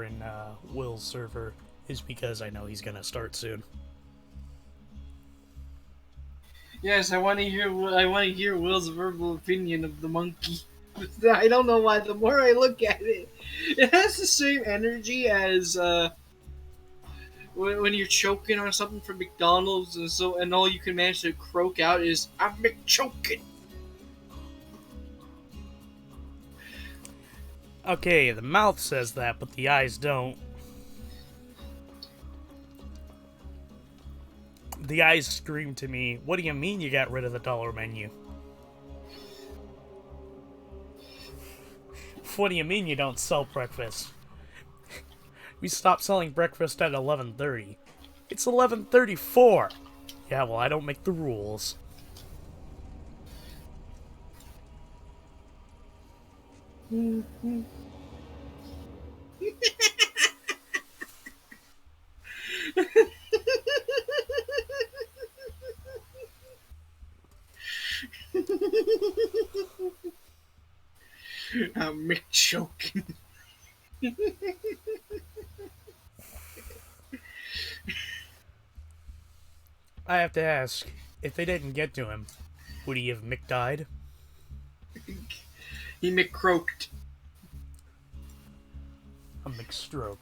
for in Will's server is because I know he's gonna start soon. Yes, I want to hear. I want to hear Will's verbal opinion of the monkey. I don't know why. The more I look at it, it has the same energy as when you're choking on something from McDonald's, and all you can manage to croak out is "I'm McChoking." Okay, the mouth says that, but the eyes don't. The eyes scream to me, "What do you mean you got rid of the dollar menu? What do you mean you don't sell breakfast? We stopped selling breakfast at 11:30. It's 11:34. Yeah, well, I don't make the rules." I'm McChoking. I have to ask, if they didn't get to him, would he have McDied? He McCroaked. A McStroke.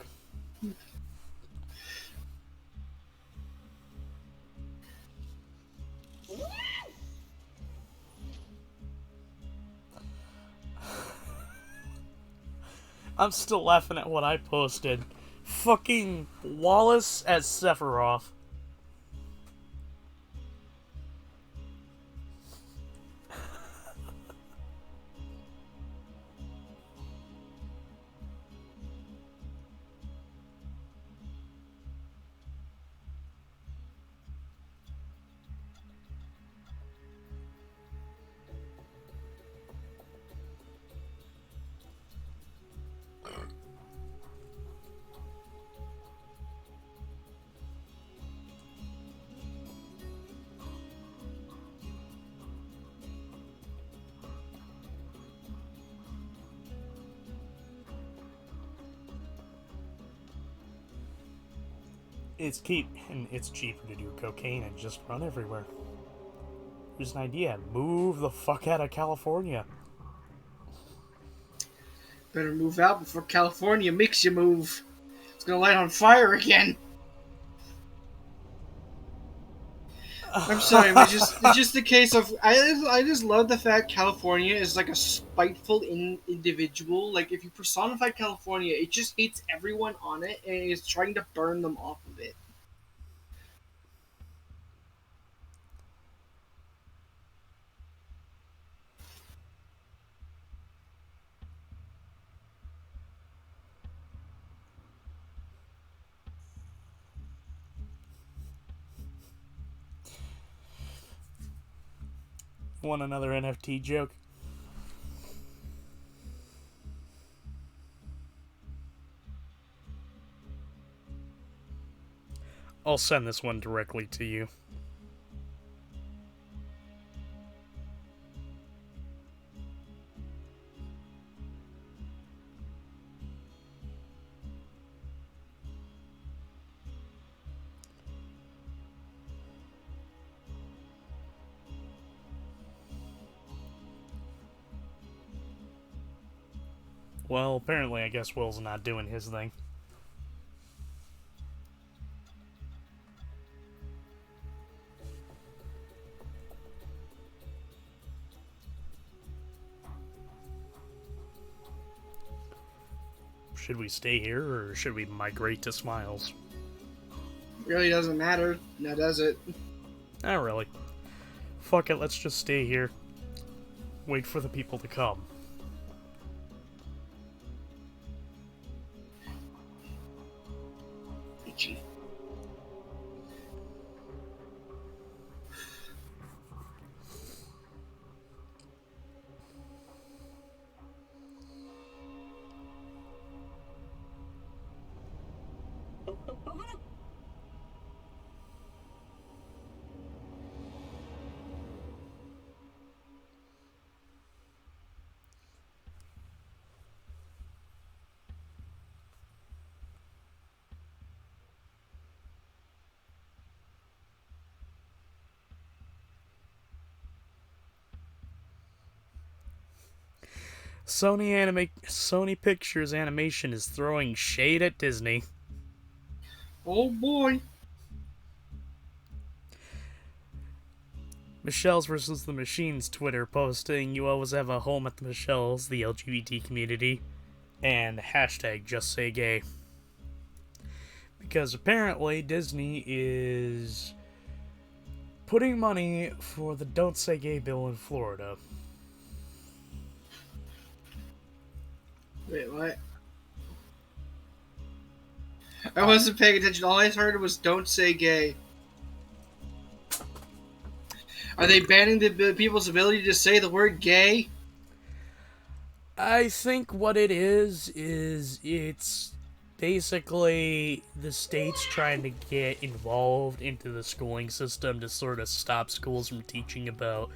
I'm still laughing at what I posted. Fucking Wallace as Sephiroth. It's cheaper to do cocaine and just run everywhere. Here's an idea. Move the fuck out of California. Better move out before California makes you move. It's gonna light on fire again. I'm sorry, it's just the case of I just love the fact California is like a spiteful individual. Like if you personify California, it just hates everyone on it and is trying to burn them off of it. Want another NFT joke? I'll send this one directly to you. Well, apparently I guess Will's not doing his thing. Should we stay here, or should we migrate to Smiles? Really doesn't matter, now does it? Not really. Fuck it, let's just stay here. Wait for the people to come. Itchy. Sony Pictures Animation is throwing shade at Disney. Oh boy. Michelle's versus the Machines Twitter posting, "You always have a home at the Michelle's, the LGBT community," and hashtag just say gay. Because apparently Disney is putting money for the Don't Say Gay bill in Florida. Wait, what? I wasn't paying attention. All I heard was "Don't say gay." Are they banning the people's ability to say the word gay? I think what it is it's basically the state's trying to get involved into the schooling system to sort of stop schools from teaching about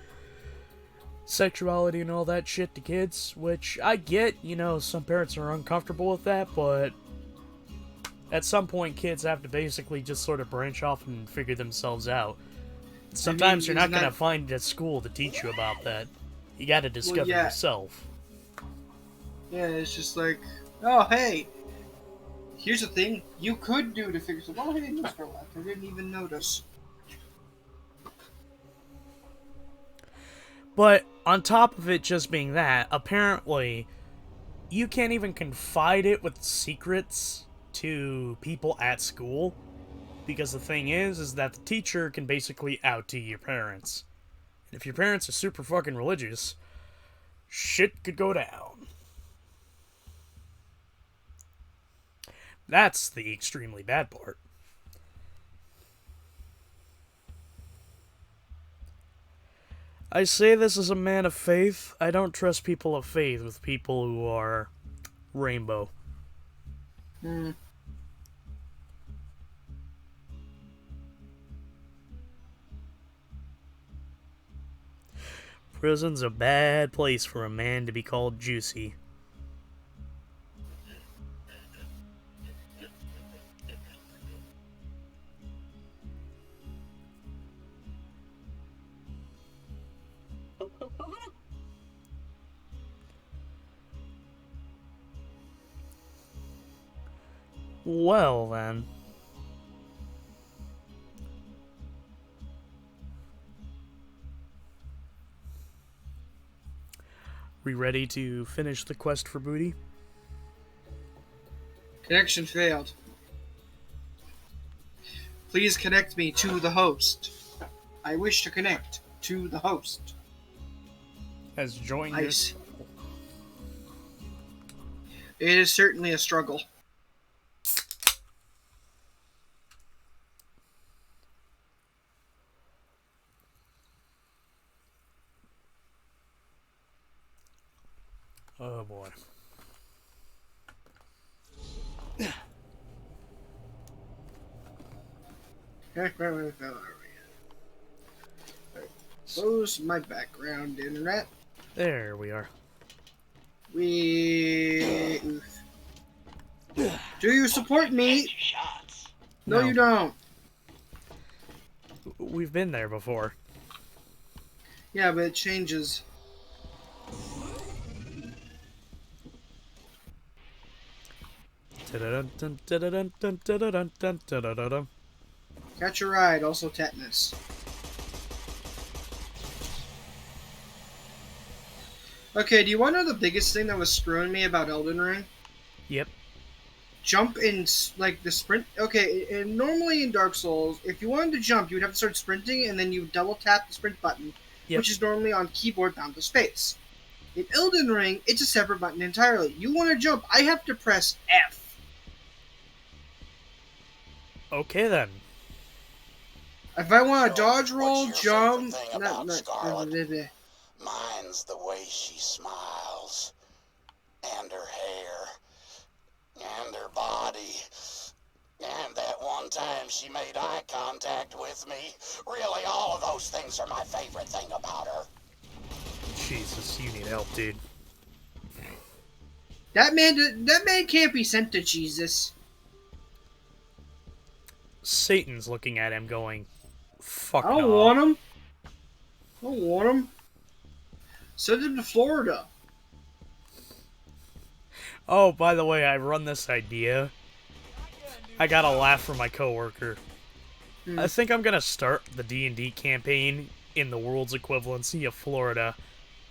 sexuality and all that shit to kids, which I get, some parents are uncomfortable with that, but at some point kids have to basically just sort of branch off and figure themselves out. Sometimes you're not going to find a school to teach you about that. You got to discover yourself. Yeah, it's just like, oh, hey, here's a thing you could do to figure something. Oh, hey, Mr. Left, I didn't even notice. But on top of it just being that, apparently, you can't even confide it with secrets to people at school. Because the thing is that the teacher can basically out to your parents. And if your parents are super fucking religious, shit could go down. That's the extremely bad part. I say this as a man of faith. I don't trust people of faith with people who are rainbow. Prison's a bad place for a man to be called juicy. Well, then. We ready to finish the quest for booty? Connection failed. Please connect me to the host. I wish to connect to the host. Has joined us. It is certainly a struggle. Oh boy. Close my background internet. There we are. Do you support me? No, No. you don't. We've been there before. Yeah, but it changes. Catch a ride, also tetanus. Okay, do you want to know the biggest thing that was screwing me about Elden Ring? Yep. Jump in, like, the sprint. Okay, and normally in Dark Souls, if you wanted to jump, you would have to start sprinting, and then you double tap the sprint button, which is normally on keyboard bound to space. In Elden Ring, it's a separate button entirely. You want to jump, I have to press F. Okay then. If I want to dodge roll, jump... Mine's the way she smiles, and her hair, and her body, and that one time she made eye contact with me. Really, all of those things are my favorite thing about her. Jesus, you need help, dude. That man can't be sent to Jesus. Satan's looking at him going, fuck I don't no. want him. I don't want him. Send him to Florida. Oh, by the way, I run this idea. I got a laugh from my coworker. I think I'm gonna start the D&D campaign in the world's equivalency of Florida,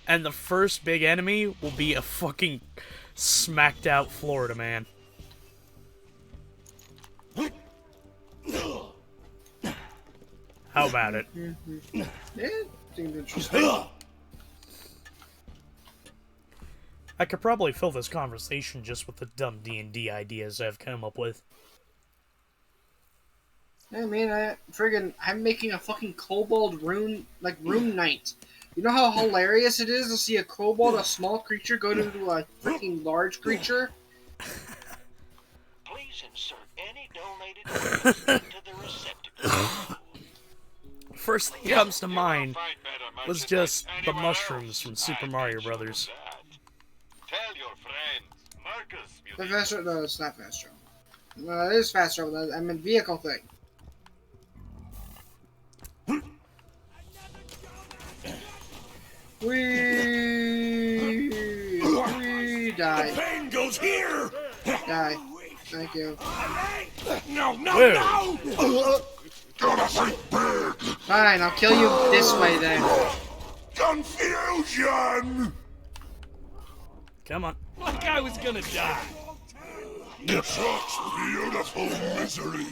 and the first big enemy will be a fucking smacked out Florida man. How about it? Yeah, seems interesting. I could probably fill this conversation just with the dumb D&D ideas I've come up with. Yeah, man, I'm making a fucking kobold rune knight. You know how hilarious it is to see a kobold, a small creature, go into a freaking large creature? Please insert any donated items into the receptacle. First thing that comes to mind was just the mushrooms from Super Mario Brothers. Tell your friends, Marcus. The fast travel? No, it's not fast travel. No, it is fast travel. I meant vehicle thing. We die. Pain goes here. Die. Thank you. No, Whoa. no. Gonna fight big. Fine, I'll kill you this way then. Confusion. Come on. Like I was gonna die. Such beautiful misery.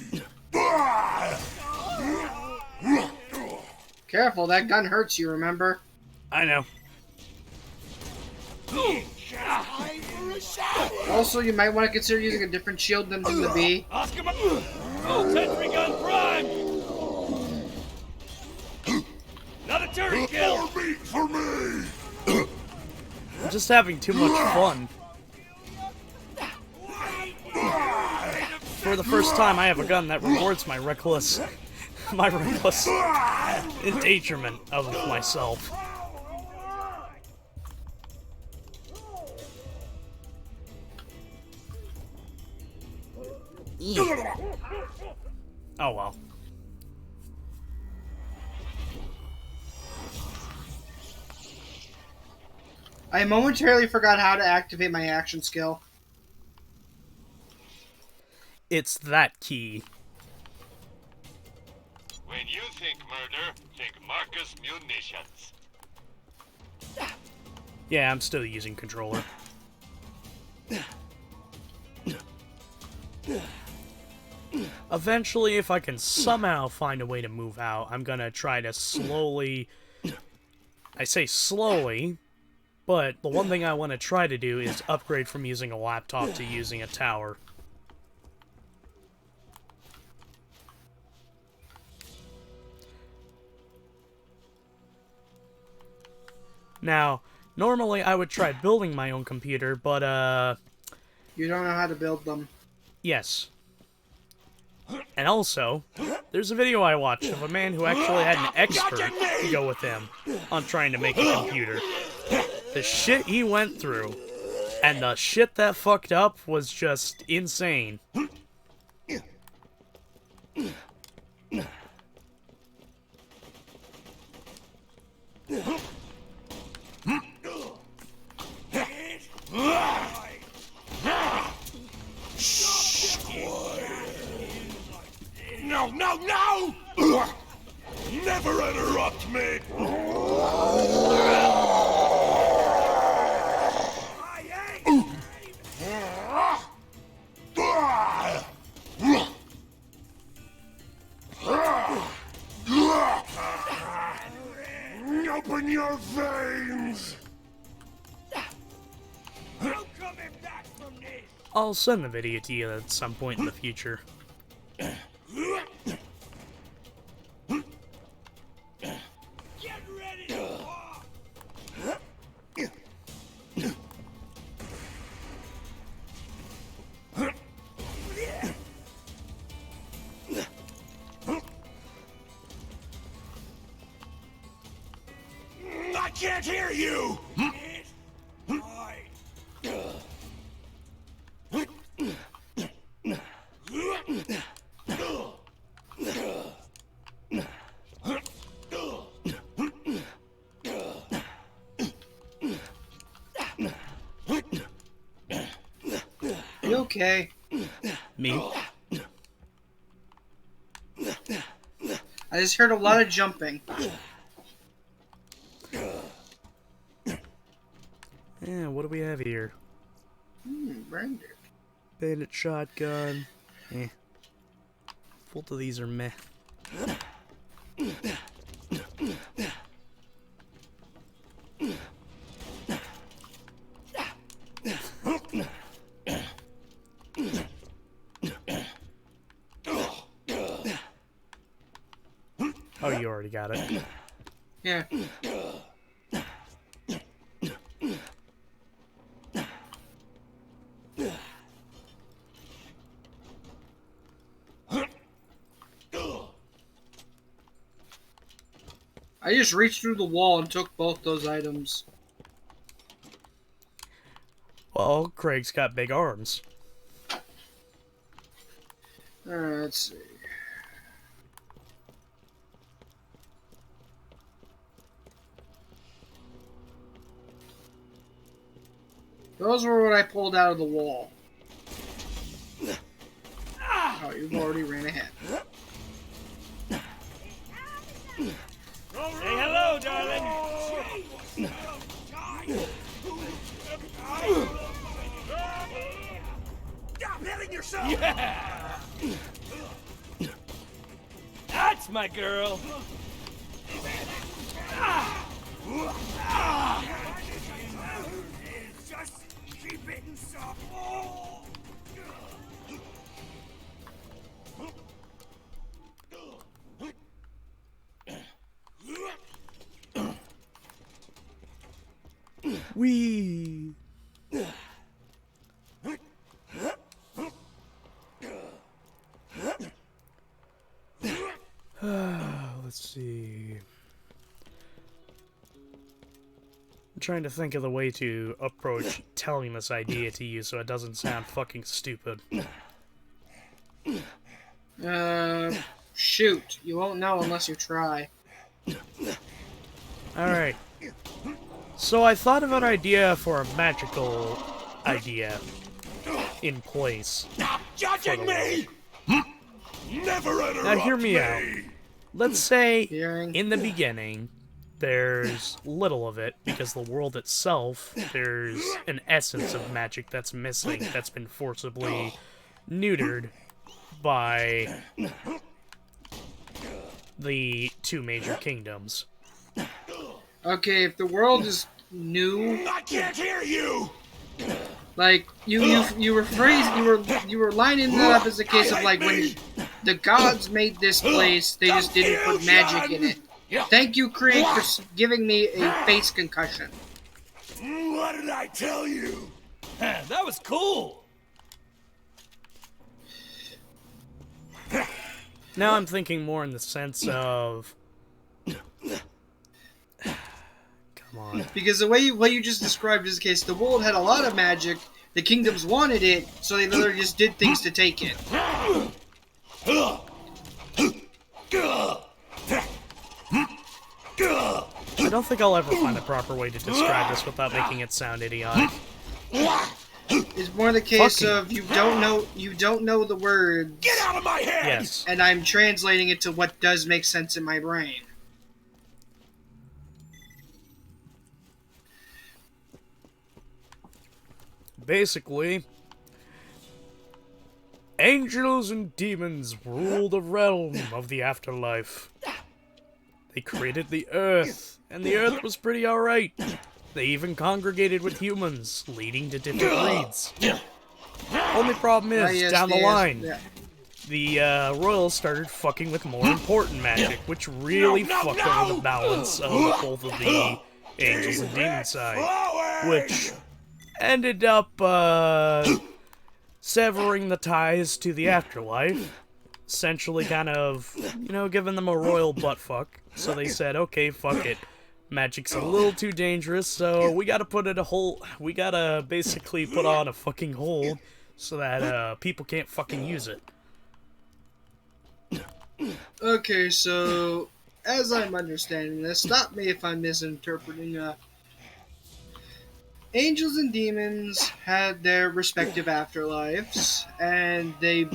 Careful, that gun hurts you, remember? I know. Also, you might want to consider using a different shield than the bee. Oscar, full Sentry Gun Prime. Another turret kill. More meat for me. I'm just having too much fun. For the first time, I have a gun that rewards my reckless endangerment of myself. Oh well. I momentarily forgot how to activate my action skill. It's that key. When you think murder, think Marcus munitions. Yeah, I'm still using controller. Eventually, if I can somehow find a way to move out, I'm gonna try to slowly... I say slowly, but the one thing I want to try to do is upgrade from using a laptop to using a tower. Now, normally I would try building my own computer, but, You don't know how to build them. yes. And also, there's a video I watched of a man who actually had an expert go with him on trying to make a computer. The shit he went through, and the shit that fucked up was just insane. No, no, no! Never interrupt me! Open your veins! I'll send the video to you at some point in the future. Get ready to walk. I can't hear you! okay? Me? I just heard a lot of jumping. Yeah, what do we have here? Branded. Bandit shotgun. Eh. Both of these are meh. Oh, you already got it. Yeah. I just reached through the wall and took both those items. Well, Craig's got big arms. Alright, let's see. Those were what I pulled out of the wall. Oh, you've already ran ahead. Say hello, darling. Stop hitting yourself. Yeah. That's my girl. Just keep hitting some. Wee. Let's see. I'm trying to think of the way to approach telling this idea to you so it doesn't sound fucking stupid. Shoot. You won't know unless you try. Alright. So I thought of an idea for a magical idea in place. Stop judging me. Never interrupt Now hear me out. Let's say Hearing. in the beginning there's little of it because the world itself, there's an essence of magic that's missing, that's been forcibly neutered by the two major kingdoms. Okay, if the world is new, I can't hear you. like you were lining that up as a case of like when the gods made this place, they just didn't put magic in it. Thank you, Krieg, for giving me a face concussion. What did I tell you? That was cool. Now I'm thinking more in the sense of... Come on. Because the way what you just described is the case, the world had a lot of magic, the kingdoms wanted it, so they literally just did things to take it. I don't think I'll ever find a proper way to describe this without making it sound idiotic. It's more the case Fucking- of you don't know the words, Get out of my head. Yes. and I'm translating it to what does make sense in my brain. Basically, angels and demons rule the realm of the afterlife. They created the earth, and the earth was pretty alright. They even congregated with humans, leading to different breeds. Only problem is, Yes, down the yes, line, yeah. the Royals started fucking with more important magic, which really fucked over the balance of both of the angels and demon side, which ended up severing the ties to the afterlife, essentially kind of, giving them a royal buttfuck. So they said, okay, fuck it. Magic's a little too dangerous, so we gotta we gotta basically put on a fucking hold so that people can't fucking use it. Okay, so as I'm understanding this, stop me if I'm misinterpreting. Angels and demons had their respective afterlives, and they.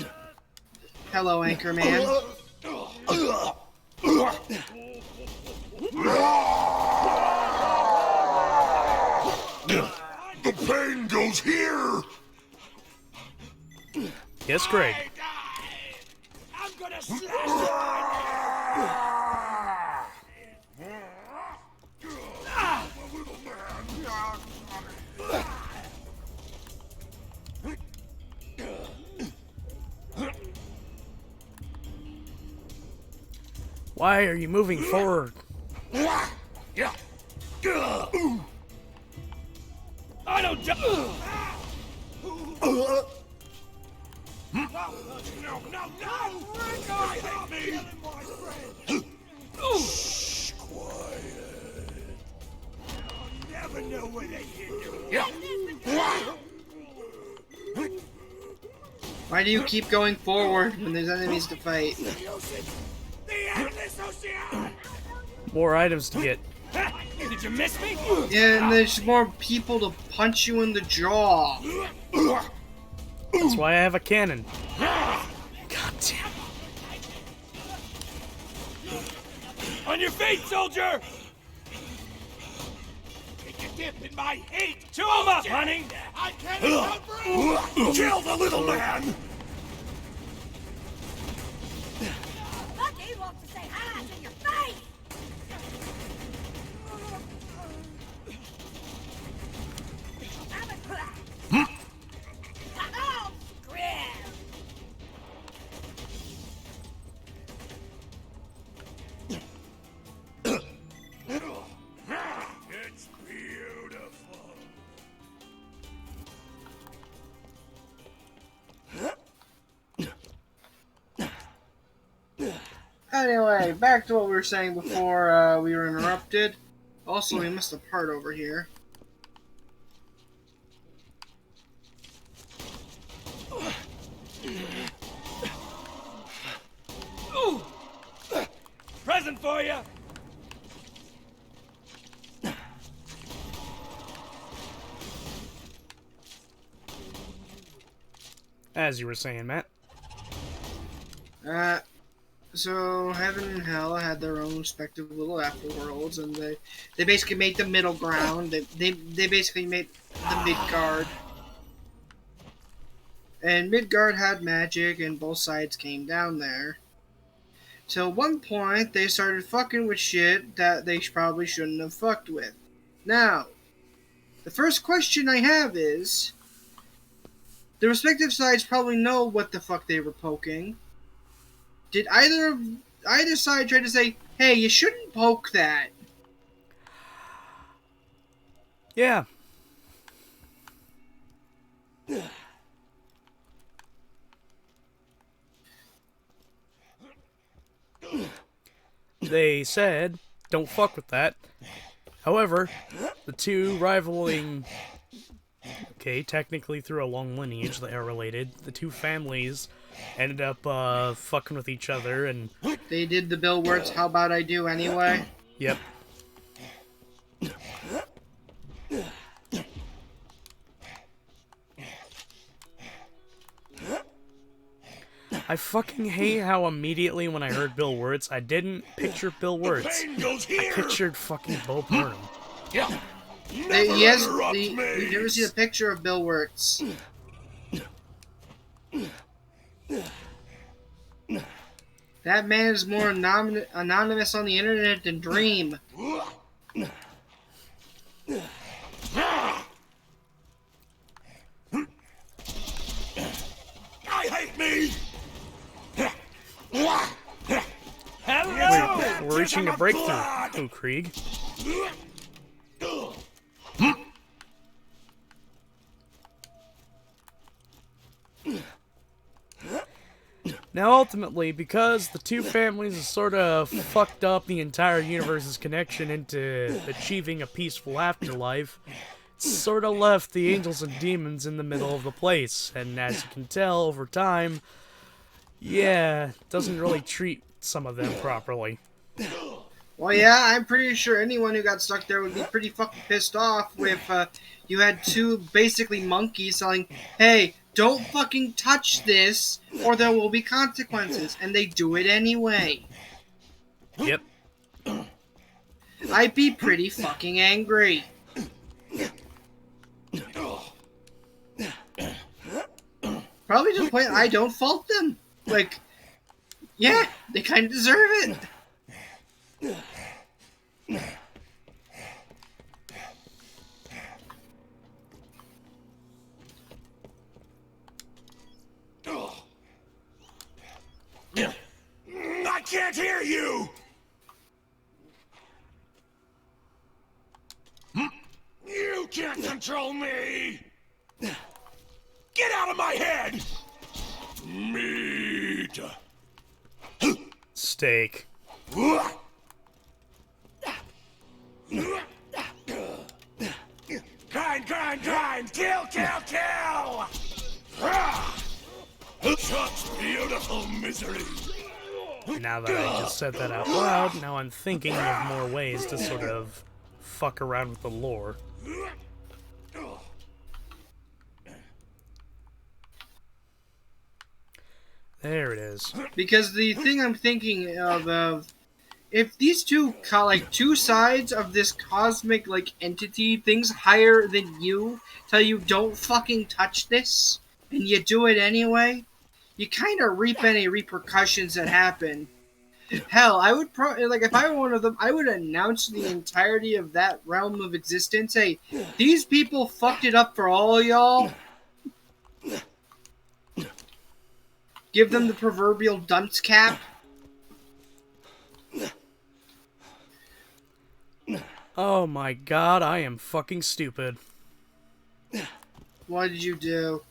Hello, Anchorman. The pain goes here! Yes, Greg. I'm gonna slash Why are you moving forward? I don't do. No! I hate me! Shh, quiet. I'll never know where they hid you. Why do you keep going forward when there's enemies to fight? The endless ocean! More items to get. Did you miss me? Yeah, and there's more people to punch you in the jaw. That's why I have a cannon. God damn. On your feet, soldier! Take a dip in my hate! Chew him up, honey! I can't cover. Kill the little man! Lucky wants to say hi to your face! Oh, scram! It's beautiful. Anyway, back to what we were saying before we were interrupted. Also, we missed a part over here. Present for you. As you were saying, Matt. So heaven and hell had their own respective little afterworlds, and they basically made the middle ground. They basically made the Midgard. And Midgard had magic, and both sides came down there. So at one point, they started fucking with shit that they probably shouldn't have fucked with. Now, the first question I have is, the respective sides probably know what the fuck they were poking. Did either side try to say, hey, you shouldn't poke that? Yeah. They said, don't fuck with that. However, the two rivaling... Okay, technically through a long lineage they are related. The two families ended up fucking with each other, and... They did the Bill Wirtz, how about I do anyway? Yep. I fucking hate how immediately when I heard Bill Wirtz, I didn't picture Bill Wirtz. Pain goes I here! pictured fucking Bo Burnham. Yeah. You Interrupt never see a picture of Bill Wirtz. That man is more anonymous on the internet than Dream. I hate me! Hello! We're reaching a breakthrough, Krieg. Now, ultimately, because the two families have sort of fucked up the entire universe's connection into achieving a peaceful afterlife, it's sort of left the angels and demons in the middle of the place. And as you can tell over time, yeah, it doesn't really treat some of them properly. Well, yeah, I'm pretty sure anyone who got stuck there would be pretty fucking pissed off if you had two basically monkeys telling, hey, don't fucking touch this or there will be consequences, and they do it anyway. Yep. I'd be pretty fucking angry. Probably to the point I don't fault them. Like, yeah, they kind of deserve it. I can't hear you! You can't control me! Get out of my head! Meat! Steak. Grind! Kill! Such beautiful misery! Now that I just said that out loud, now I'm thinking of more ways to sort of fuck around with the lore. There it is. Because the thing I'm thinking of if these two two sides of this cosmic like entity, things higher than you, tell you don't fucking touch this, and you do it anyway, you kind of reap any repercussions that happen. Hell, I would if I were one of them, I would announce the entirety of that realm of existence. Hey, these people fucked it up for all y'all. Give them the proverbial dunce cap. Oh my god, I am fucking stupid. What did you do?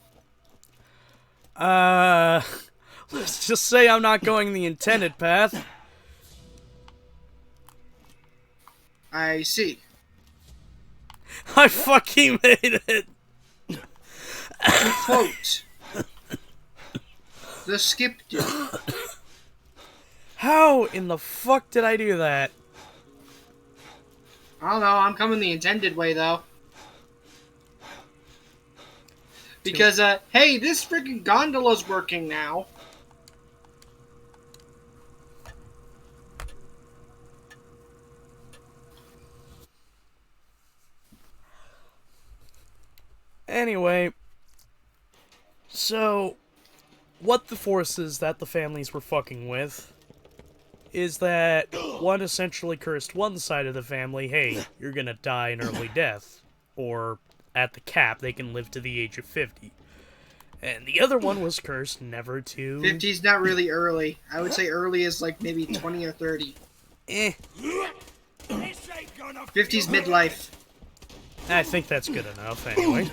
Let's just say I'm not going the intended path. I see. I fucking made it! To quote the skip dude. How in the fuck did I do that? I don't know, I'm coming the intended way though. Because, hey, this freaking gondola's working now. Anyway, so what the forces that the families were fucking with is that one essentially cursed one side of the family, hey, you're gonna die an early death, or at the cap, they can live to the age of 50. And the other one was cursed never to... 50's not really early. I would say early is like maybe 20 or 30. 50's midlife. I think that's good enough, anyway.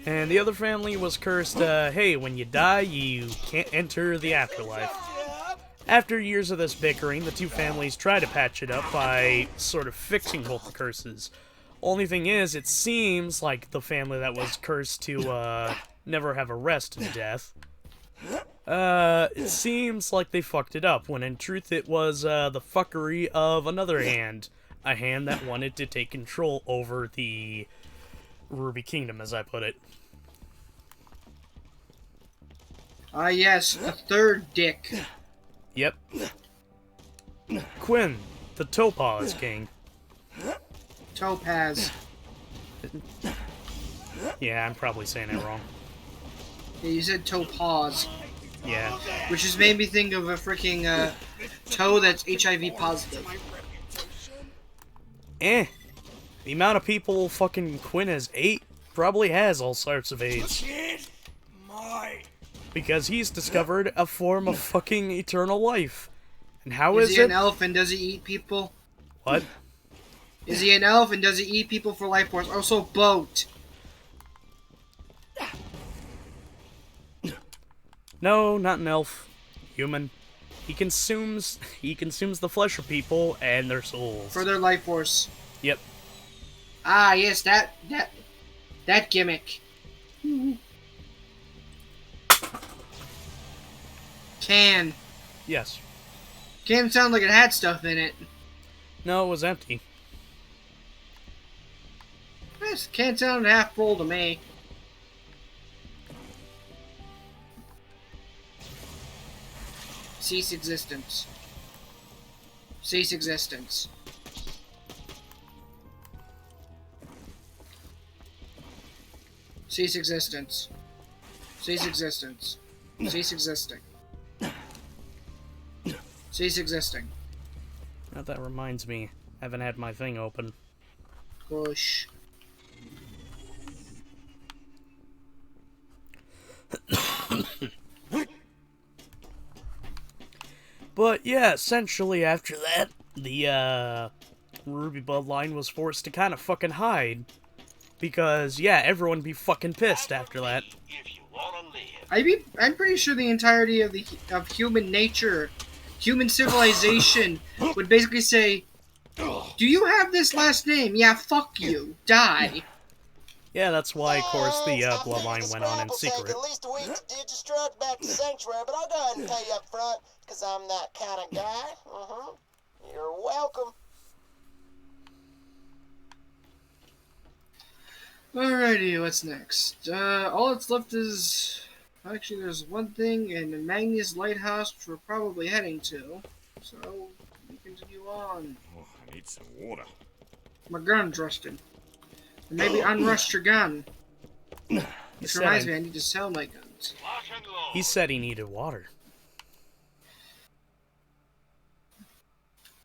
And the other family was cursed, hey, when you die, you can't enter the afterlife. After years of this bickering, the two families try to patch it up by sort of fixing both the curses. Only thing is, it seems like the family that was cursed to, never have a rest in death, it seems like they fucked it up, when in truth it was, the fuckery of another hand. A hand that wanted to take control over the Ruby Kingdom, as I put it. Ah, yes, the third dick. Yep. Quinn, the Topaz King. Topaz. Yeah, I'm probably saying it wrong. Yeah, you said topaz. Yeah. Which just made me think of a freaking, toe that's HIV positive. The amount of people fucking Quinn has ate probably has all sorts of AIDS. Because he's discovered a form of fucking eternal life. And how is he it? an elf and does he eat people? What? Is he an elf and does he eat people for life force? Also, boat. No, not an elf. Human. He consumes the flesh of people and their souls. For their life force. Yep. Ah, yes, that gimmick. can. Yes. Can sound like it had stuff in it. No, it was empty. Yes, can sound half full to me. Cease existence. Cease existence. Cease existence. Cease existence. Cease existing. Cease existing. Now that reminds me, I haven't had my thing open. Push. But yeah, essentially after that, the Ruby Bloodline was forced to kind of fucking hide. Because, yeah, everyone be fucking pissed after that. If you wanna live. I'm pretty sure the entirety of human nature, human civilization, would basically say, "Do you have this last name? Yeah, fuck you. Die." Yeah, that's why, of course, the Thanks. I figured Bloodline the went on in scrap will take secret. at least a week to deconstruct back to Sanctuary, but I'll go ahead and pay you up front, because I'm that kind of guy. You're welcome. Alrighty, what's next? All that's left is... Actually, there's one thing in Magnus Lighthouse, which we're probably heading to. So, we continue on. Oh, I need some water. My gun's rusted. Or maybe unrust your gun. Which reminds me, I need to sell my guns. Lock and load. He said he needed water.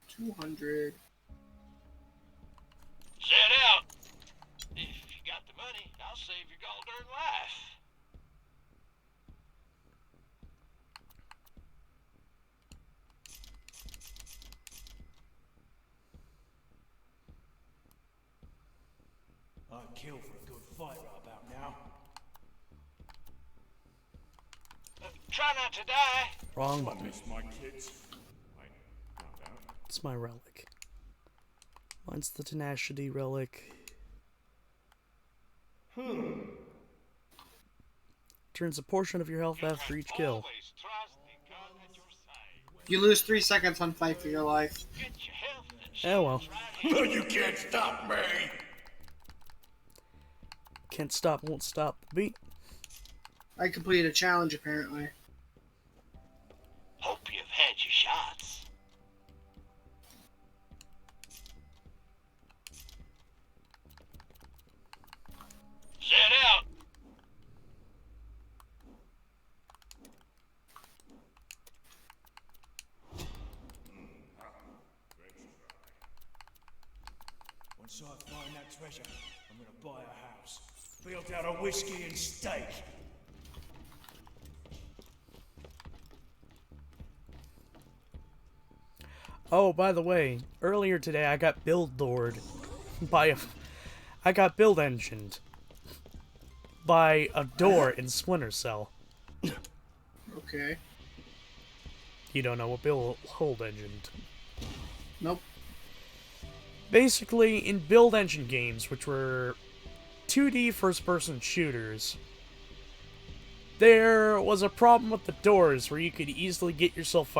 200. Set out. If you got the money, I'll save your goddamn life. I'd kill for a good fight right about now. Try not to die. Wrong I button. miss my kids. Wait, calm down. It's my relic. Mine's the tenacity relic. Turns a portion of your health after each kill. Always trust the gun at your side. You lose 3 seconds on Fight for Your Life. Get your health and Oh well. right You can't stop me! Can't stop, won't stop the beat. I completed a challenge, apparently. Hope you've had your shots. Set out. Once I find that treasure, I'm gonna buy a house. Built out of whiskey and steak. Oh, by the way, earlier today I got build doored by a... I got build engined by a door in Splinter Cell. Okay. You don't know what build hold engined. Nope. Basically, in build engine games, which were 2D first-person shooters, there was a problem with the doors where you could easily get yourself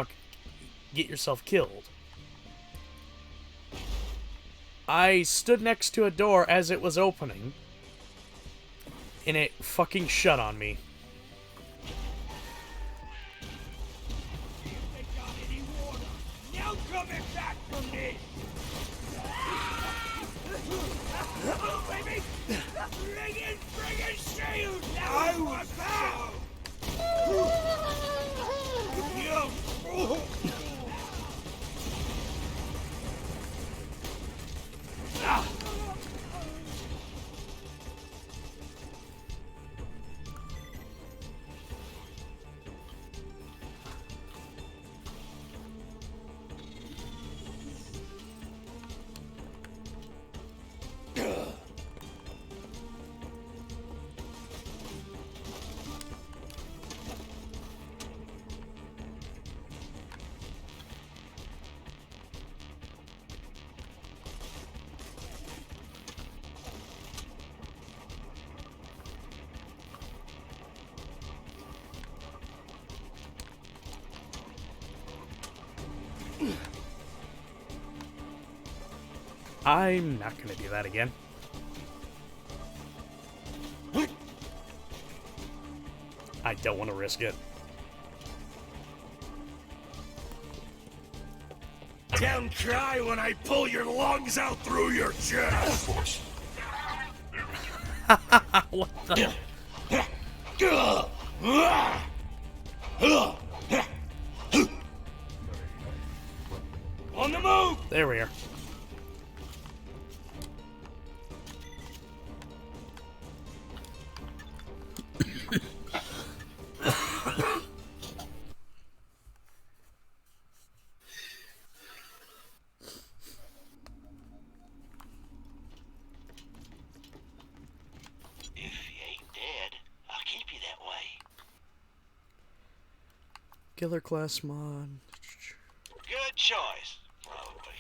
killed. I stood next to a door as it was opening, and it fucking shut on me. No coming back from this! Baby! Bring in shield! No! I'm not gonna do that again. I don't want to risk it. Don't cry when I pull your lungs out through your chest! What the? On the move! There we are. If you ain't dead, I'll keep you that way. Killer class mod. Good choice, probably.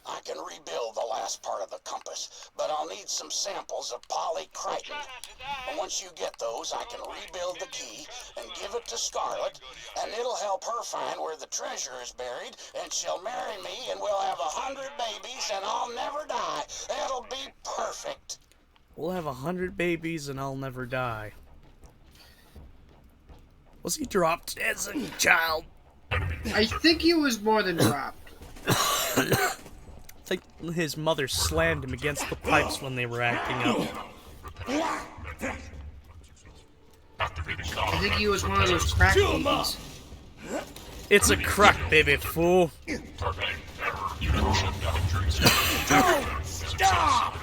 I can rebuild the last part of the compass, but I'll need some samples of polycritin. Try not to die. And once you get those, I can rebuild the key and give it to Scarlet, and it'll help her find where the treasure is buried, and she'll marry me, and we'll have 100 babies, and I'll never die. It'll be perfect. We'll have 100 babies and I'll never die. Was he dropped as a child? I think he was more than dropped. I think his mother slammed him against the pipes when they were acting up. I think he was one of those crack babies. It's a crack, baby fool. Stop!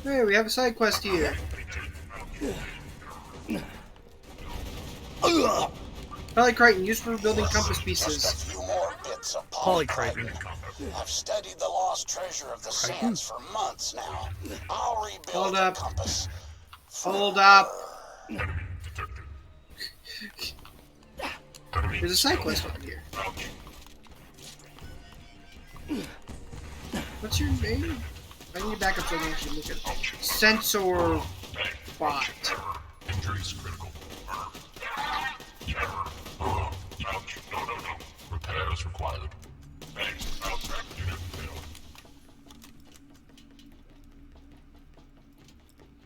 Hey, we have a side quest here. Polycritin used for building compass Just a pieces. few more bits of Polycritin. I've studied the lost treasure of the sands for months now. I'll rebuild Hold the up. compass. Hold up. There's a side quest over here. What's your name? I need to back up so I can actually look at it. Sensor bot. Injuries critical. No. Repairs required. Thanks. Unit failed.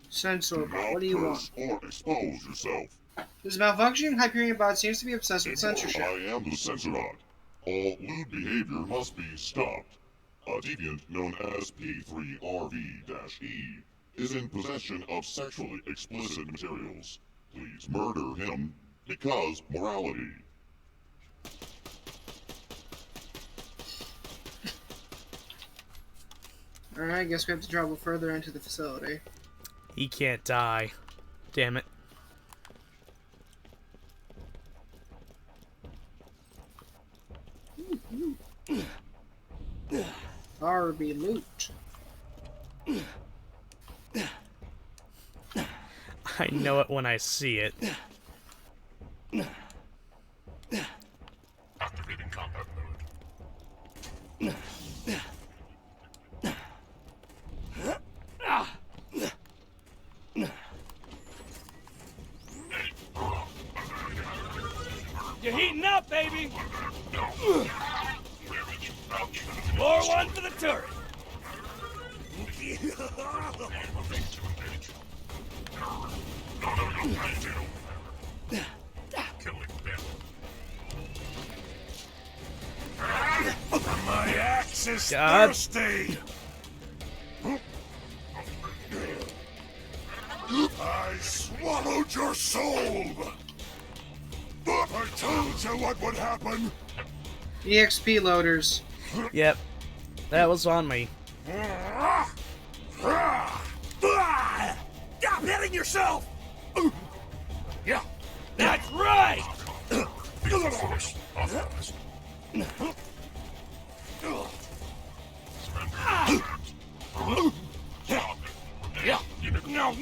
Sensor bot. What do you want? Or expose yourself. This malfunctioning Hyperion bot seems to be obsessed with censorship. I am the censorat. All lewd behavior must be stopped. A deviant known as P3RV-E is in possession of sexually explicit materials. Please murder him because morality. Alright, I guess we have to travel further into the facility. He can't die. Damn it. RB loot. I know it when I see it. Activating combat mode. You're heating up, baby! More one for the turret! My axe is God. thirsty! I swallowed your soul! I told you what would happen! EXP loaders. Yep. That was on me. Stop hitting yourself! Yeah, that's right! Force authorized. Yeah. No!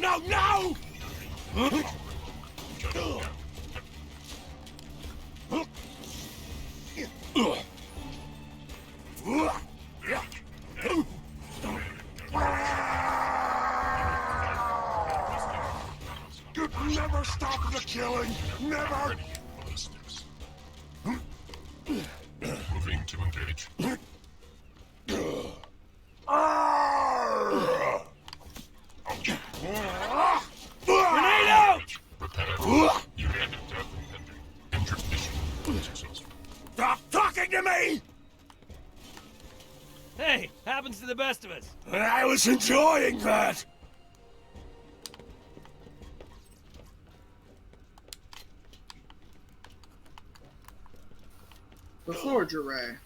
Never stop the killing! Never! Ballistics. Hey, happens to the best of us. I was enjoying that. The forge array.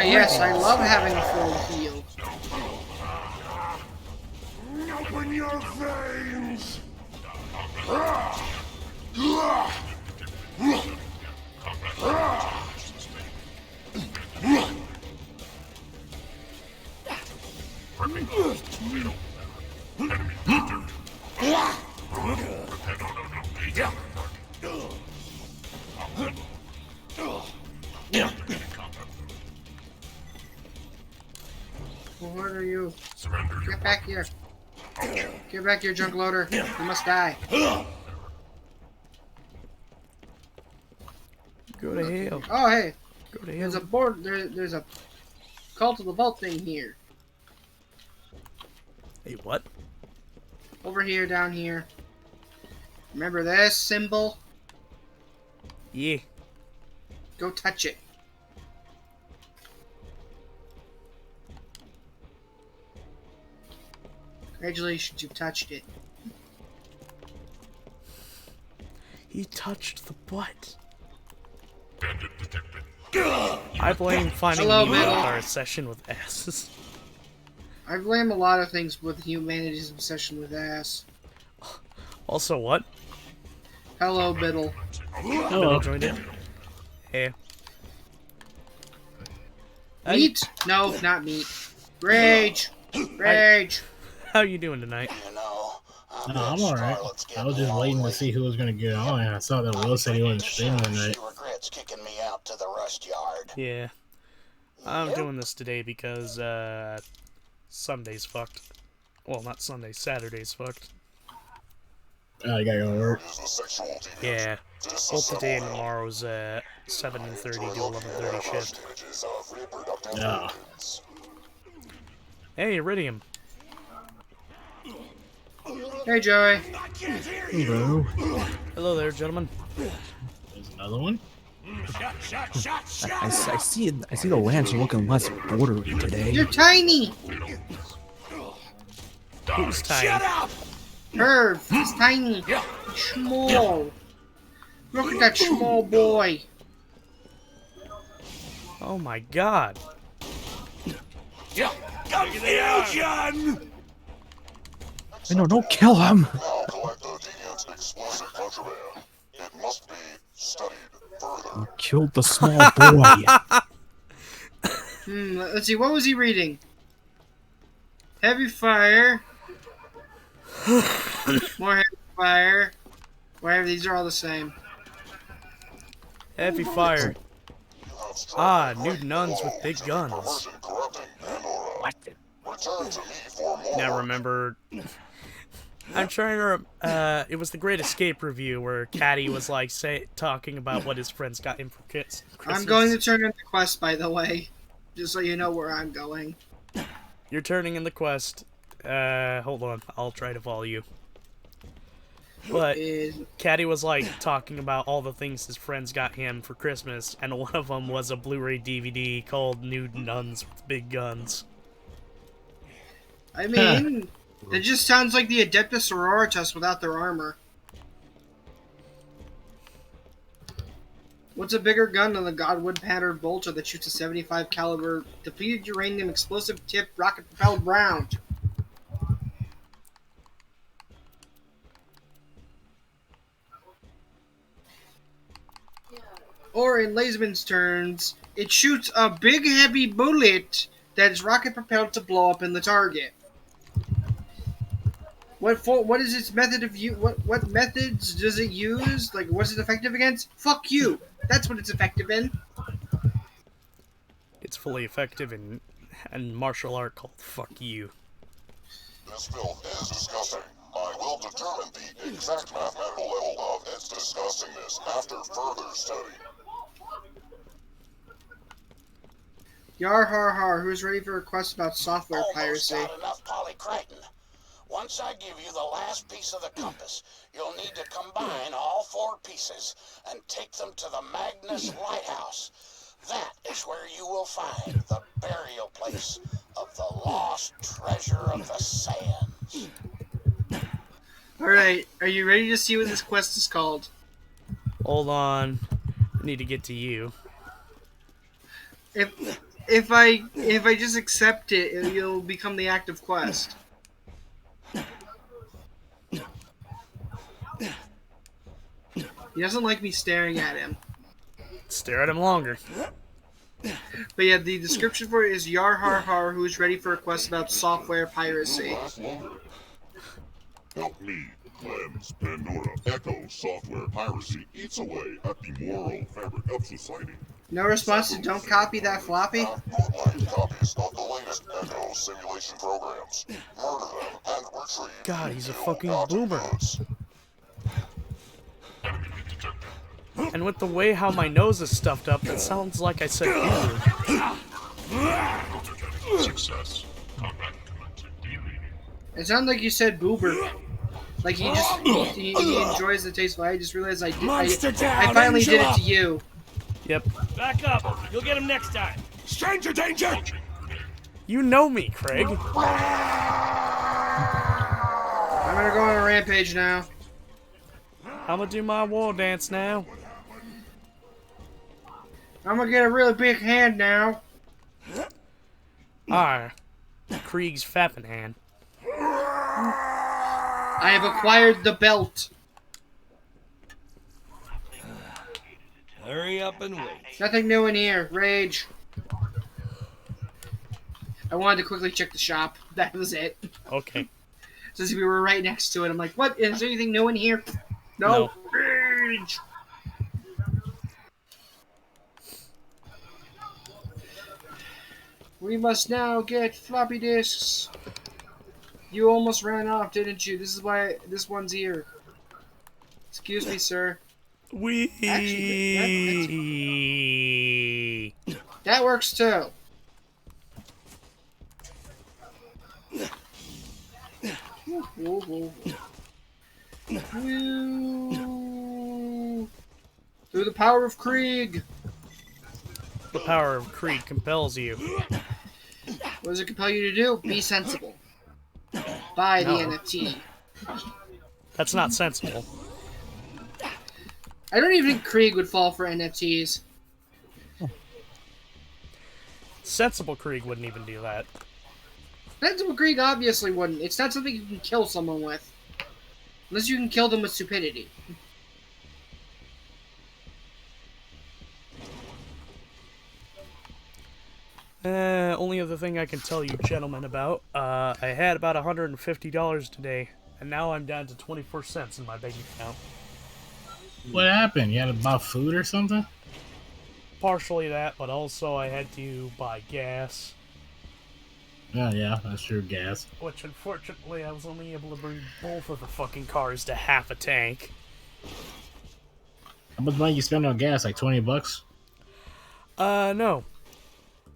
Yes, I love having a full heal. Open your veins. What are you? Get back here. Get back here, junk loader. You must die. Go to hell. Oh, hey. Go to hell. There's a board. There's a Cult of the Vault thing here. Hey, what? Over here, down here. Remember this symbol? Yeah. Go touch it. Congratulations, you've touched it. He touched the butt. I blame finding Hello, me Biddle. our session with asses. I blame a lot of things with humanity's obsession with ass. Also, what? Hello, Biddle. Hello. Joined in. Hey. Meat? No, not meat. Rage! Rage! How you doing tonight? You know, No, I'm alright. I was just waiting to see who was gonna get on, and I saw that Will said he wasn't streaming tonight. she regrets kicking me out to the rust yard. Yeah. I'm doing this today because, Sunday's fucked. Well, not Sunday, Saturday's fucked. Oh, you gotta go to work. Yeah. Both today and tomorrow's, 7:30 to 11:30 shift. Yeah. Hey, Iridium. Hey, Joey. Hello. Hello there, gentlemen. There's another one? I see the lands are looking less bordery today. You're tiny! Who's tiny? Herb, he's tiny. Small. Look at that small boy. Oh my god. Confusion! No, don't kill him. Now collect the deviant's explosive contraband. It must be studied further. You killed the small boy. Let's see, what was he reading? Heavy fire. More heavy fire. Whatever, these are all the same. Heavy fire. Ah, nude nuns with big guns. What? Return to me for more. Now remember, I'm trying to. It was the Great Escape review where Caddy was like talking about what his friends got him for Christmas. I'm going to turn in the quest, by the way. Just so you know where I'm going. You're turning in the quest. Hold on, I'll try to follow you. But Caddy was like talking about all the things his friends got him for Christmas, and one of them was a Blu-ray DVD called Nude Nuns with Big Guns. I mean, it just sounds like the Adeptus Sororitas without their armor. What's a bigger gun than the Godwood patterned bolter that shoots a 75 caliber depleted uranium explosive tipped rocket propelled round? Or in Lazeman's terms, it shoots a big heavy bullet that is rocket propelled to blow up in the target. What is its method of what methods does it use? Like, what's it effective against? Fuck you! That's what it's effective in. It's fully effective in martial art called Fuck You. This film is disgusting. I will determine the exact mathematical level of its disgustingness after further study. Yar har har, who's ready for a quest about software Almost piracy? got enough polycriton. Once I give you the last piece of the compass, you'll need to combine all 4 pieces and take them to the Magnus Lighthouse. That is where you will find the burial place of the lost treasure of the sands. Alright, are you ready to see what this quest is called? Hold on. I need to get to you. If I just accept it, it'll become the active quest. He doesn't like me staring at him. Stare at him longer. But yeah, the description for it is Yar Har Har, who is ready for a quest about software piracy. Help me cleanse Pandora. Echo software piracy eats away at the moral fabric of society. No response to don't copy that floppy? Bootleg copies of the latest Echo simulation programs. Murder them and retrieve God, he's a new fucking quantum boomer. codes. And with the way how my nose is stuffed up, it sounds like I said boomer. Success. It sounded like you said boober. Like he enjoys the taste. I just realized I finally did it to you. Yep. Back up. You'll get him next time. Stranger danger! You know me, Craig. I'm gonna go on a rampage now. I'm gonna do my war dance now. I'm gonna get a really big hand now. Krieg's fapping hand. I have acquired the belt. Hurry up and wait. Nothing new in here. Rage. I wanted to quickly check the shop. That was it. Okay. Since we were right next to it, I'm like, what? Is there anything new in here? No. Rage. We must now get floppy disks. You almost ran off, didn't you? This is why this one's here. Excuse me, sir. That works too. Through the power of Krieg. The power of Krieg compels you. What does it compel you to do? Be sensible. Buy the NFT. That's not sensible. I don't even think Krieg would fall for NFTs. Sensible Krieg wouldn't even do that. Sensible Krieg obviously wouldn't. It's not something you can kill someone with. Unless you can kill them with stupidity. Only other thing I can tell you gentlemen about, I had about $150 today, and now I'm down to 24 cents in my bank account. What happened? You had to buy food or something? Partially that, but also I had to buy gas. Oh, yeah, that's true, gas. Which, unfortunately, I was only able to bring both of the fucking cars to half a tank. How much money you spend on gas? Like 20 bucks? No.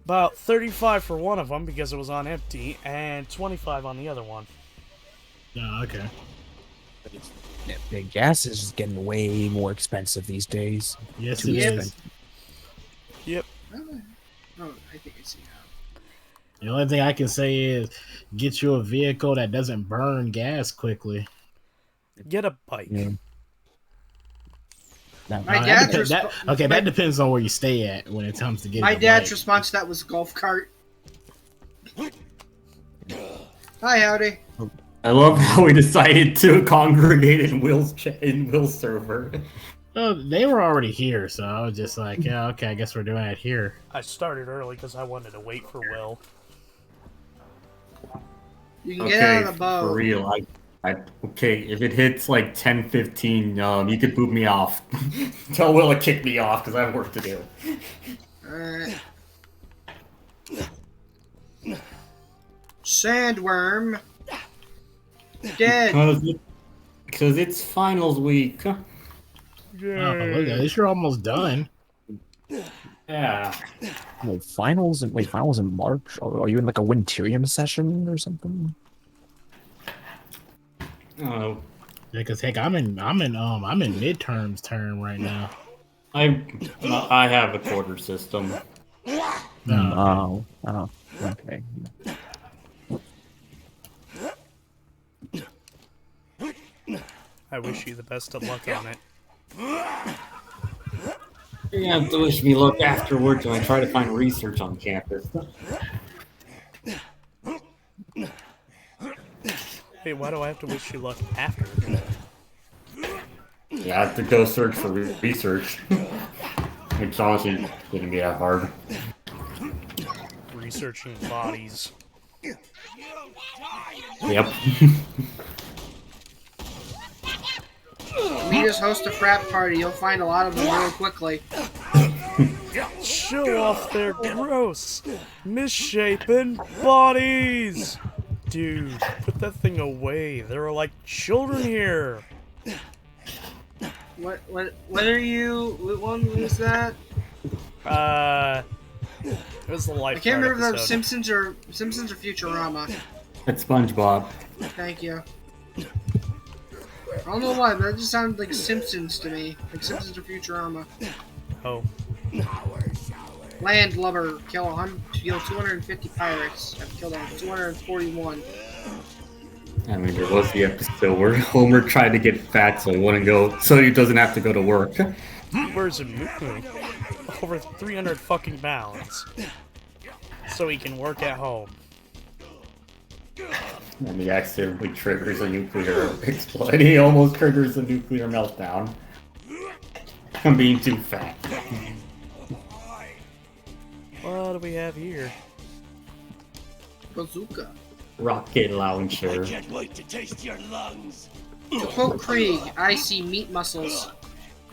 About 35 for one of them because it was on empty, and 25 on the other one. Oh, okay. The gas is just getting way more expensive these days. Yes, Too it is. expensive. Yep. Oh, I think I see now. The only thing I can say is get you a vehicle that doesn't burn gas quickly. Get a bike. Yeah. That depends on where you stay at when it comes to getting My a dad's bike. response to that was a golf cart. Hi, howdy. I love how we decided to congregate in Will's server. Oh, they were already here, so I was just like, yeah, okay, I guess we're doing it here. I started early because I wanted to wait for Will. You can get out of the boat. For real. Okay, if it hits like 10:15, you could boot me off. Tell Will to kick me off because I have work to do. Alright. Sandworm. Dead. Because it's finals week. Oh, look at this, you're almost done. Yeah. Wait, finals in March? Are you in like a Winterium session or something? Oh, Because heck, I'm in midterms term right now. I have a quarter system. Oh, okay. I wish you the best of luck on it. You have to wish me luck afterwards when I try to find research on campus. Hey, why do I have to wish you luck after? You have to go search for research. Which honestly didn't be that hard. Researching bodies. Yep. We just host a frat party. You'll find a lot of them real quickly. Show off their gross, misshapen bodies! Dude, put that thing away. There are like children here. What are you? What one was that? It was the life. I can't remember if that was Simpsons or Futurama. It's SpongeBob. Thank you. I don't know why, but that just sounded like Simpsons to me. Like Simpsons or Futurama. Oh. Landlubber, kill 250 pirates. I've killed 241. I mean, there was the episode where Homer tried to get fat so he wouldn't go, so he doesn't have to go to work. Where's a moo? Over 300 fucking pounds. So he can work at home. And he accidentally triggers a nuclear explosion. He almost triggers a nuclear meltdown. I'm being too fat. What do we have here? Bazooka. Rocket launcher. I can't wait to taste your lungs. To quote Krieg, I see meat muscles.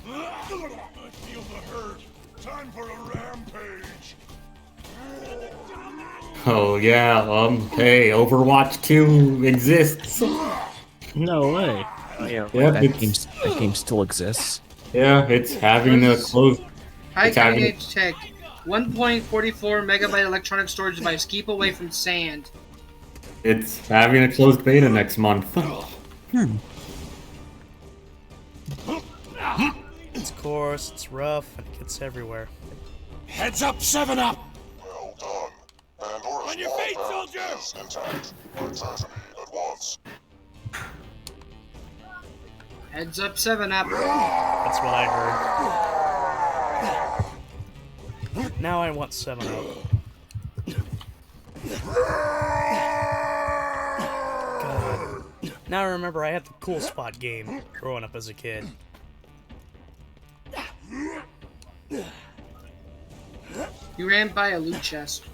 I feel the hurt. Time for a rampage. Oh yeah, hey, Overwatch 2 exists. No way. Yeah, Yeah, that game still exists. Yeah, it's having a closed. High cutting tech. 1.44 megabyte electronic storage device. Keep away from sand. It's having a closed beta next month. It's coarse, it's rough, and it gets everywhere. Heads up, 7-Up! Well done. Pandora's On your feet, soldier! is intact. Return to me at once. Heads up, 7-Up. That's what I heard. Now I want 7-Up. God. Now I remember I had the Cool Spot game growing up as a kid. You ran by a loot chest.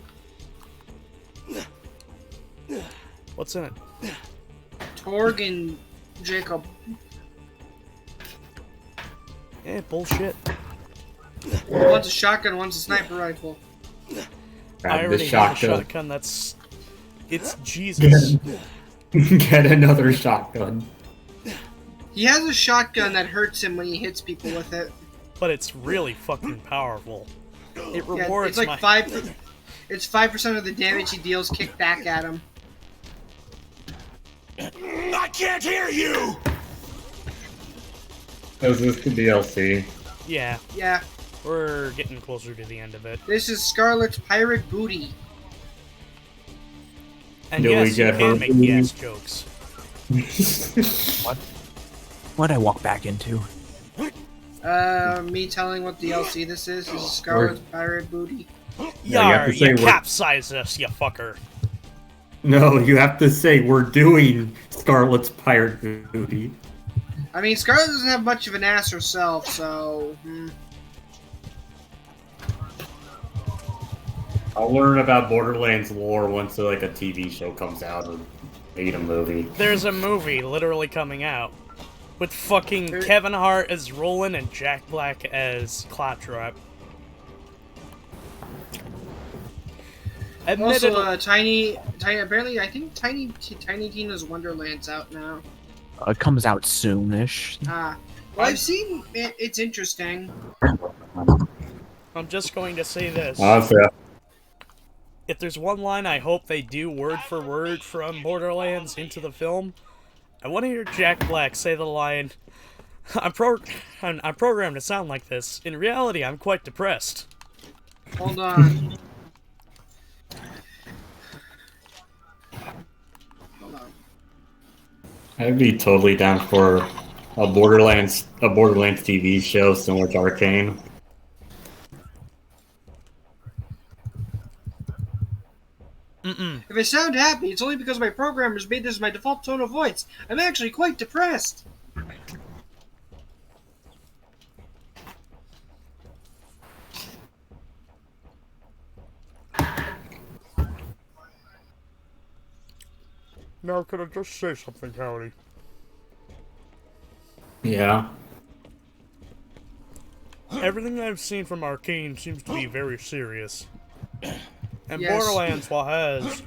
What's in it? Torg and Jacob. Eh, bullshit. One's a shotgun, one's a sniper rifle. I already have a shotgun that's... It's Jesus. Get another shotgun. He has a shotgun that hurts him when he hits people with it. But it's really fucking powerful. It rewards it's like 5%. It's 5% of the damage he deals kick back at him. I can't hear you! Is this the DLC? Yeah. Yeah. We're getting closer to the end of it. This is Scarlet's pirate booty. And Do yes, we you get can her make booty? yes jokes. What? What'd I walk back into? Me telling what DLC this is Scarlet's pirate booty. Yeah, you have Yar, to say you we're- capsize us, you fucker. No, you have to say we're doing Scarlet's pirate booty. I mean, Scarlet doesn't have much of an ass herself, so... I'll learn about Borderlands lore once like a TV show comes out or made a movie. There's a movie literally coming out. With fucking Kevin Hart as Roland and Jack Black as Claptrap. Also, Tiny, apparently, I think Tiny Tina's Wonderland's out now. It comes out soonish. Well, I've seen it. It's interesting. I'm just going to say this. Fair. If there's one line I hope they do word for word from Borderlands into the film, I want to hear Jack Black say the line, I'm programmed to sound like this. In reality, I'm quite depressed. Hold on. Hold on. I'd be totally down for a Borderlands TV show similar to Arcane. If I sound happy, it's only because my programmers made this my default tone of voice. I'm actually quite depressed. Now, could I just say something, Howdy? Yeah. Everything I've seen from Arcane seems to be very serious. And Yes. Borderlands, while has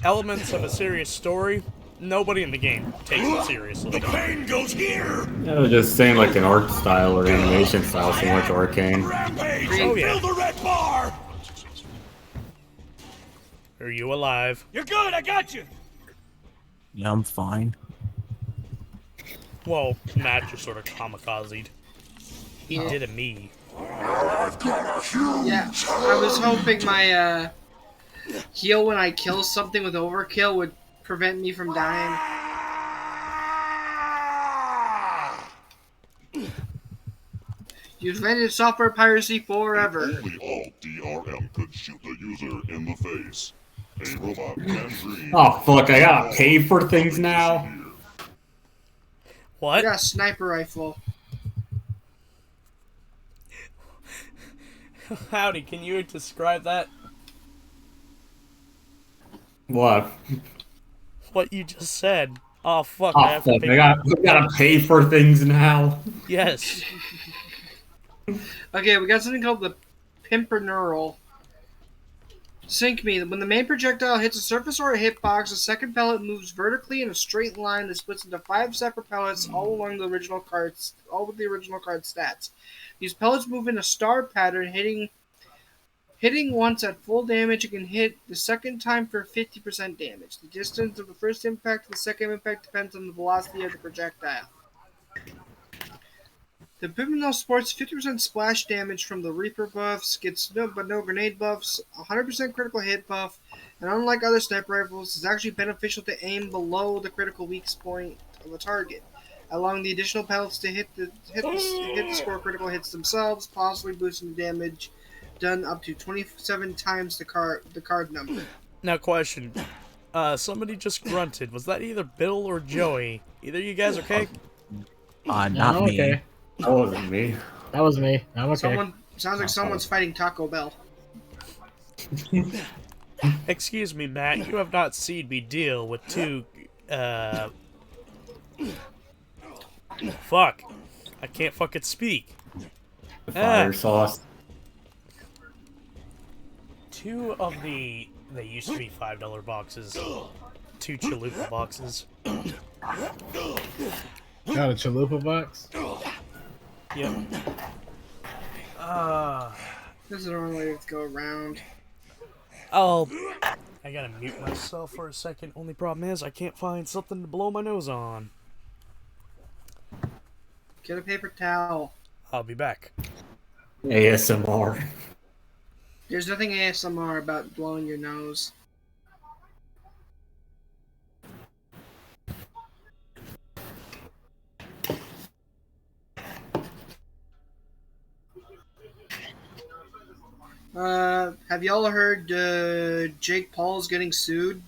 elements of a serious story, nobody in the game takes it seriously. Pain goes here. I was just saying like an art style or animation style similar to Arcane. Rampage. Oh, yeah. Fill the red bar. Are you alive? You're good. I got you. Yeah, I'm fine. Well, Matt just sort of kamikazed. He did a me. Yeah, I was hoping my heal when I kill something with overkill would prevent me from dying. You've invented software piracy forever. Only Alt DRM could shoot the user in the face. A robot can dream. Oh fuck, I gotta pay for things now? What? I got a sniper rifle. Howdy, can you describe that? What? What you just said. Oh fuck, Oh I have to fuck, pay. I gotta pay for things now? Yes. Okay, we got something called the Pimperneural. Sink me. When the main projectile hits a surface or a hitbox, the second pellet moves vertically in a straight line that splits into 5 separate pellets, all along the original cards, all with the original card stats. These pellets move in a star pattern, hitting once at full damage. It can hit the second time for 50% damage. The distance of the first impact to the second impact depends on the velocity of the projectile. The Pimpernel sports 50% splash damage from the Reaper buffs, gets no grenade buffs, 100% critical hit buff, and unlike other sniper rifles, is actually beneficial to aim below the critical weak point of a target, allowing the additional pellets to hit the score critical hits themselves, possibly boosting the damage done up to 27 times the card number. Now, question. Somebody just grunted. Was that either Bill or Joey? Either you guys okay? Not I'm me. okay. That wasn't me. That was me. I'm okay. Sounds like someone's fighting Taco Bell. Excuse me, Matt. You have not seen me deal with two, Fuck. I can't fucking speak. The fire sauce. Two of the... They used to be $5 boxes. 2 chalupa boxes. Got a chalupa box? Yep. This is the wrong way to go around. Oh, I gotta mute myself for a second. Only problem is I can't find something to blow my nose on. Get a paper towel. I'll be back. ASMR. There's nothing ASMR about blowing your nose. Have y'all heard Jake Paul's getting sued?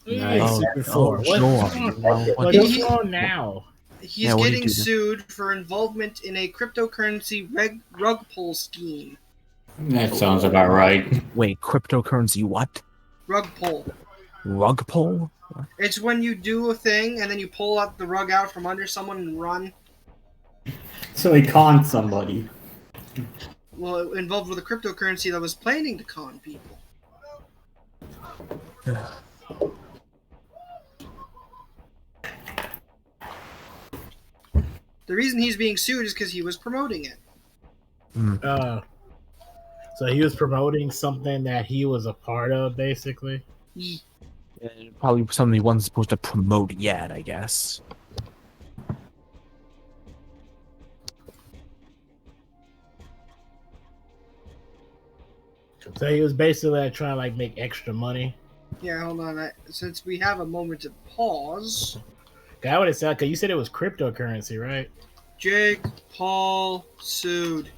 Nice. What's going on now? He's getting sued for involvement in a cryptocurrency rug pull scheme. That sounds about right. Wait, cryptocurrency what? Rug pull. Rug pull? It's when you do a thing and then you pull up the rug out from under someone and run. So he conned somebody. Well, involved with a cryptocurrency that was planning to con people. The reason he's being sued is because he was promoting it. So he was promoting something that he was a part of, basically? Probably something he wasn't supposed to promote yet, I guess. So he was basically like, trying to like make extra money. Yeah, hold on. Since we have a moment to pause. I would have said, because you said it was cryptocurrency, right? Jake Paul sued.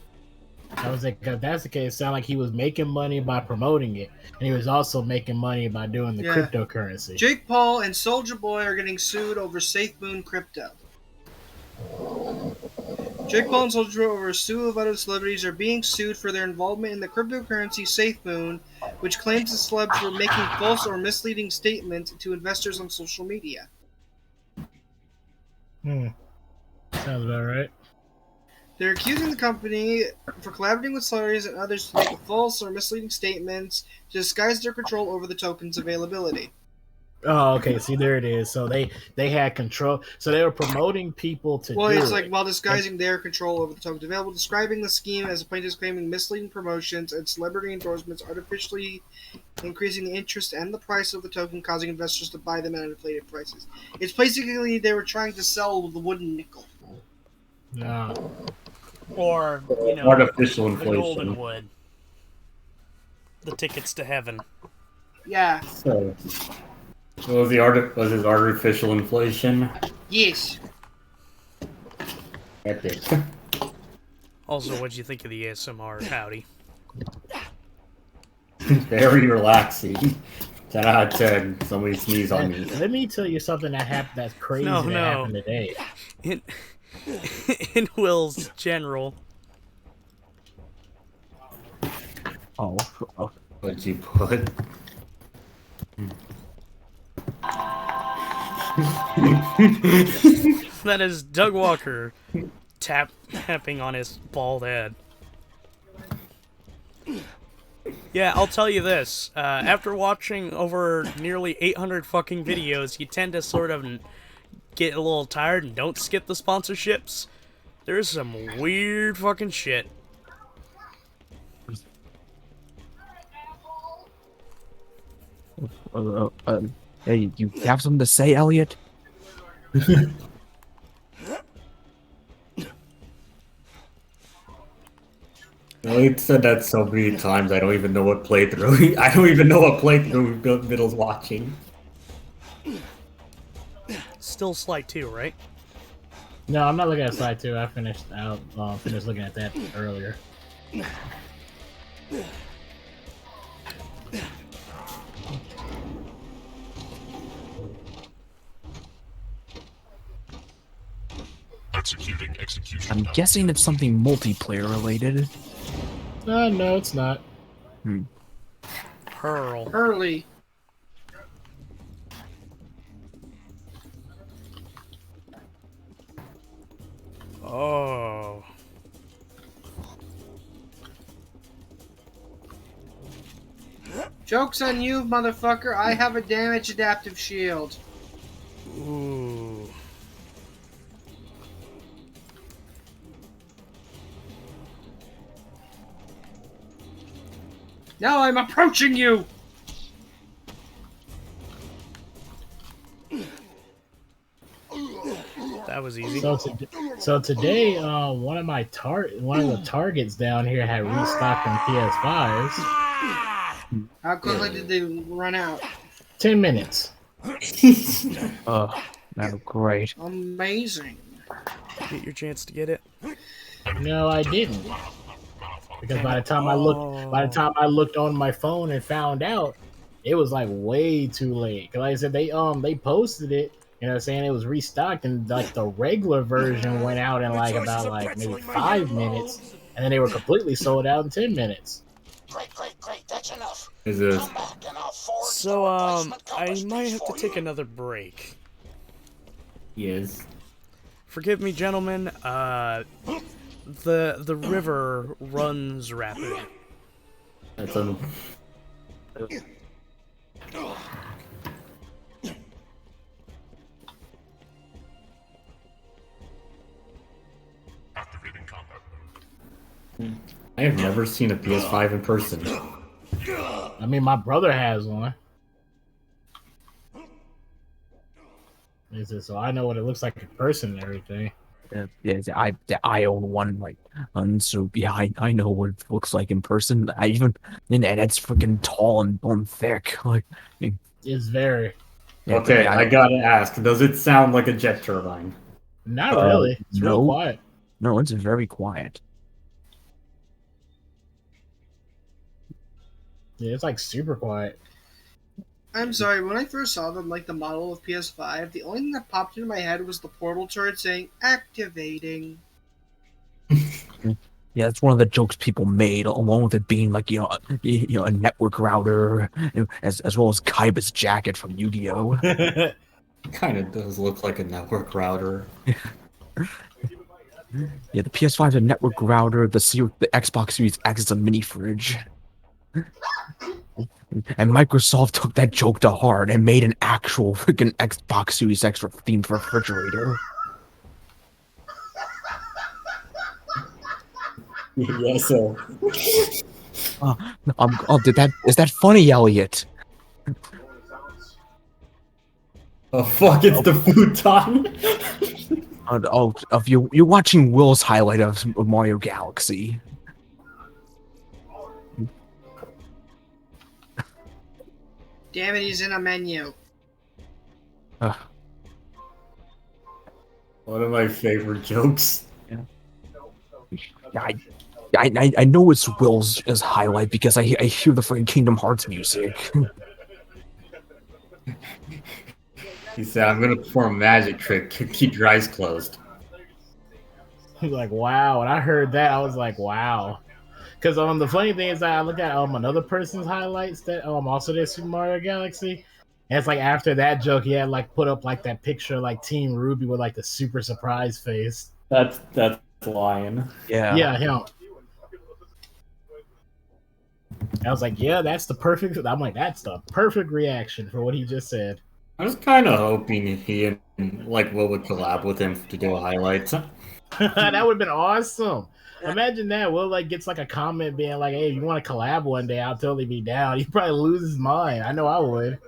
I was like, if that's the case, it sounded like he was making money by promoting it, and he was also making money by doing the cryptocurrency. Jake Paul and Soulja Boy are getting sued over SafeMoon crypto. Jake Paul and Soulja Boy, over a slew of other celebrities, are being sued for their involvement in the cryptocurrency SafeMoon, which claims the celebs were making false or misleading statements to investors on social media. Sounds about right. They're accusing the company for collaborating with celebrities and others to make false or misleading statements to disguise their control over the token's availability. Oh, okay. See, there it is. So they had control. So they were promoting people to. Well, it's like while disguising their control over the tokens available, describing the scheme as the plaintiffs claiming misleading promotions and celebrity endorsements, artificially increasing the interest and the price of the token, causing investors to buy them at inflated prices. It's basically they were trying to sell the wooden nickel. No. Or, you know, artificial the inflation. golden wood. The tickets to heaven. Yeah. So, was his artificial inflation? Yes. Epic. Also, what'd you think of the ASMR, Howdy? Very relaxing. 10 out of 10. Somebody sneeze on me. Let me tell you something that happened that's crazy that happened today. In Will's general. Oh. What'd you put? That is Doug Walker tapping on his bald head. Yeah, I'll tell you this. After watching over nearly 800 fucking videos, you tend to sort of get a little tired and don't skip the sponsorships. There's some weird fucking shit. Hey, you have something to say, Elliot? I said that so many times. I don't even know what playthrough. I don't even know what playthrough Middle's watching. Still Slight 2, right? No, I'm not looking at Slight 2. I finished looking at that earlier. Executing execution. I'm guessing it's something multiplayer related. No, it's not. Pearl. Early. Oh. Joke's on you, motherfucker. I have a damage adaptive shield. Ooh. Now I'm approaching you! That was easy. So today, one of the targets down here had restocked on PS5s. How quickly did they run out? 10 minutes. Oh, great. Amazing. Get your chance to get it. No, I didn't. Because by the time I looked on my phone and found out, it was like way too late. Cause like I said, they posted it. You know what I'm saying? It was restocked, and like the regular version went out in like about like maybe 5 minutes, and then they were completely sold out in 10 minutes. Great, that's enough. Is it? Come back and I'll forge So, the I replacement compass might piece have to for take you. another break. Yes. Forgive me, gentlemen. The river runs rapid. That's Activating combat mode. I have never seen a PS5 in person. I mean, my brother has one. So I know what it looks like in person and everything. I own one, like, and so yeah, I know what it looks like in person. I even and it's freaking tall and thick. Like, It's very. yeah, but Okay, yeah, I gotta ask, does it sound like a jet turbine? Not really. It's real no, quiet. no, it's very quiet. Yeah, it's like super quiet. I'm sorry, when I first saw them, like the model of PS5, the only thing that popped into my head was the portal turret saying activating. Yeah, that's one of the jokes people made, along with it being like a network router, as well as Kaiba's jacket from Yu-Gi-Oh. Kind of does look like a network router. Yeah, the PS5 is a network router. The Xbox Series X is a mini fridge. And Microsoft took that joke to heart and made an actual freaking Xbox Series X themed refrigerator. Yes, sir. Is that funny, Elliot? Oh fuck! It's the futon. Of you're watching Will's highlight of Mario Galaxy. Damn it, he's in a menu. One of my favorite jokes. Yeah, I know it's Will's highlight because I hear the freaking Kingdom Hearts music. He said, "I'm gonna perform a magic trick. Keep your eyes closed." He's like, wow. And I heard that, I was like, wow. Because the funny thing is that I look at another person's highlights that also did Super Mario Galaxy. And it's like after that joke, he had like put up like that picture like Team Ruby with like the super surprise face. That's Lion. Yeah. Yeah, him. I was like, yeah, that's the perfect. I'm like, that's the perfect reaction for what he just said. I was kind of hoping he and like Will would collab with him to do highlights. That would have been awesome. Imagine that. Will like gets like a comment being like, "Hey, if you want to collab one day, I'll totally be down." He'd probably lose his mind. I know I would.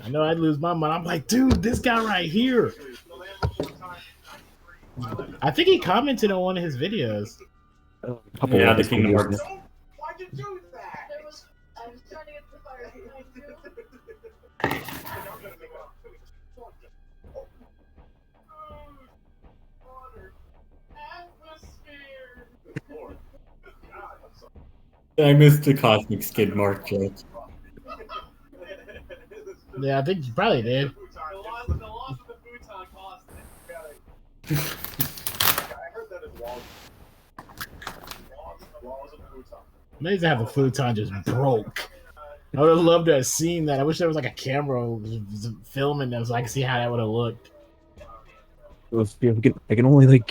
I know I'd lose my mind. I'm like, dude, this guy right here. I think he commented on one of his videos. Yeah, the Kingdom Hearts. Why'd you do that? I was trying to get the fire. I missed the Cosmic Skid Mark joke. Yeah, I think you probably did. Amazing to have the futon just broke. I would have loved to have seen that. I wish there was like a camera filming them so I could see how that would have looked. I can only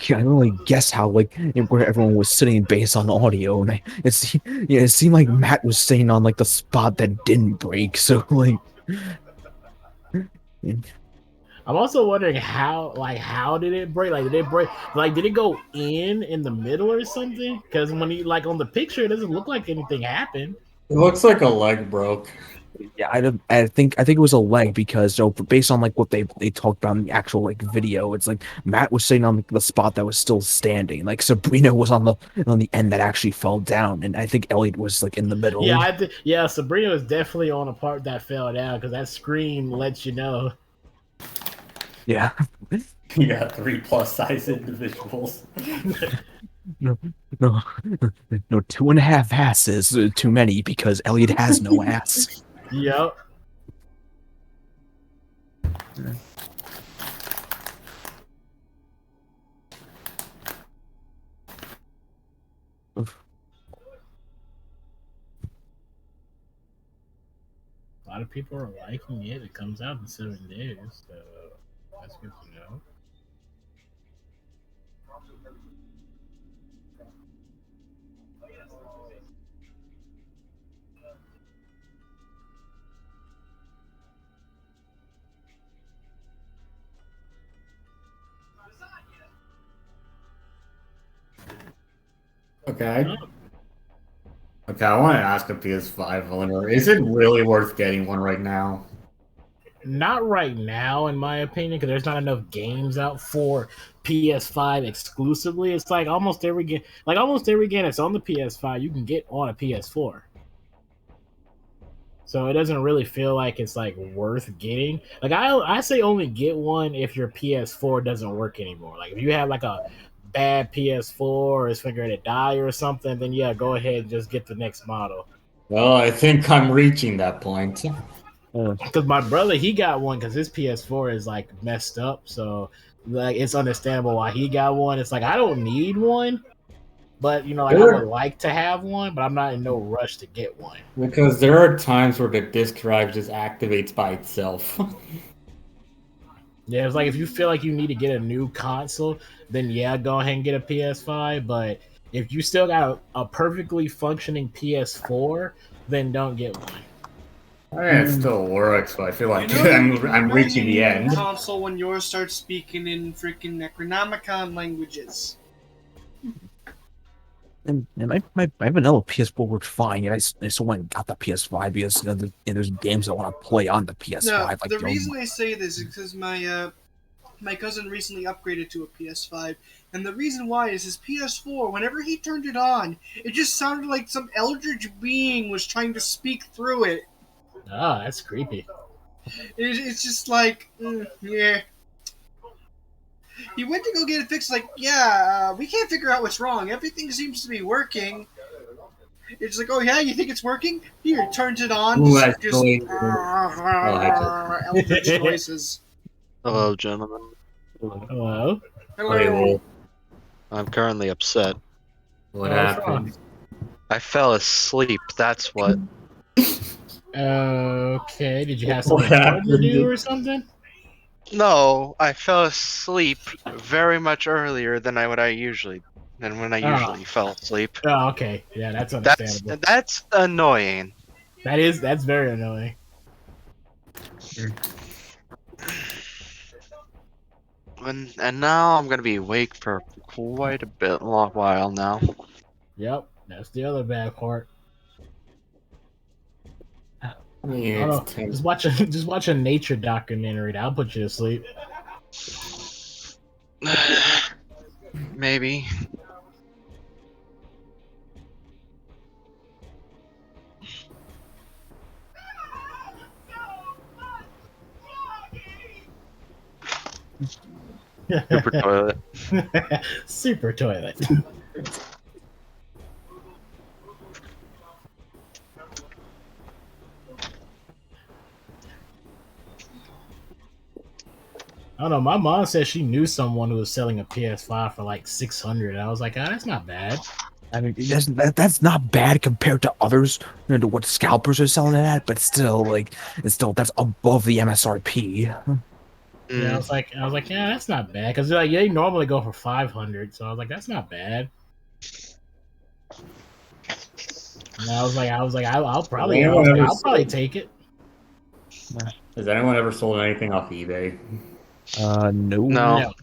guess how where everyone was sitting based on audio, and it seemed like Matt was sitting on like the spot that didn't break. So like, I'm also wondering how did it break? Like did it break? Like did it go in the middle or something? Because when he like on the picture, it doesn't look like anything happened. It looks like a leg broke. yeah, I think it was a leg because based on like what they talked about in the actual like video, it's like Matt was sitting on the spot that was still standing. Like Sabrina was on the end that actually fell down, and I think Elliot was like in the middle. Yeah, Sabrina was definitely on a part that fell down because that screen lets you know. Yeah. Yeah, 3+ size individuals. No, 2.5 asses too many because Elliot has no ass. Yep. A lot of people are liking it. It comes out in 7 days, so that's good to know. Okay. Okay, I want to ask a PS5 owner, is it really worth getting one right now? Not right now, in my opinion, because there's not enough games out for PS5 exclusively. It's like almost every game that's on the PS5, you can get on a PS4. So it doesn't really feel like it's like worth getting. Like I say only get one if your PS4 doesn't work anymore. Like if you have like a bad PS4 or it's figuring to die or something, then yeah, go ahead and just get the next model. Well, I think I'm reaching that point. Because my brother, he got one because his PS4 is like messed up. So like it's understandable why he got one. It's like I don't need one, but you know, like I would like to have one, but I'm not in no rush to get one. Because there are times where the disk drive just activates by itself. Yeah, it's like if you feel like you need to get a new console, then yeah, go ahead and get a PS5. But if you still got a perfectly functioning PS4, then don't get one. It still works, but I feel like I'm reaching the end. Console when yours starts speaking in freaking Necronomicon languages. And my vanilla PS4 worked fine, and I still went and got the PS5 because there's games I want to play on the PS5. No, like the reason I say this is because my cousin recently upgraded to a PS5, and the reason why is his PS4, whenever he turned it on, it just sounded like some eldritch being was trying to speak through it. Ah, that's creepy. It's just like, yeah. He went to go get it fixed, like, yeah, we can't figure out what's wrong. Everything seems to be working. It's like, oh yeah, you think it's working? Here, turns it on. Ooh, Eldritch voices. Hello, gentlemen. Hello. Hello. I'm currently upset. What happened? I fell asleep, that's what. Okay, did you have something important to do or something? No, I fell asleep very much earlier than when I usually fell asleep. Oh, okay. Yeah, that's understandable. That's annoying. That's very annoying. And now I'm gonna be awake for quite a long while now. Yep, that's the other bad part. Yeah, just watch a nature documentary. That'll put you to sleep. Maybe. Super toilet. Super toilet. I don't know. My mom said she knew someone who was selling a PS5 for like $600. I was like, that's not bad. I mean, that's not bad compared to others, to what scalpers are selling it at. But still, that's above the MSRP. Yeah, I was like, yeah, that's not bad because like they normally go for $500. So I was like, that's not bad. And I was like, I'll probably take it. Has anyone ever sold anything off eBay? No.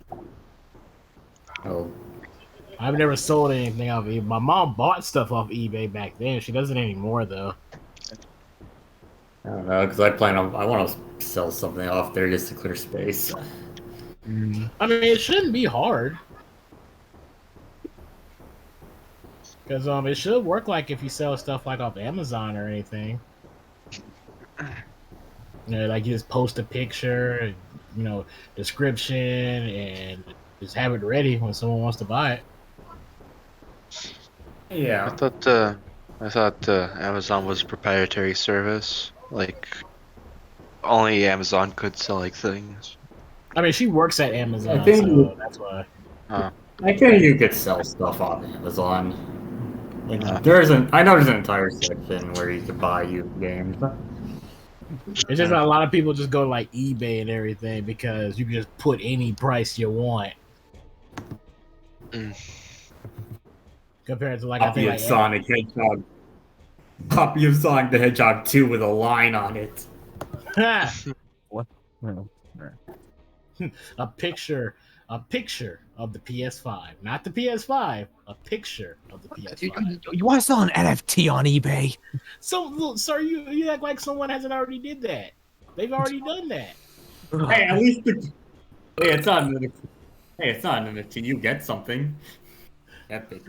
Oh. I've never sold anything off eBay. My mom bought stuff off eBay back then. She doesn't anymore though. I don't know, because I want to sell something off there just to clear space. I mean, it shouldn't be hard. Because it should work like if you sell stuff like off Amazon or anything. You know, like you just post a picture, description, and just have it ready when someone wants to buy it. Yeah. I thought Amazon was a proprietary service. Like, only Amazon could sell like things. I mean, she works at Amazon, so that's why. I think you could sell stuff on Amazon. I know there's an entire section where you could buy used games. It's just a lot of people just go to like eBay and everything because you can just put any price you want. Compared to like Copy of Sonic Hedgehog. Copy of Sonic the Hedgehog 2 with a line on it. What? A picture of the PS5, not the PS5. A picture of the PS5. You want to sell an NFT on eBay? So, sir, you act like someone hasn't already did that. They've already done that. Hey, at least hey, it's not an Hey, it's not an NFT. You get something. Epic.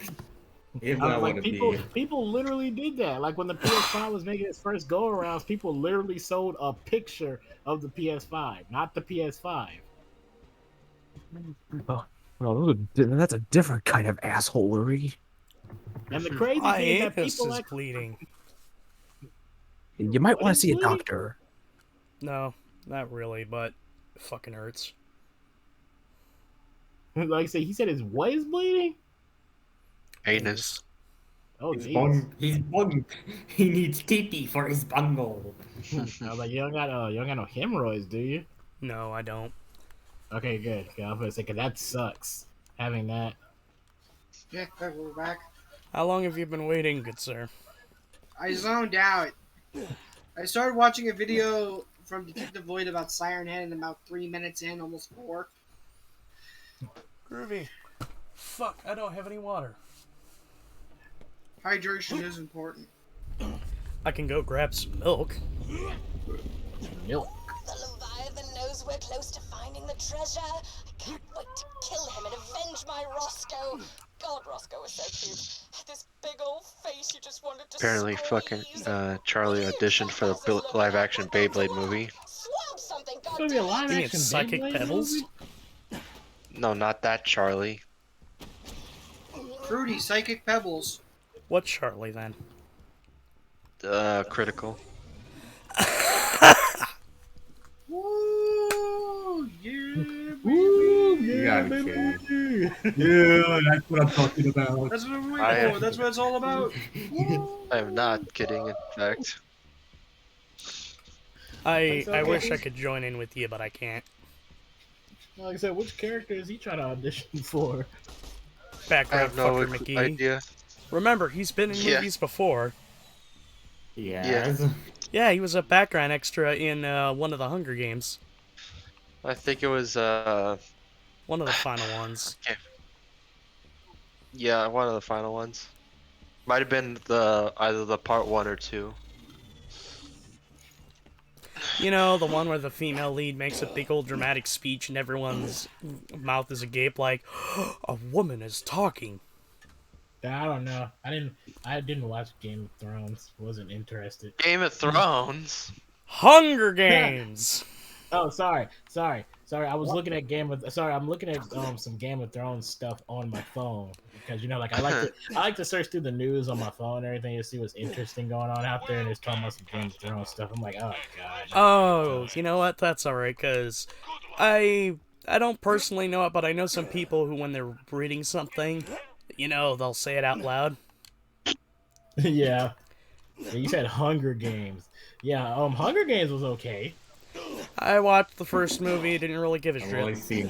If I that was would like, have people be. people literally did that. Like when the PS5 was making its first go arounds, people literally sold a picture of the PS5, not the PS5. Oh, well, that's a different kind of assholery. And the crazy My thing is that anus people is like bleeding. You might what want is to see a bleeding? doctor. No, not really, but it fucking hurts. Like I said, he said his what is bleeding? Anus. Oh He's jeez. bung. He's bung. He needs TP for his bungle. I was like, you don't got no hemorrhoids, do you? No, I don't. Okay, good. Okay, I'm gonna say, cause that sucks. Having that. Yeah, we're back. How long have you been waiting, good sir? I zoned out. I started watching a video from Detective Void about Siren Head, and about 3 minutes in, almost 4. Groovy. Fuck, I don't have any water. Hydration is important. I can go grab some milk. Milk. The Leviathan knows we're close to finding the treasure. I can't wait to kill him and avenge my Roscoe. God, Roscoe was so cute. Had this big old face you just wanted to Apparently, squeeze. fucking Charlie auditioned for the live-action Beyblade movie. Swab something, It's gonna be a goddammit. live You mean action Psychic Beyblade Pebbles? movie? No, not that Charlie. Fruity, Psychic Pebbles. What Charlie then? Critical. Woo! Yeah, Ooh, You yeah, gotta be baby. kidding. Yeah, that's what I'm talking about. That's what we're waiting for. That's what it's all about. I am not kidding, in fact. I wish I could join in with you, but I can't. Like I said, which character is he trying to audition for? I Background have no fucker McGee. idea. Remember, he's been in Yeah. movies before. Yes. Yeah, he was a background extra in one of the Hunger Games. I think it was, One of the final ones. okay. Yeah, one of the final ones. Might have been either the part 1 or 2. You know, the one where the female lead makes a big old dramatic speech and everyone's mouth is agape like, a woman is talking. I don't know. I didn't watch Game of Thrones. Wasn't interested. Game of Thrones? Hunger Games! Oh, sorry. I was looking at I'm looking at some Game of Thrones stuff on my phone because like I like to search through the news on my phone and everything to see what's interesting going on out there, and it's talking about some Game of Thrones stuff. I'm like, oh god. Oh, you know what? That's alright, because I don't personally know it, but I know some people who, when they're reading something, they'll say it out loud. Yeah. You said Hunger Games. Yeah, Hunger Games was okay. I watched the first movie, didn't really give a I've only shit. seen.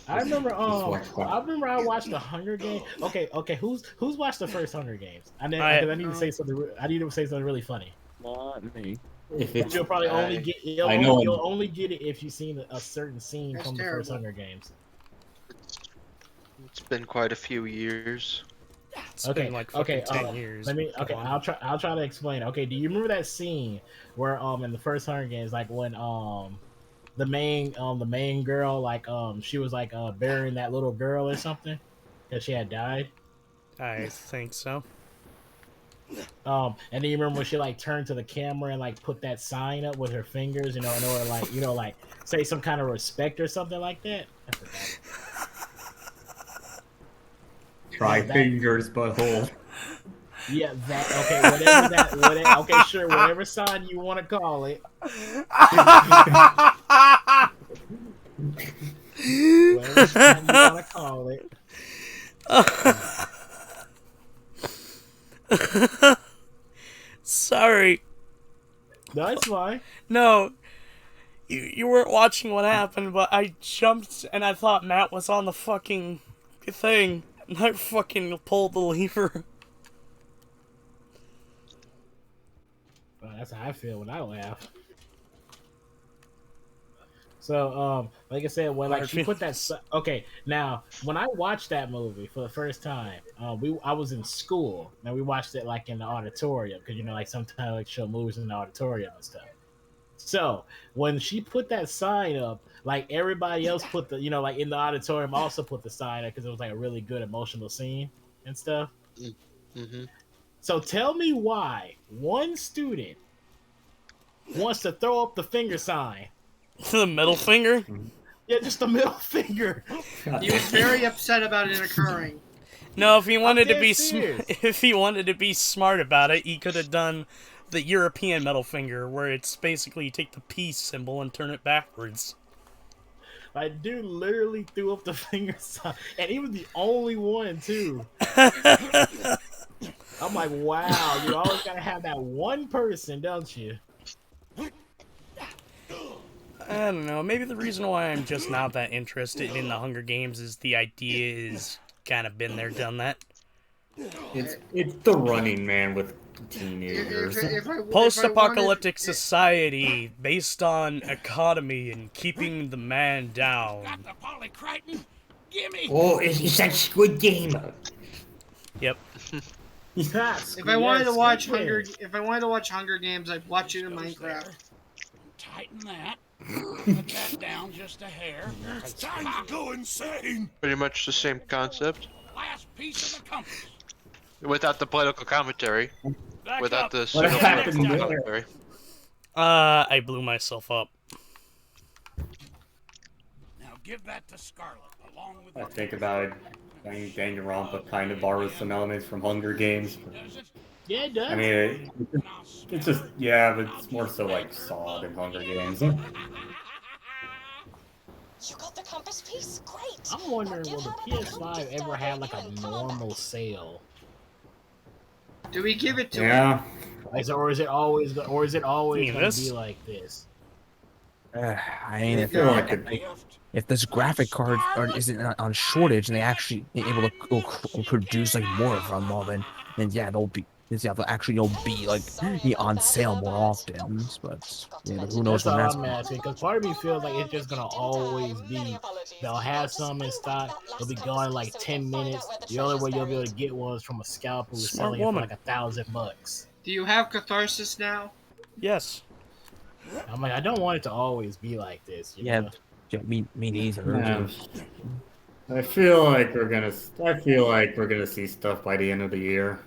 I remember watch that. I watched the Hunger Games. Okay, who's watched the first Hunger Games? I need to say something. I need to say something really funny. Not me. If But it's, you'll probably only get you'll only get it if you've seen a certain scene That's from the first terrible. Hunger Games. It's been quite a few years. It's been like fucking 10 years. Let me. Go Okay, on. I'll try to explain. Okay, do you remember that scene where in the first Hunger Games, like when the main girl she was burying that little girl or something because she had died. I think so. And then you remember when she turned to the camera and put that sign up with her fingers, in order to say some kind of respect or something like that. I forgot. try fingers, butthole. Yeah, that okay. Okay, sure, whatever sign you want to call it. Whatever sign you want to call it. Sorry. No, it's fine. No. You weren't watching what happened, but I jumped and I thought Matt was on the fucking thing. And I fucking pulled the lever. Well, that's how I feel when I laugh. So, like I said, when like Hard she put that, feelings. okay, now when I watched that movie for the first time, I was in school and we watched it like in the auditorium because like sometimes like show movies in the auditorium and stuff. So when she put that sign up, like everybody else put the like in the auditorium also put the sign up because it was like a really good emotional scene and stuff. Mm-hmm. So tell me why one student wants to throw up the finger sign. The middle finger? Yeah, just the middle finger. He was very upset about it occurring. No, if he wanted to dead be serious. if he wanted to be smart about it, he could have done the European middle finger, where it's basically you take the peace symbol and turn it backwards. Like, dude literally threw up the finger sign, and he was the only one too. I'm like, wow, you always gotta have that one person, don't you? I don't know. Maybe the reason why I'm just not that interested in the Hunger Games is the idea is kind of been there, done that. It's the Running Man with teenagers. Post-apocalyptic society based on economy and keeping the man down. Got the Polycrichton? Gimme! Oh, it's that Squid Game. Yep. Yes. If I wanted to watch Hunger Games, I'd watch it in Minecraft. Tighten that. Put that down just a hair. It's time to go insane. Pretty much the same concept. Last piece of the compass. Without the political commentary. Back Without up. the What happened political there? commentary. I blew myself up. Now give that to Scarlet, along with I the think about it. Danganronpa kind of borrows some elements from Hunger Games. Does it? Yeah, it does. I mean, it's just, yeah, but it's more so like Saw than Hunger Games. You got the compass piece? Great! I'm wondering, will the PS5 ever have like a normal sale? Do we give it to him? Yeah. Or is it always going to this? be like this? I mean, I if this graphic card isn't on shortage and they actually able to produce like more of them, well, then yeah, they'll actually be like on sale more often. But who knows That's when all that's I'm asking. Because part of me feels like it's just gonna always be. They'll have some in stock. They'll be gone in like 10 minutes. The only way you'll be able to get one is from a scalper who's Smart selling it woman. for like $1,000. Do you have catharsis now? Yes. I'm like, I don't want it to always be like this. You know? me neither. Yeah. I feel like we're gonna see stuff by the end of the year.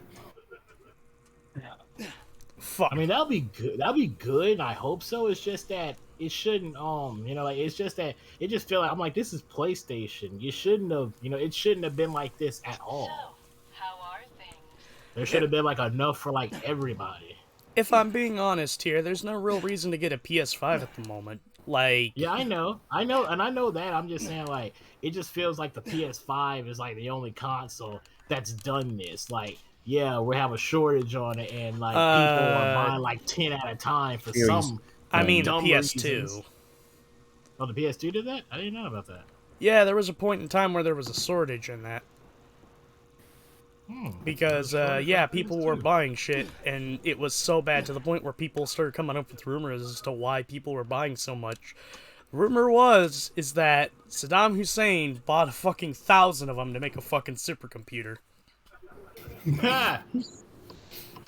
Fuck. I mean, that'll be good. That'll be good. I hope so. It's just that it shouldn't. Like it's just that it just feel like I'm like this is PlayStation. You shouldn't have. It shouldn't have been like this at all. How are things? There should have been like enough for like everybody. If I'm being honest here, there's no real reason to get a PS5 at the moment. Like, Yeah, I know, and I know that. I'm just saying, like, it just feels like the PS5 is like the only console that's done this. Like, yeah, we have a shortage on it, and like people are buying like 10 at a time for some. I mean, the dumb PS2. reasons. Oh, the PS2 did that? I didn't know about that. Yeah, there was a point in time where there was a shortage in that. Because, yeah, people were buying shit, and it was so bad to the point where people started coming up with rumors as to why people were buying so much. The rumor is that Saddam Hussein bought a fucking 1,000 of them to make a fucking supercomputer.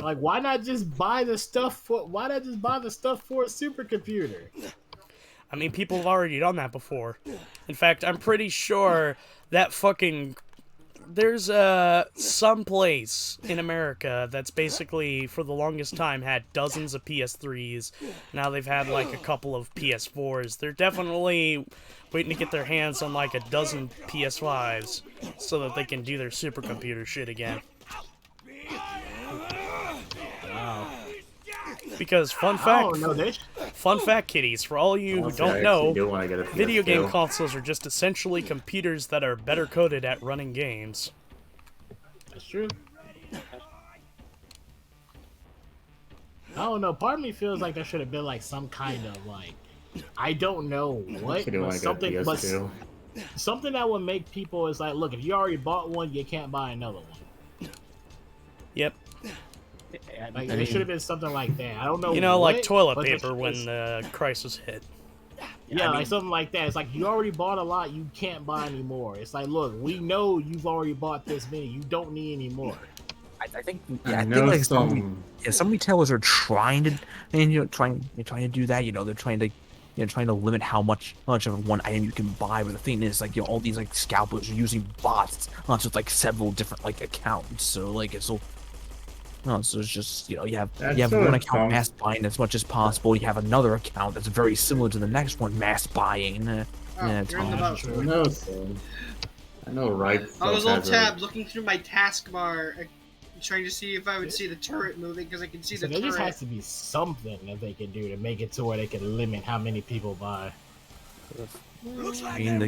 Like, why not just buy the stuff for? Why not just buy the stuff for a supercomputer? I mean, people have already done that before. In fact, I'm pretty sure that fucking... There's some place in America that's basically, for the longest time, had dozens of PS3s. Now they've had, like, a couple of PS4s. They're definitely waiting to get their hands on, like, a dozen PS5s so that they can do their supercomputer shit again. Wow. Because, fun fact, kiddies, for all you who don't know, video game consoles are just essentially computers that are better coded at running games. That's true. I don't know. Part of me feels like there should have been like some kind of like, I don't know what, but something that would make people is like, look, if you already bought one, you can't buy another one. Yep. Like, there should have been something like that. I don't know. You know, what, like toilet paper when the crisis hit. Yeah, like something like that. It's like you already bought a lot, you can't buy any more. It's like, look, we know you've already bought this many, you don't need any more. I think I I know think like some retailers are trying to, and trying to do that. They're trying to, trying to limit how much of one item you can buy. But the thing is, like, all these like scalpers are using bots, not just like several different like accounts. So like it's so. No, so it's just you have one account mass buying as much as possible. You have another account that's very similar to the next one mass buying. You're in the boat. I know, right? I was on tab looking through my taskbar, trying to see if I would see the turret moving because I can see the turret. There just has to be something that they can do to make it to where they can limit how many people buy. I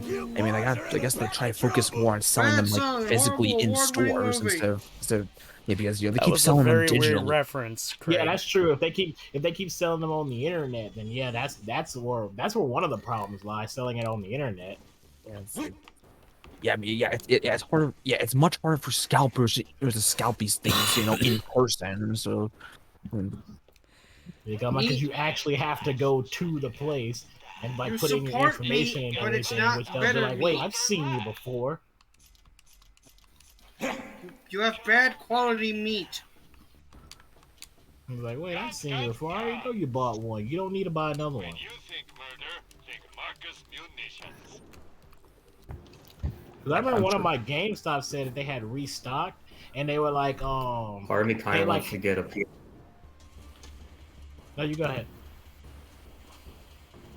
guess they try to focus more on selling them like physically in stores instead of because they keep selling them digitally. Weird reference, Craig. Yeah, that's true. If they keep selling them on the internet, then yeah, that's where one of the problems lies, selling it on the internet. It's harder. Yeah, it's much harder for scalpers to scalp these things, in person. So, because you actually have to go to the place and like put in your information and everything, which they'll be like, "Wait, I've seen you before." You have bad quality meat. I'm like, "Wait, I've seen you before. I already know you bought one. You don't need to buy another one." When you think murder, think Marcus Munitions. Because I remember one of my GameStop said that they had restocked, and they were like, Part of me kind of wants to get a PS. No, you go ahead.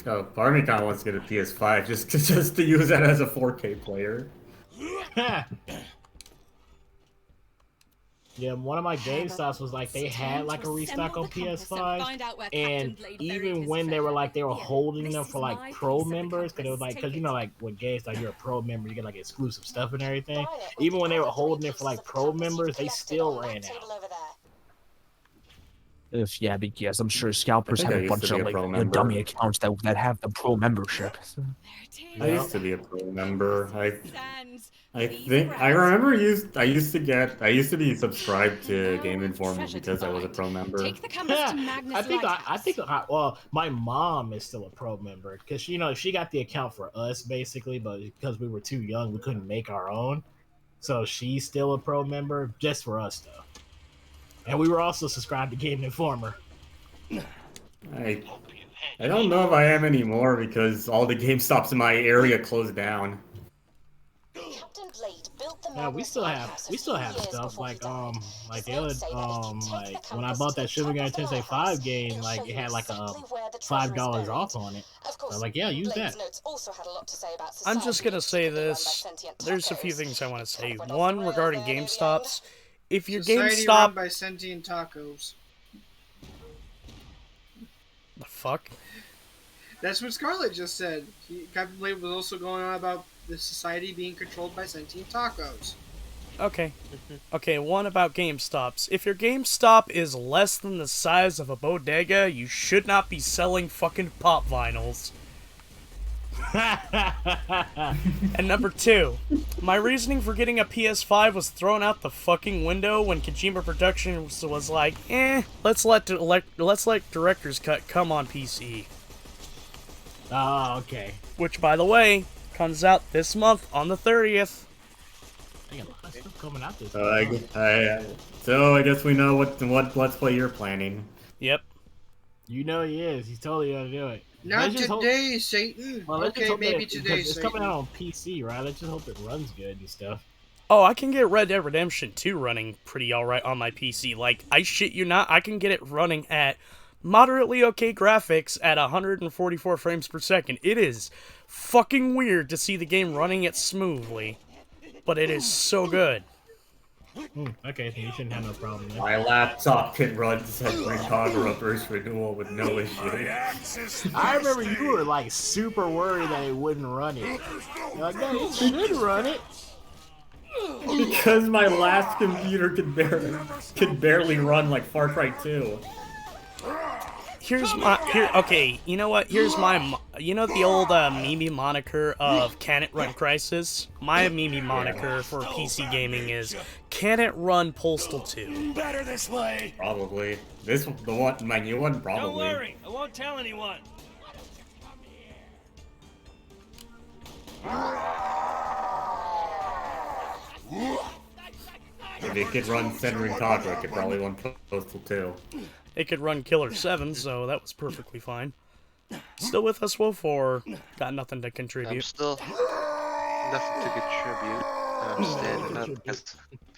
Oh, part of me kind of wants to get a PS5 just to use that as a 4K player. Yeah, one of my GameStops was like they had like a restock on PS5, and even when they were holding them for like pro members, because it was like, because like with GameStop you're a pro member, you get like exclusive stuff and everything. Even when they were holding it for like pro members, they still ran out. Because I'm sure scalpers have a bunch of like dummy accounts that have the pro membership. So. I used to be a pro member. I think I remember I used to be subscribed to Game Informer because I was a pro member. I think well, my mom is still a pro member because she got the account for us basically, but because we were too young, we couldn't make our own. So she's still a pro member just for us though. And we were also subscribed to Game Informer. I don't know if I am anymore because all the GameStops in my area closed down. Yeah, we still have stuff like the other like when I bought that Shin Megami Tensei 5 game, like it had like a $5 off on it. So like, yeah, use that. I'm just gonna say this. There's a few things I want to say. One, regarding GameStops. If your Society GameStop run by sentient tacos. The fuck? That's what Scarlett just said. Captain Blade was also going on about the society being controlled by sentient tacos. Okay. Okay, one about GameStops. If your GameStop is less than the size of a bodega, you should not be selling fucking pop vinyls. And number two, my reasoning for getting a PS5 was thrown out the fucking window when Kojima Productions was like, let's let Director's Cut come on PC. Oh, okay. Which, by the way, comes out this month on the 30th. Damn, that's still coming out this So I guess we know what Let's Play you're planning. Yep. You know he is. He's totally gonna do it. Not today, Satan. Well, okay, maybe today, it's Satan. coming out on PC, right? Let's just hope it runs good and stuff. Oh, I can get Red Dead Redemption 2 running pretty alright on my PC. Like, I shit you not, I can get it running at moderately okay graphics at 144 frames per second. It is fucking weird to see the game running it smoothly, but it is so good. Okay, so you shouldn't have no problem there. My laptop can run Kagura Burst Renewal with no issue. I remember you were like super worried that it wouldn't run it. You're like, no, it should run it. Because my last computer could barely run like Far Cry 2. Okay, you know what? Here's my, the old meme moniker of Can It Run Crisis? My meme moniker for PC gaming is Can It Run Postal 2? Better this way. Probably. My new one, probably. Don't worry, I won't tell anyone. If it could run Centering Taco, it could probably run Postal 2. It could run Killer 7, so that was perfectly fine. Still with us, Wolf, or got nothing to I'm contribute? still nothing to contribute. I'm standing up.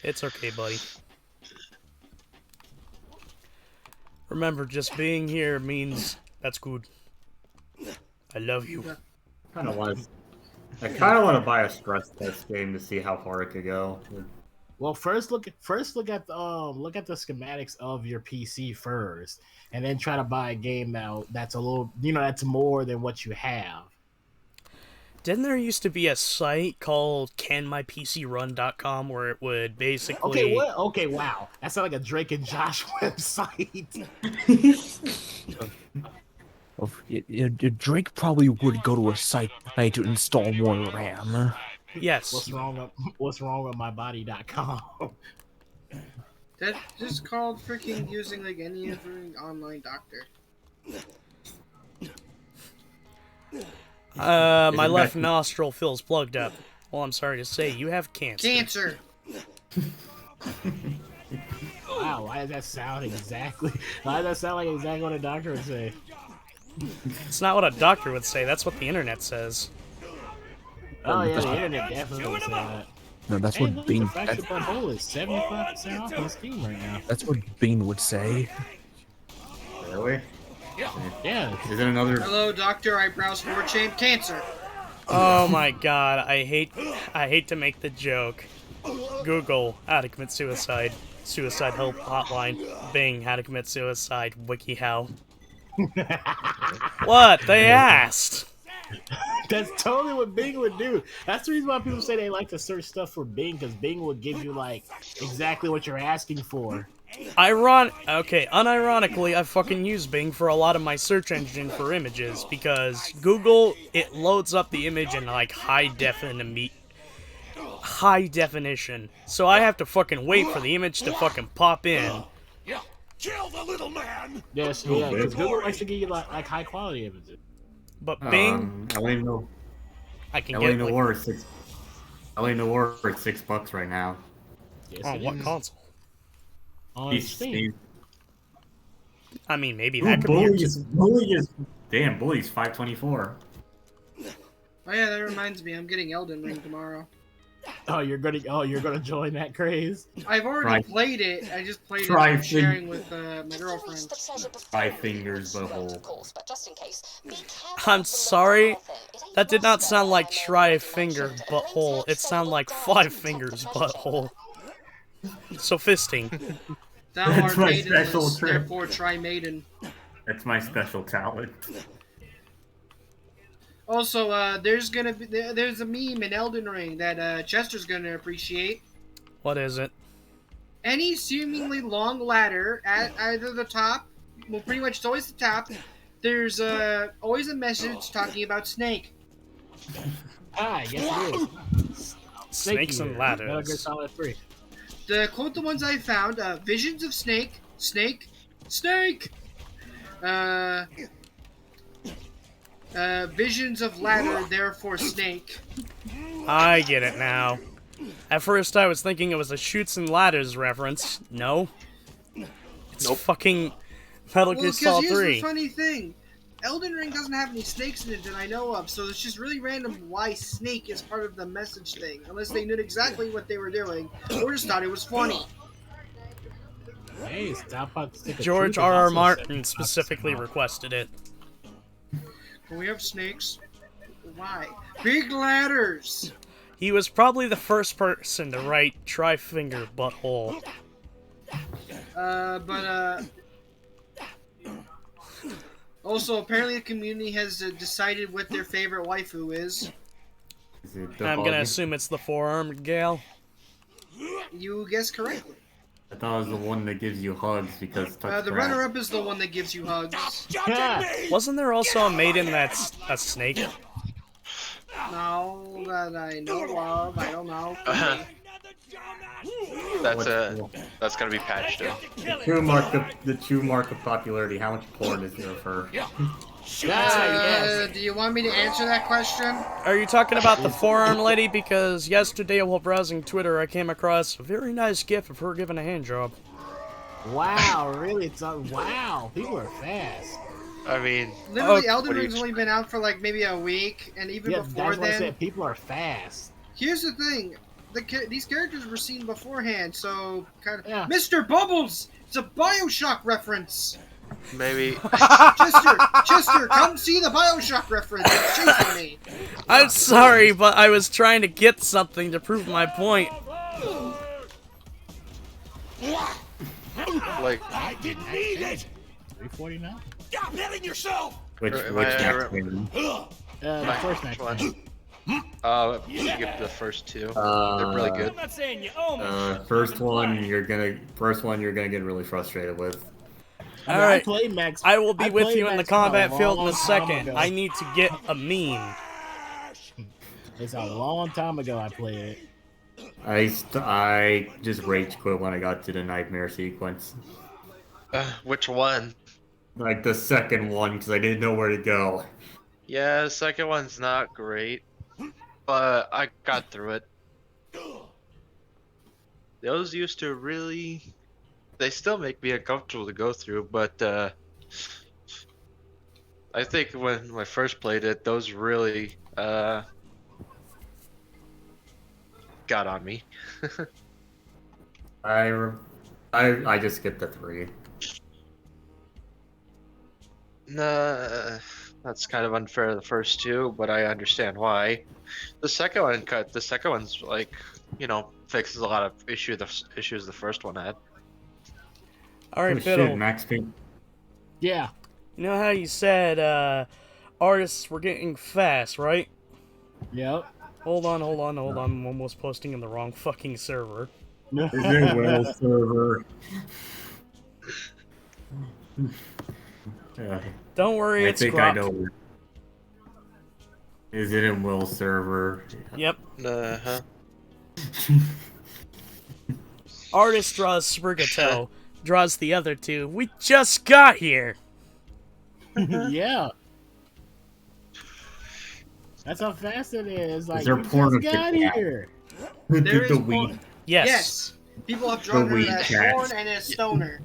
It's okay, buddy. Remember, just being here means that's good. I love you. I kind of want to buy a stress test game to see how far it could go. Well, first look at the schematics of your PC first, and then try to buy a game that's a little, that's more than what you have. Didn't there used to be a site called CanMyPCRun.com where it would basically... Okay, what? Okay, wow. That sounds like a Drake and Josh website. Drake probably would go to a site to install more RAM. Yes. What's wrong with mybody.com? That's just called freaking using like any online doctor. My left nostril feels plugged up. Well, I'm sorry to say, you have cancer. Cancer! Wow, why does that sound exactly... Why does that sound like exactly what a doctor would say? It's not what a doctor would say, that's what the internet says. Oh yeah, the internet definitely would say that. No, that's Hey, what look, Bing... the Fractured Butthole is 75% off on Steam right now. That's what Bing would say. Really? Yeah. Is it another... Hello, doctor, eyebrows for chain cancer. Oh my god, I hate to make the joke. Google, how to commit suicide. Suicide help hotline. Bing, how to commit suicide. WikiHow. What? They asked! That's totally what Bing would do. That's the reason why people say they like to search stuff for Bing, because Bing will give you, like, exactly what you're asking for. Unironically, I fucking use Bing for a lot of my search engine for images, because Google, it loads up the image in, like, high definition. So I have to fucking wait for the image to fucking pop in. Kill the little man! Yes, yeah, because Google likes to give you, like high quality images. But Bing, I only know War is $6 right now. Yes, on what console? On Steam. I mean, maybe that could be... Bully's $5.24. Oh yeah, that reminds me, I'm getting Elden Ring tomorrow. Oh, you're gonna join that craze? I've already played it. I just played it sharing with my girlfriend. 5 fingers butthole. I'm sorry, that did not sound like try finger butthole. It sounded like 5 fingers butthole. So fisting. Thou art maidenless, therefore try maiden. That's my special talent. Also, there's a meme in Elden Ring that Chester's gonna appreciate. What is it? Any seemingly long ladder at either the top, well, pretty much it's always the top. There's always a message talking about Snake. Ah, yes it is. Snakes and ladders. Metal Gear Solid 3. To quote the ones I found, visions of Snake, Snake, Snake. Visions of ladder, therefore Snake. I get it now. At first I was thinking it was a Chutes and Ladders reference. No. It's fucking Metal Gear Solid 3. Here's the funny thing. Elden Ring doesn't have any snakes in it that I know of, so it's just really random why Snake is part of the message thing. Unless they knew exactly what they were doing, or just thought it was funny. Hey, stop up. George R.R. Martin specifically requested it. Can we have snakes? Why? Big ladders! He was probably the first person to write try-finger butthole. Also, apparently the community has decided what their favorite waifu is. I'm gonna assume it's the four-armed gal. You guessed correctly. I thought it was the one that gives you hugs because touch the grass. runner-up is the one that gives you hugs. Wasn't there also a maiden that's a snake? No, that I know of. I don't know. That's gonna be patched in. The true mark of popularity. How much porn is there for? Do you want me to answer that question? Are you talking about the forearm lady? Because yesterday while browsing Twitter, I came across a very nice gif of her giving a hand job. Wow, really? Wow, people are fast. I mean, literally, Elden Ring's only been out for like maybe a week, and even before that's what I then, said. People are fast. Here's the thing: these characters were seen beforehand, so kind of. Yeah. Mr. Bubbles, it's a Bioshock reference. Maybe. Chester, come see the Bioshock reference. It's chasing me. I'm sorry, but I was trying to get something to prove my point. Like, I didn't need it. 349. Stop hitting yourself. Which next game? The first next one. You get the first two. They're really good. I'm not saying you owe me. First one you're gonna get really frustrated with. All right, I played Max. I will be with you in the Max combat a field in a long second. time ago. I need to get a meme. It's a long time ago I played it. I just rage quit when I got to the nightmare sequence. Which one? Like the second one, because I didn't know where to go. Yeah, the second one's not great, but I got through it. Those used to really... They still make me uncomfortable to go through, but I think when I first played it, those really got on me. I just skipped the 3. Nah, that's kind of unfair to the first two, but I understand why. The second one's like, fixes a lot of issues the first one had. All right, Oh, Fiddle. shit, Max Payne. Yeah. You know how you said artists were getting fast, right? Yep. Hold on. I'm almost posting in the wrong fucking server. Is it Will server? Don't worry, it's I Grok. know. Is it in Will's server? Yep. Uh-huh. Artist draws Sprigato, draws the other two. We just got here. Yeah. That's how fast it is. Like, there we porn just of got the cat? here. There is the porn. Wii. Yes. People have drawn her Wii as cat. porn and as stoner.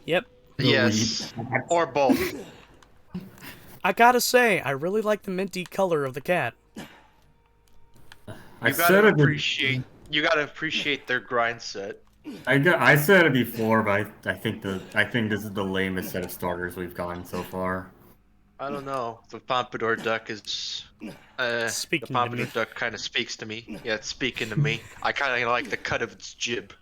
Yep. Yes. Or both. I gotta say, I really like the minty color of the cat. I You said gotta appreciate their grind set. I said it before, but I think this is the lamest set of starters we've gotten so far. I don't know. The Pompadour Duck is... Speaking the to Pompadour me. Duck kind of speaks to me. Yeah, it's speaking to me. I kind of like the cut of its jib.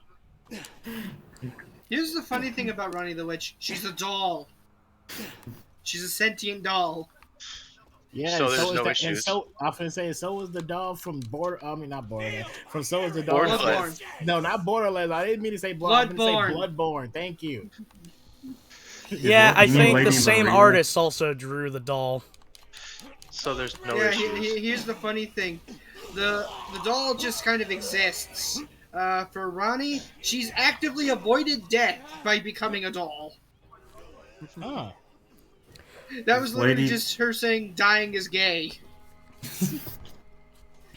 Here's the funny thing about Ronnie the Witch. She's a doll. She's a sentient doll. Yeah, So and there's is no that, issues. And so I was gonna say, so was the dog from not Borderlands. From so was the dog. Borderlands. No, not Borderlands. I didn't mean to say Blood. I meant to say Bloodborne. Thank you. Yeah, I think Lady the same Maria? artist also drew the doll. So there's no Yeah, issues. here's the funny thing. The doll just kind of exists. For Ronnie, she's actively avoided death by becoming a doll. Huh. That was literally Lady- just her saying dying is gay.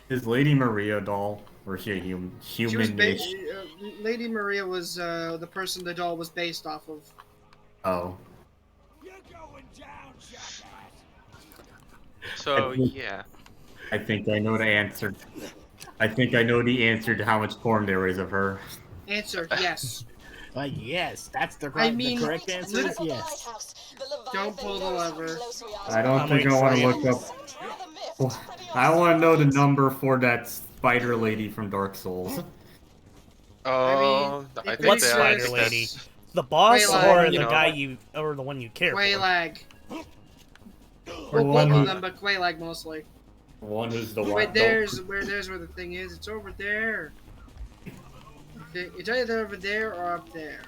Is Lady Maria a doll? Or is she a She was human-ish? Lady Maria was the person the doll was based off of. Oh. You're going down, jackass. So, yeah. I think I know the answer. I think I know the answer to how much porn there is of her. Answer, yes. Like, yes, that's the I correct, mean, the correct answer is yes. Don't pull the lever. I don't I'm think I waiting want for to look up. I want to know the number for that spider lady from Dark Souls. Oh, I think What they spider think lady? that's- The boss Quaylag, or you the know. guy or the one you care for? Quaylag. Or Well, one both who, of them, but Quaylag mostly. one who's the Wait, one. there's where the thing is. It's over there. It's either over there or up there.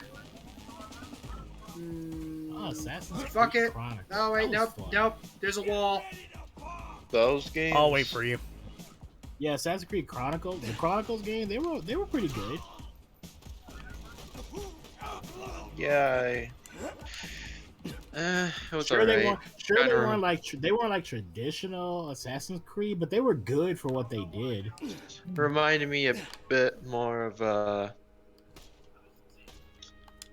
Oh, Assassin's Fuck Creed it. Chronicles. Oh wait, That was nope, fun. nope. There's a wall. Those games. I'll wait for you. Yeah, Assassin's Creed Chronicles. The Chronicles game, they were pretty good. Yeah, It was Sure, they alright. weren't. Sure, Kinda they weren't like traditional Assassin's Creed, but they were good for what they did. reminded me a bit more of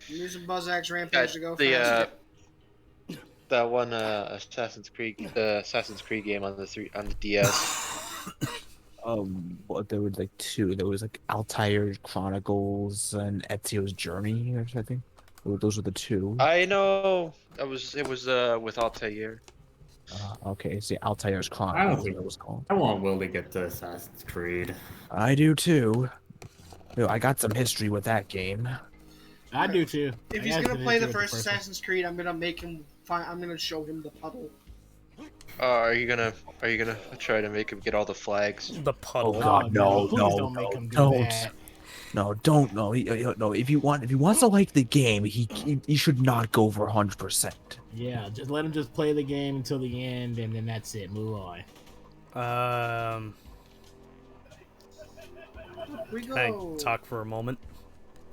Using Buzz-Axe Rampage to go the faster. that one Assassin's Creed game on the DS. Well, there were like two. There was like Altair Chronicles and Ezio's Journey, or something. Those were the two. I know it was with Altair. Okay, see, Altair's I Chronicles don't is think what it was called. I want Will to get to Assassin's Creed. I do too. Yo, I got some history with that game. I do too. If he's gonna play the first Assassin's Creed, I'm gonna make him. I'm gonna show him the puddle. Are you gonna try to make him get all the flags? The puddle. Oh God, no, please no, don't make no, him do don't. that. No, don't. No, no. If he wants to like the game, he should not go for 100%. Yeah, just let him just play the game until the end, and then that's it. Move on. We go. Can I talk for a moment?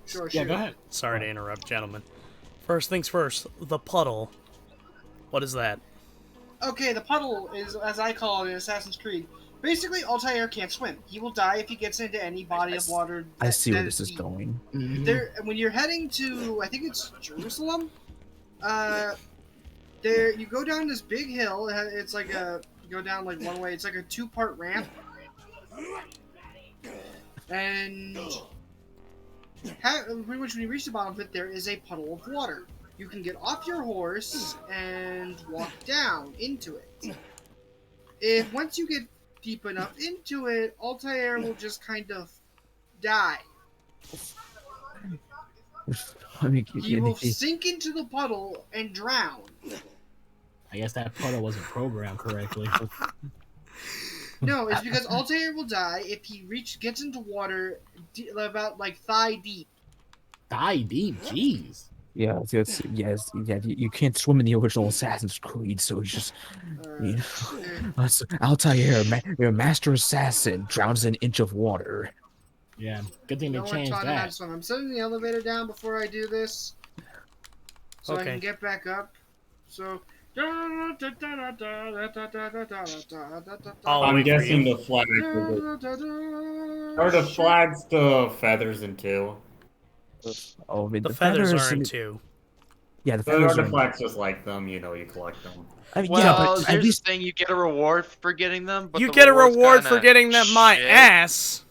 Sure, Yeah, sure. go ahead. Sorry to interrupt, gentlemen. First things first, the puddle. What is that? Okay, the puddle is, as I call it in Assassin's Creed. Basically, Altair can't swim. He will die if he gets into any body of water. I see where that this is deep. going. When you're heading to, I think it's Jerusalem. There you go down this big hill. It's like you go down like one way. It's like a 2-part ramp, and pretty much when you reach the bottom of it, there is a puddle of water. You can get off your horse and walk down into it. If once you get deep enough into it, Altair will just kind of die. I mean, He will sink into the puddle and drown. I guess that puddle wasn't programmed correctly. No, it's because Altair will die if he gets into water about like thigh deep. Thigh deep, jeez. Yeah, you can't swim in the original Assassin's Creed, so it's just, you know, Altair, your master assassin, drowns in an inch of water. Yeah, good thing they No one changed taught him how to that. swim. I'm setting the elevator down before I do this, so I Okay. can get back up. So. I'll I'm wait for guessing you. the flag are the flags the feathers in two. Oh, I mean, The feathers are in in- two. Yeah, the There are feathers the are in- flags just like them, you collect them. I mean, Well, yeah, but at here's least the thing: you get a reward for getting them. But You the get a reward's reward for kinda getting them my shit. ass.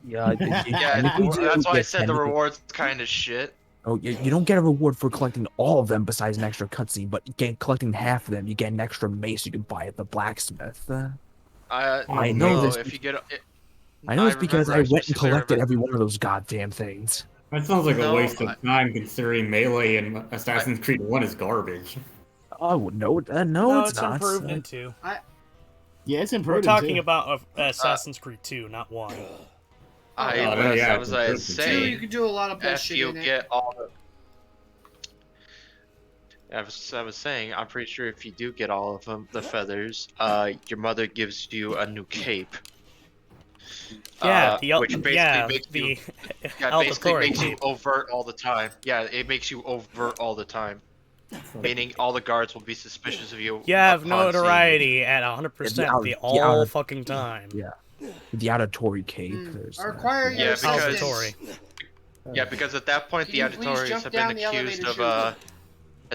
yeah, Yeah, that's why I said the reward. reward's kind of shit. Oh, you don't get a reward for collecting all of them besides an extra cutscene, but you get collecting half of them, you get an extra mace you can buy at the blacksmith. I know know this. if you get. I know it's because I went and specifically collected remember- every one of those goddamn things. That sounds like a No, waste of time considering Melee and Assassin's Creed 1 is garbage. Oh, no, no, No, it's it's not. improved in two. Yeah, it's We're improved. talking about Assassin's Creed 2, not 1. I was Two, saying, you can do a lot of if bullshit you in it. get all the. I was saying, I'm pretty sure if you do get all of them, the feathers, your mother gives you a new cape. Yeah, which basically makes you, basically makes you overt all the time. Yeah, it makes you overt all the time. Meaning all the guards will be suspicious of you. You have upon seeing notoriety at 100% the all fucking time. Yeah. The auditory cape. Acquire your assistance. Auditory. Yeah, because at that point Can the you please auditories jump have down been the accused elevator of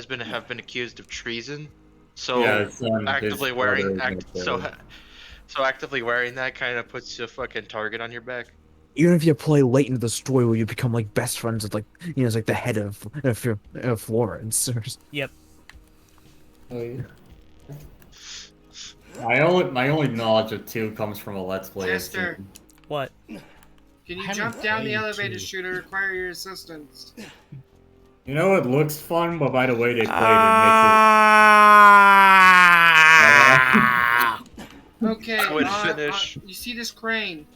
chute? have been accused of treason. So Yeah, his actively brother wearing is military. so actively wearing that kind of puts a fucking target on your back. Even if you play late into the story where you become like best friends with it's like the head of Florence. Yep. My only knowledge of 2 comes from a Let's Play. Tester. What? Can you haven't jump down the played elevator two. chute or require your assistance? You know, it looks fun, but by the way they played Okay, I would finish. you see this crane?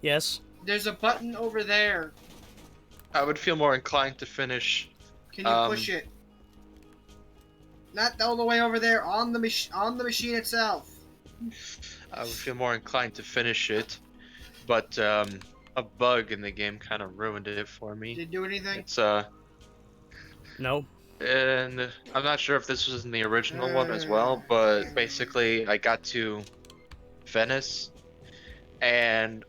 Yes. There's a button over there. I would feel more inclined to finish. Can you push it? Not all the way over there, on the machine itself. I would feel more inclined to finish it, but a bug in the game kind of ruined it for me. Did it do anything? It's No. And I'm not sure if this was in the original one as well, but basically I got to Venice, and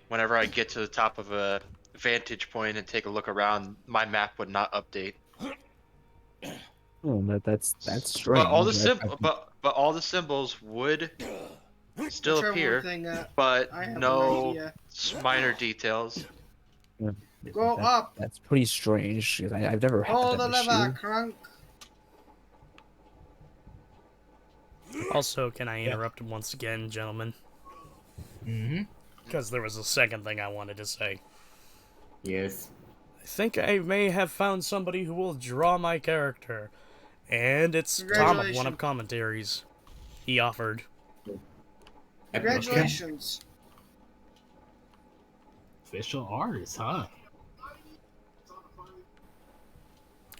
whenever I get to the top of a vantage point and take a look around, my map would not update. Oh, that's But all strange. the but all the symbols would still I'll try one appear, thing. but I have an no idea. minor details. Go up. That's pretty strange. 'Cause I've never had Pull that the lever, issue. crunk. Also, can I interrupt once again, gentlemen? Mm-hmm. Because there was a second thing I wanted to say. Yes. I think I may have found somebody who will draw my character. And it's Tom of Congratulations. One Up Commentaries. He offered. Congratulations. Official artist, huh?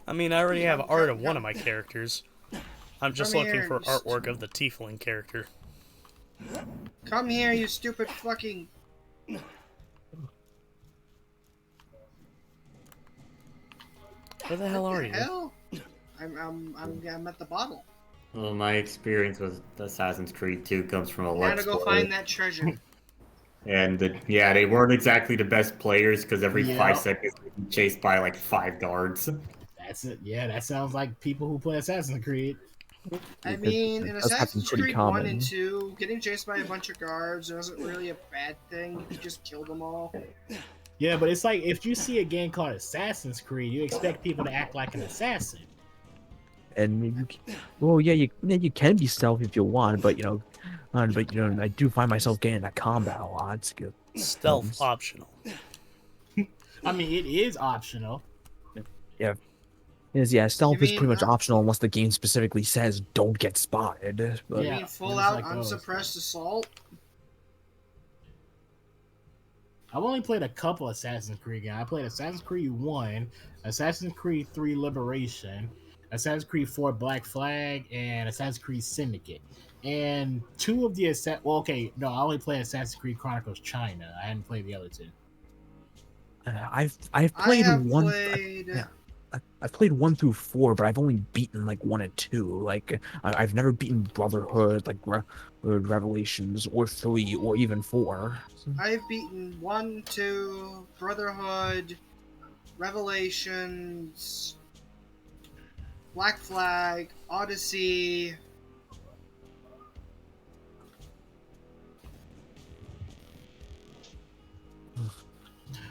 I mean, I already have art of one of my characters. I'm just Come looking here, for you artwork of the Tiefling character. Come here, you stupid fucking. Where the hell are you? Hell? I'm at the bottle. Well, my experience with Assassin's Creed 2 comes from a Gotta Let's go Play. find that treasure. And yeah, they weren't exactly the best players because every Yeah. 5 seconds they'd be chased by like 5 guards. That's it. Yeah, that sounds like people who play Assassin's Creed. I mean, in That's happening Assassin's pretty Creed 1 common. and 2, getting chased by a bunch of guards wasn't really a bad thing. You could just kill them all. Yeah, but it's like if you see a game called Assassin's Creed, you expect people to act like an assassin. And well, yeah, you can be stealthy if you want, but I do find myself getting that combat a lot. It's good. Stealth optional. I mean, it is optional. Yeah. Yeah, stealth is mean, pretty much optional unless the game specifically says don't get spotted. But You mean full it's out like those. unsuppressed assault? I've only played a couple Assassin's Creed games. I played Assassin's Creed 1, Assassin's Creed 3 Liberation, Assassin's Creed 4 Black Flag, and Assassin's Creed Syndicate. And two of the I only played Assassin's Creed Chronicles China. I hadn't played the other two. I've played have one. played- I've played 1 through 4, but I've only beaten like 1 and 2. Like I've never beaten Brotherhood, like Revelations, or 3, or even 4. I've beaten 1, 2, Brotherhood, Revelations, Black Flag, Odyssey.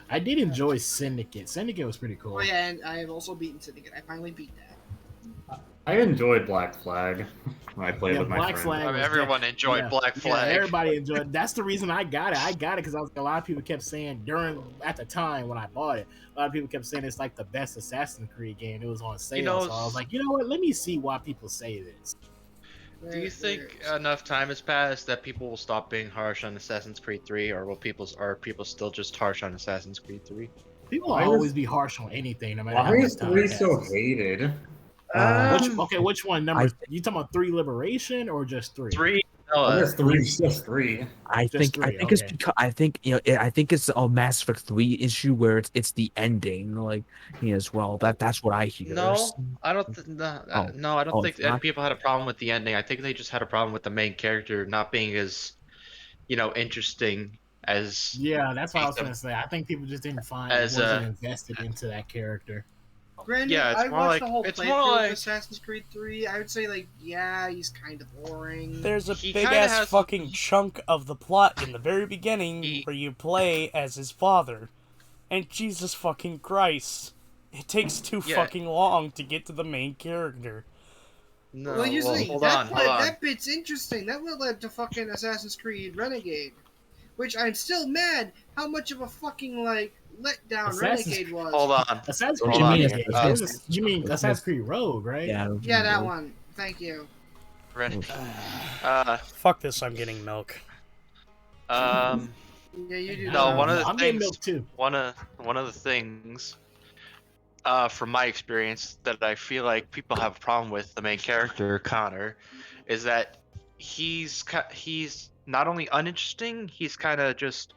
I did enjoy Syndicate. Syndicate was pretty cool. Oh yeah, and I have also beaten Syndicate. I finally beat that. I enjoyed Black Flag when I played Yeah, with my Black friends. Flag I mean, was everyone enjoyed Black Flag. Yeah, everybody enjoyed. That's the reason I got it. I got it because a lot of people kept saying at the time when I bought it, a lot of people kept saying it's like the best Assassin's Creed game. It was on sale, so I was like, you know what? Let me see why people say this. Do you think enough time has passed that people will stop being harsh on Assassin's Creed 3, or are people still just harsh on Assassin's Creed 3? People will always be harsh on anything, no matter how Why much is time 3 passes. so hated? Which one? Number? You talking about 3 Liberation or just 3? 3. I guess 3 is just 3. I think it's because I think it's a Mass Effect 3 issue where it's the ending, like as well. That's what I hear. No, I don't. I don't think it's not? people had a problem with the ending. I think they just had a problem with the main character not being as, interesting as. Yeah, that's what I was gonna say. I think people just didn't find wasn't invested into that character. Granted, Yeah, it's I more watched like- the whole it's more playthrough like- of Assassin's Creed 3. I would say, he's kind of boring. There's a He big kinda ass has- fucking chunk of the plot in the very beginning where you play as his father. And Jesus fucking Christ. It takes too Yeah. fucking long to get to the main character. No, Well, usually hold that on, part, hold on. that bit's interesting. That would led to fucking Assassin's Creed Renegade, which I'm still mad how much of a fucking letdown Renegade was. Hold on. Assassin's Hold Creed on. Renegade. You mean Assassin's Creed Rogue, right? Yeah, that one. Thank you. Fuck this, I'm getting milk. Yeah, you do. No, one of the I'm getting things. milk too. One of the things, from my experience, that I feel like people have a problem with the main character Connor, is that he's not only uninteresting, he's kind of just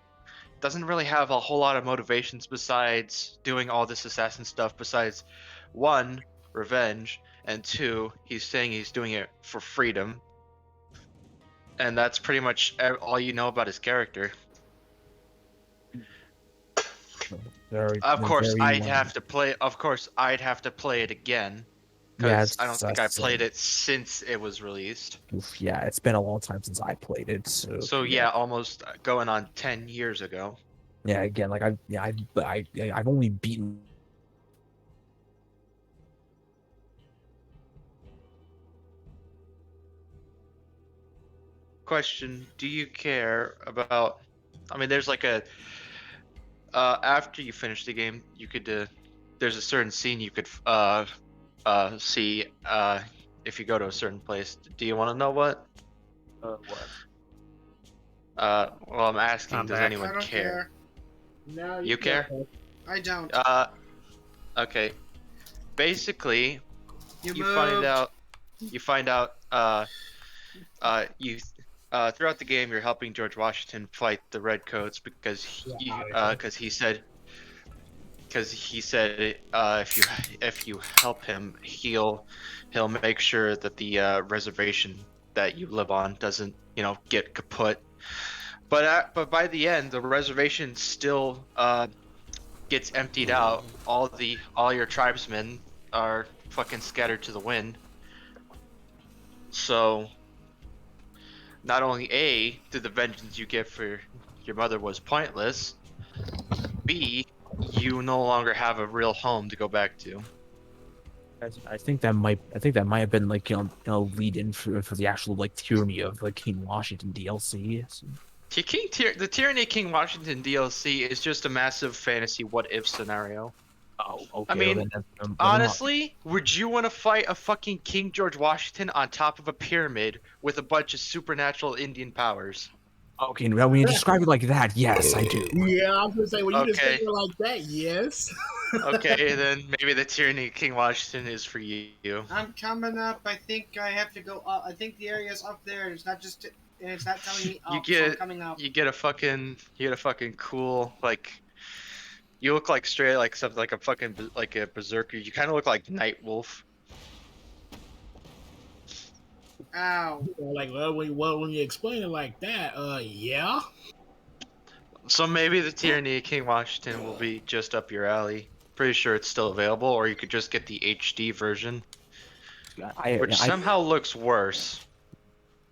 doesn't really have a whole lot of motivations besides doing all this assassin stuff. Besides, one, revenge, and 2, he's saying he's doing it for freedom. And that's pretty much all you know about his character. Very, Of course, very I'd have to play. Of course, I'd have to play it again, yeah, because I don't think I that's, played it since it was released. yeah, it's been a long time since I played it. So yeah, almost going on 10 years ago. Yeah, again, like I've only beaten. Question: do you care about? I mean, there's like a after you finish the game, you could there's a certain scene you could see if you go to a certain place. Do you want to know what? What? Well, I'm asking, I'm does back. anyone I don't care. No, You care? I don't. Okay. Basically, You you find out you throughout the game you're helping George Washington fight the Redcoats because he said if you help him he'll make sure that the reservation that you live on doesn't get kaput. But by the end the reservation still gets emptied out. All your tribesmen are fucking scattered to the wind. So not only A, did the vengeance you get for your mother was pointless, B, you no longer have a real home to go back to. I think that might have been like lead in for the actual like tyranny of like King Washington DLC. So. The Tyranny of King Washington DLC is just a massive fantasy what if scenario. Oh, okay. I mean, honestly, would you want to fight a fucking King George Washington on top of a pyramid with a bunch of supernatural Indian powers? Okay, now when you describe it like that, yes, I do. Yeah, I was gonna say when you describe it like that, yes. Okay, then maybe the Tyranny of King Washington is for you. I'm coming up. I think I have to go up. I think the area's up there. It's not just. It's not telling me up. So I'm coming up. You get a fucking cool like. You look like straight like something like a fucking like a berserker. You kind of look like Nightwolf. Ow. Like when you explain it like that, yeah. So maybe the Tyranny of King Washington will be just up your alley. Pretty sure it's still available, or you could just get the HD version, which somehow looks worse.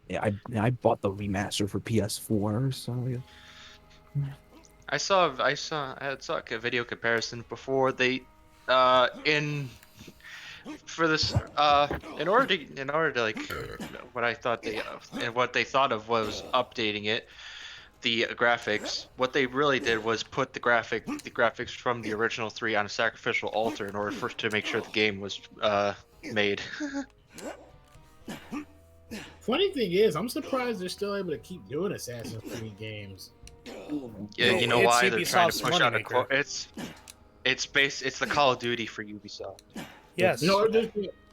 Yeah, I bought the remaster for PS4, so yeah. I saw a video comparison before they for this in order to like what I thought they and what they thought of was updating it, the graphics. What they really did was put the graphics from the original 3 on a sacrificial altar in order to make sure the game was made. Funny thing is, I'm surprised they're still able to keep doing Assassin's Creed games. Yeah, you know why they're trying to push out it's the Call of Duty for Ubisoft. Yes.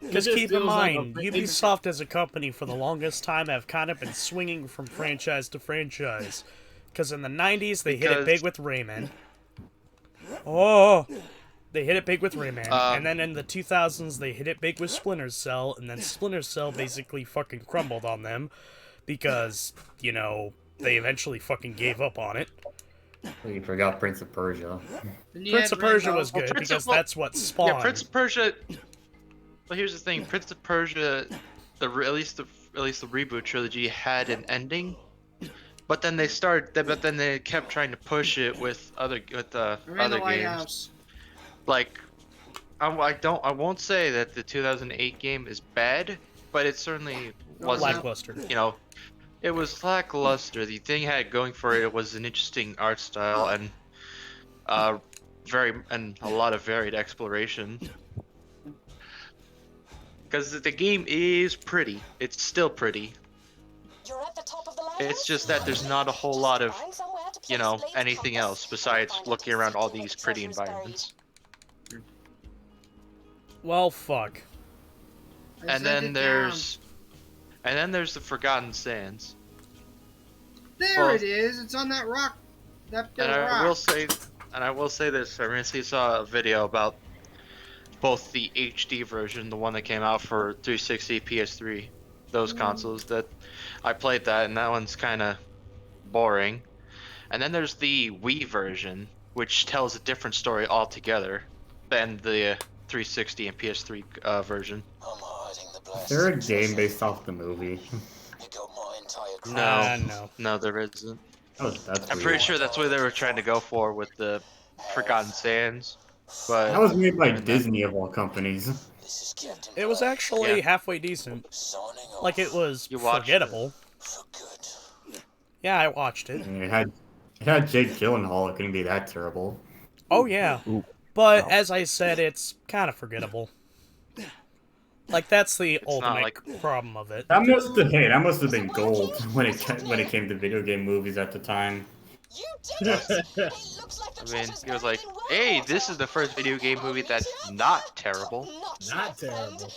Because keep in mind, like Ubisoft as a company for the longest time have kind of been swinging from franchise to franchise. Because in the 90s, they hit it big with Rayman. They hit it big with Rayman. And then in the 2000s, they hit it big with Splinter Cell. And then Splinter Cell basically fucking crumbled on them. Because, they eventually fucking gave up on it. You forgot Prince of Persia. Prince of Persia was good because that's what spawned. Yeah, Prince of Persia. Well, here's the thing: Prince of Persia, at least the reboot trilogy had an ending, but then they kept trying to push it with other games. House. Like, I won't say that the 2008 game is bad, but it certainly wasn't. Lackluster. It was lackluster. The thing it had going for it was an interesting art style and a lot of varied exploration. Because the game is pretty. It's still pretty. You're at the top of the ladder? It's just that there's not a whole lot of, anything else besides looking around all these pretty environments. Well, fuck. And then there's the Forgotten Sands. There it is. It's on that rock. I will say this. I recently saw a video about both the HD version, the one that came out for 360, PS3, those consoles. That I played that, and that one's kind of boring. And then there's the Wii version, which tells a different story altogether than the 360 and PS3 version. Is there a game based off the movie? No, no, there isn't. Oh, that's I'm weird. pretty sure that's what they were trying to go for with the Forgotten Sands. But That was made by Disney of all companies. It was actually Yeah. halfway decent. Like, it was You watched forgettable. Yeah, I watched I it. mean, it had Jake Gyllenhaal. It couldn't be that terrible. Oh, yeah. But, as I said, it's kind of forgettable. Like, that's the ultimate like- problem of it. That must have been gold when it came to video game movies at the time. I mean, he was like, "Hey, this is the first video game movie that's not terrible." Not terrible.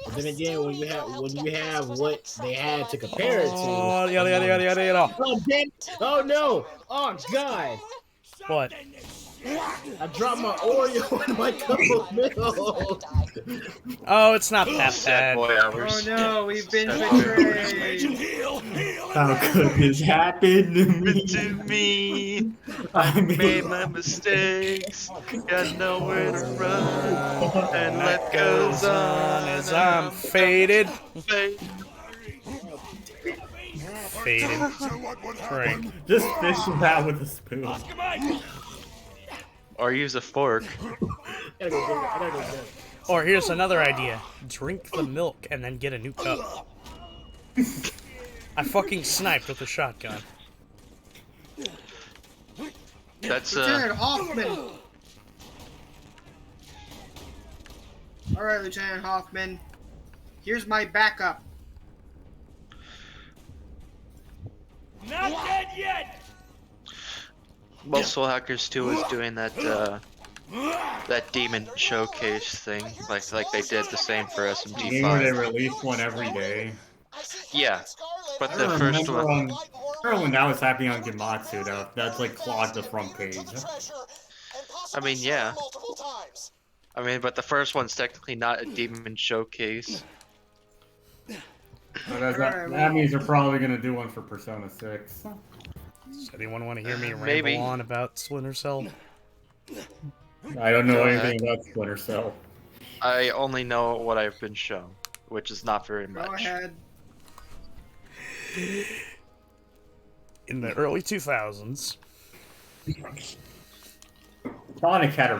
But then again, when you have what they had to compare it to. Oh, yada, yada, yada, yada, yada. Oh, damn. Oh no! Oh god! What? I dropped my Oreo in my cup of milk. Oh, it's not that Sad bad. boy hours. Oh no, we've been betrayed. How could this happen to me? I Made my mistakes, got nowhere to run, and life goes on As I'm faded. Fade. Faded. Drink. Just fish it out with a spoon. Or use a fork. Or here's another idea. Drink the milk and then get a new cup. I fucking sniped with a shotgun. That's Lieutenant Hoffman. All right, Lieutenant Hoffman. Here's my backup. Not dead yet! well, Soul Hackers 2 is doing that that demon showcase thing, like they did the same for The game where they SMG5. release one every day. Yeah, but I the first remember one. remember when that was happening on Gematsu, that's like clogged the front page. I mean, yeah. I mean, but the first one's technically not a demon showcase. But that means they're probably gonna do one for Persona 6. Does anyone want to hear me Maybe. ramble on about Splinter Cell? I don't know Go anything about Splinter Cell. I only know what I've been shown, which is not very Go much. ahead. In the early 2000s, Sonic had a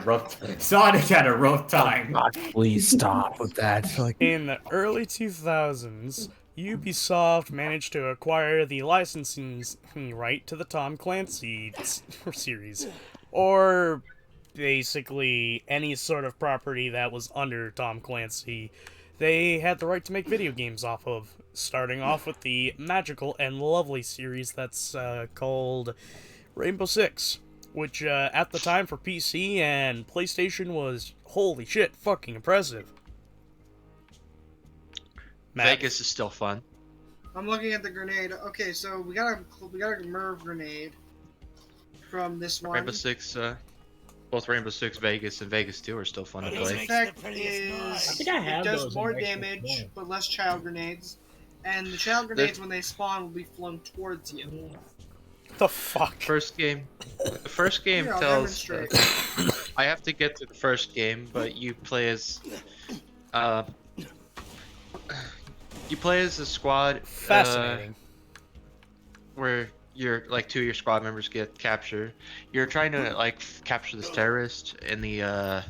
rough time. God, please stop with that. Like, in the early 2000s, Ubisoft managed to acquire the licensing right to the Tom Clancy series, or basically any sort of property that was under Tom Clancy. They had the right to make video games off of, starting off with the magical and lovely series that's called Rainbow Six, which at the time for PC and PlayStation was, holy shit, fucking impressive. Matt? Vegas is still fun. I'm looking at the grenade. Okay, so we got a Merv grenade from this one. Rainbow Six, both Rainbow Six Vegas and Vegas 2 are still fun to The play. effect is think I have it those does in more Extra damage Point. but less child grenades, and the child grenades when they spawn will be flung towards you. The fuck? The first game Here, I'll tells. demonstrate. I have to get to the first game, but you play as, a squad. Fascinating. Where like two of your squad members get captured. You're trying to like capture this terrorist in the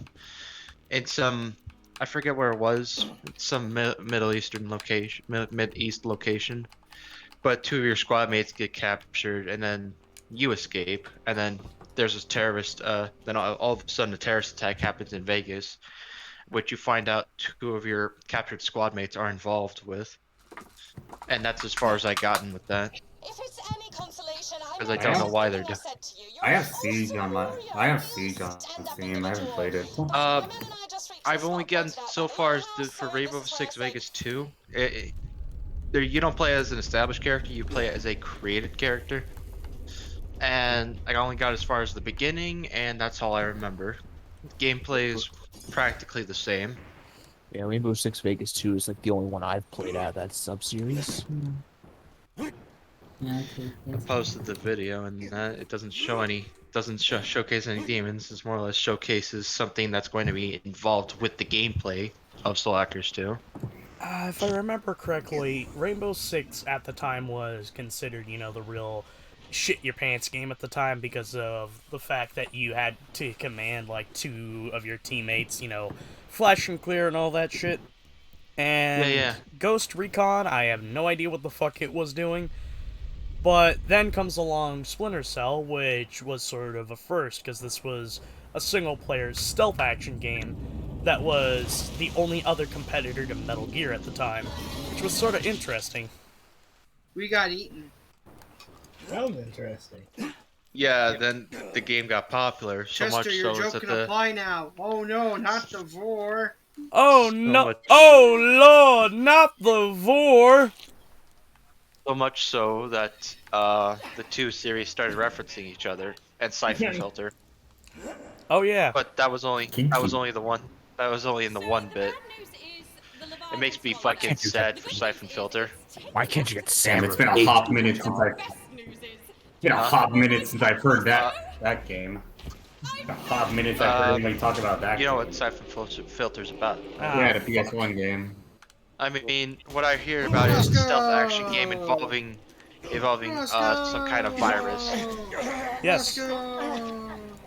in some, I forget where it was, some Middle Eastern location, Mid East location. But two of your squad mates get captured, and then you escape, and then there's this terrorist. Then all of a sudden, a terrorist attack happens in Vegas, which you find out two of your captured squad mates are involved with. And that's as far as I gotten with that. If it's any consolation, Because I don't know why they're doing. I have Siege on Steam. I haven't played it. I've only gotten so far as for Rainbow Six Vegas 2. You don't play as an established character, you play as a created character. And I only got as far as the beginning, and that's all I remember. Gameplay is practically the same. Yeah, Rainbow Six Vegas 2 is like the only one I've played out of that sub-series. Yeah, I posted the video, and it doesn't show any, showcase any demons. It's more or less showcases something that's going to be involved with the gameplay of Soul Hackers 2. If I remember correctly, Rainbow Six at the time was considered, you know, the real shit your pants game at the time because of the fact that you had to command like 2 of your teammates, you know, flash and clear and all that shit. And Yeah. Ghost Recon, I have no idea what the fuck it was doing. But then comes along Splinter Cell, which was sort of a first, because this was a single-player stealth action game that was the only other competitor to Metal Gear at the time, which was sort of interesting. We got eaten. That was interesting. Yeah, then the game got popular, so Chester, much your so joke that can the apply now. Oh no, not the vor. Oh no! Oh lord, not the vor! so much so that the two series started referencing each other and Siphon Filter. Oh yeah. But that was only the one. That was only in the one bit. It makes me fucking sad for Siphon Filter. Why can't you get Damn, it's been a hot minute since I've heard that game. A hot minute I've heard anybody talk about that. You know game. what Siphon Filter's about? Yeah, the PS1 game. I mean, what I hear about is a stealth action game involving some kind of virus. Yes.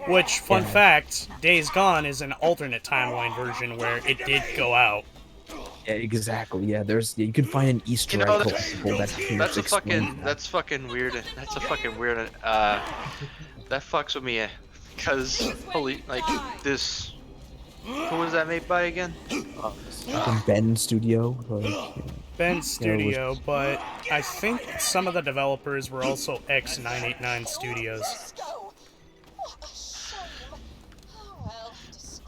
Which, fun fact, Days Gone is an alternate timeline version where it did go out. Yeah, exactly. Yeah, you can find an Easter egg collectible that's fucking weird. That's a fucking weird. That fucks with me, cause holy, like this. Who was that made by again? From Ben Studio. Ben Studio, but I think some of the developers were also X989 Studios.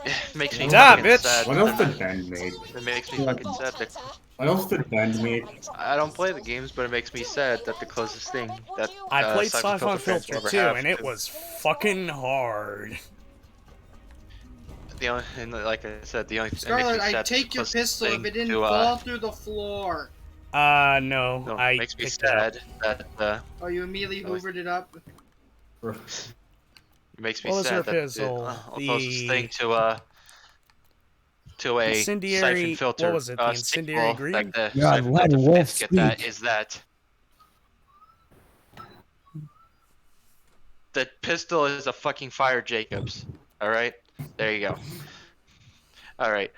It makes me fucking bitch. sad. What else did Ben make? It makes me fucking sad. What else did Ben make? I don't play the games, but it makes me sad that the closest thing that I played Siphon Siphon Filter fans will too, ever have and it was fucking hard. The only, and like I said, the only. Scarlet, I'd take your pistol if it didn't fall through the floor. No, it makes me sad that. Oh, you immediately hoovered it up. It makes me What was sad your that pistol? the closest thing to a incendiary, Siphon Filter what was it, the incendiary sequel, green? like the Yeah, Siphon let Filter Wolf fans get that speak. is that the pistol is a fucking fire Jacobs. All right, there you go. All right.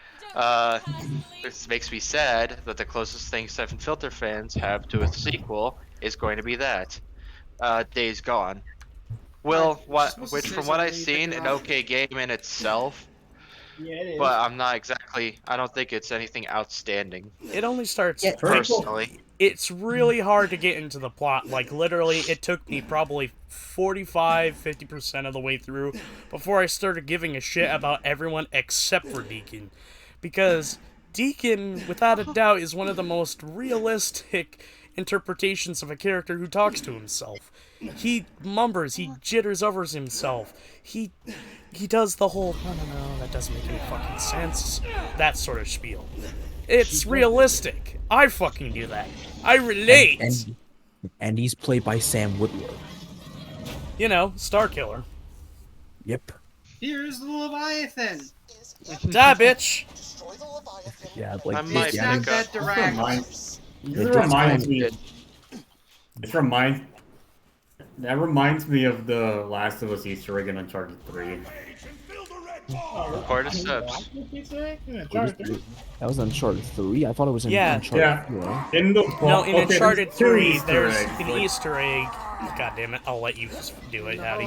This makes me sad that the closest thing Siphon Filter fans have to a sequel is going to be that Days Gone. Which from what I've seen, an okay game in itself. Yeah, it is. But I'm not exactly. I don't think it's anything outstanding. It only starts personally. It's really hard to get into the plot. Like, literally, it took me probably 45-50% of the way through before I started giving a shit about everyone except for Deacon. Because Deacon, without a doubt, is one of the most realistic interpretations of a character who talks to himself. He mumbers, he jitters over himself. He does the whole, no, that doesn't make any fucking sense. That sort of spiel. It's realistic. I fucking do that. I relate. And he's played by Sam Whitlow. You know, Star Killer. Yep. Here's the Leviathan. Die, bitch. Yeah, like I might It's not that direct. That reminds me of the Last of Us Easter egg in Uncharted 3. Cordyceps. That was Uncharted 3? I thought it was in Uncharted Yeah. 4. In the No, in Uncharted 3, Easter there's eggs, an like- Easter egg. God damn it, I'll let you do it, Howdy.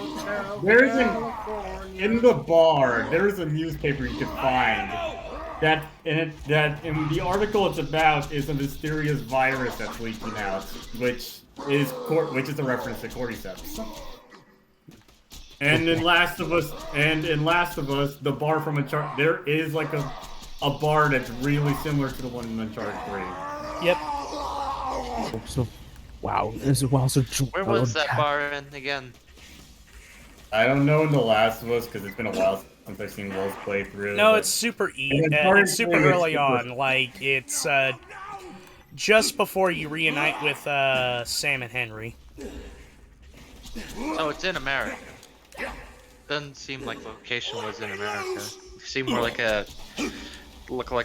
In the bar, there's a newspaper you can find that in the article it's about is a mysterious virus that's leaking out, which is a reference to Cordyceps. And in Last of Us, the bar from Uncharted, there is like a bar that's really similar to the one in Uncharted 3. Yep. So, wow. So Where was that bar in again? I don't know in The Last of Us because it's been a while since I've seen Will's playthrough. No, but- it's super And then it's super part early two, on. Like it's just before you reunite with Sam and Henry. So it's in America. Doesn't seem like the location was in America. It seemed more like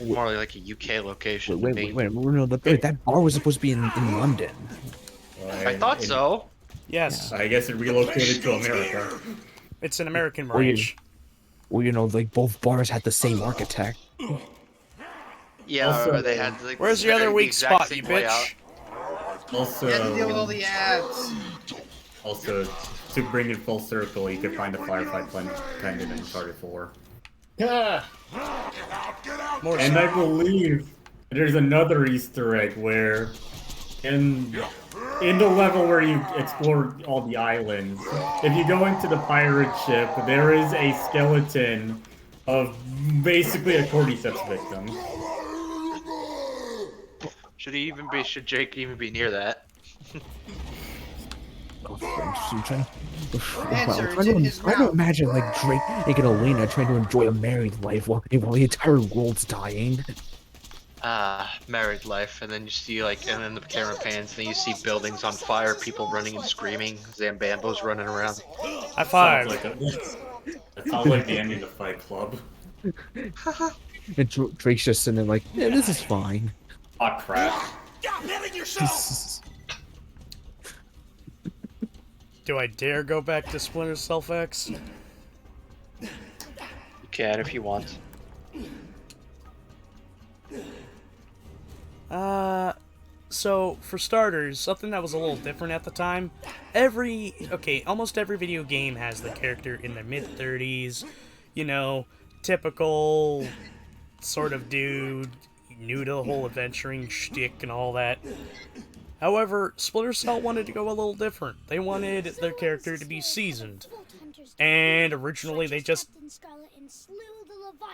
more like a UK location. to me. Wait, no, that bar was supposed to be in London. I thought so. Yes. I guess it relocated to America. It's an American Well, branch. Well, you know, like both bars had the same architect. Yeah, Also- or they had like Where's your other the weak exact spot, same you bitch? layout. Also, You have to deal with all the ads. also, to bring it full circle, you could find a Firefly pendant in Uncharted 4. Ah, More And I believe there's another Easter egg where in the level where you explore all the islands, if you go into the pirate ship, there is a skeleton of basically a cordyceps victim. Should Jake even be near that? I'm trying Answer, I'm it's in his trying to mouth. imagine like Drake and Elena trying to enjoy a married life while the entire world's dying. Married life, and then you see and then the camera pans, and then you see buildings on fire, people running and screaming, Zambambos running around. High five. That sounds like the ending of Fight Club. And Drake's just sitting there like, yeah, this is fine. Oh crap. Stop hitting yourself! Do I dare go back to Splinter Cell X? You can if you want. So for starters, something that was a little different at the time, almost every video game has the character in their mid-30s, you know, typical sort of dude, new to the whole adventuring shtick and all that. However, Splinter Cell wanted to go a little different. They wanted their character to be seasoned. And originally they just...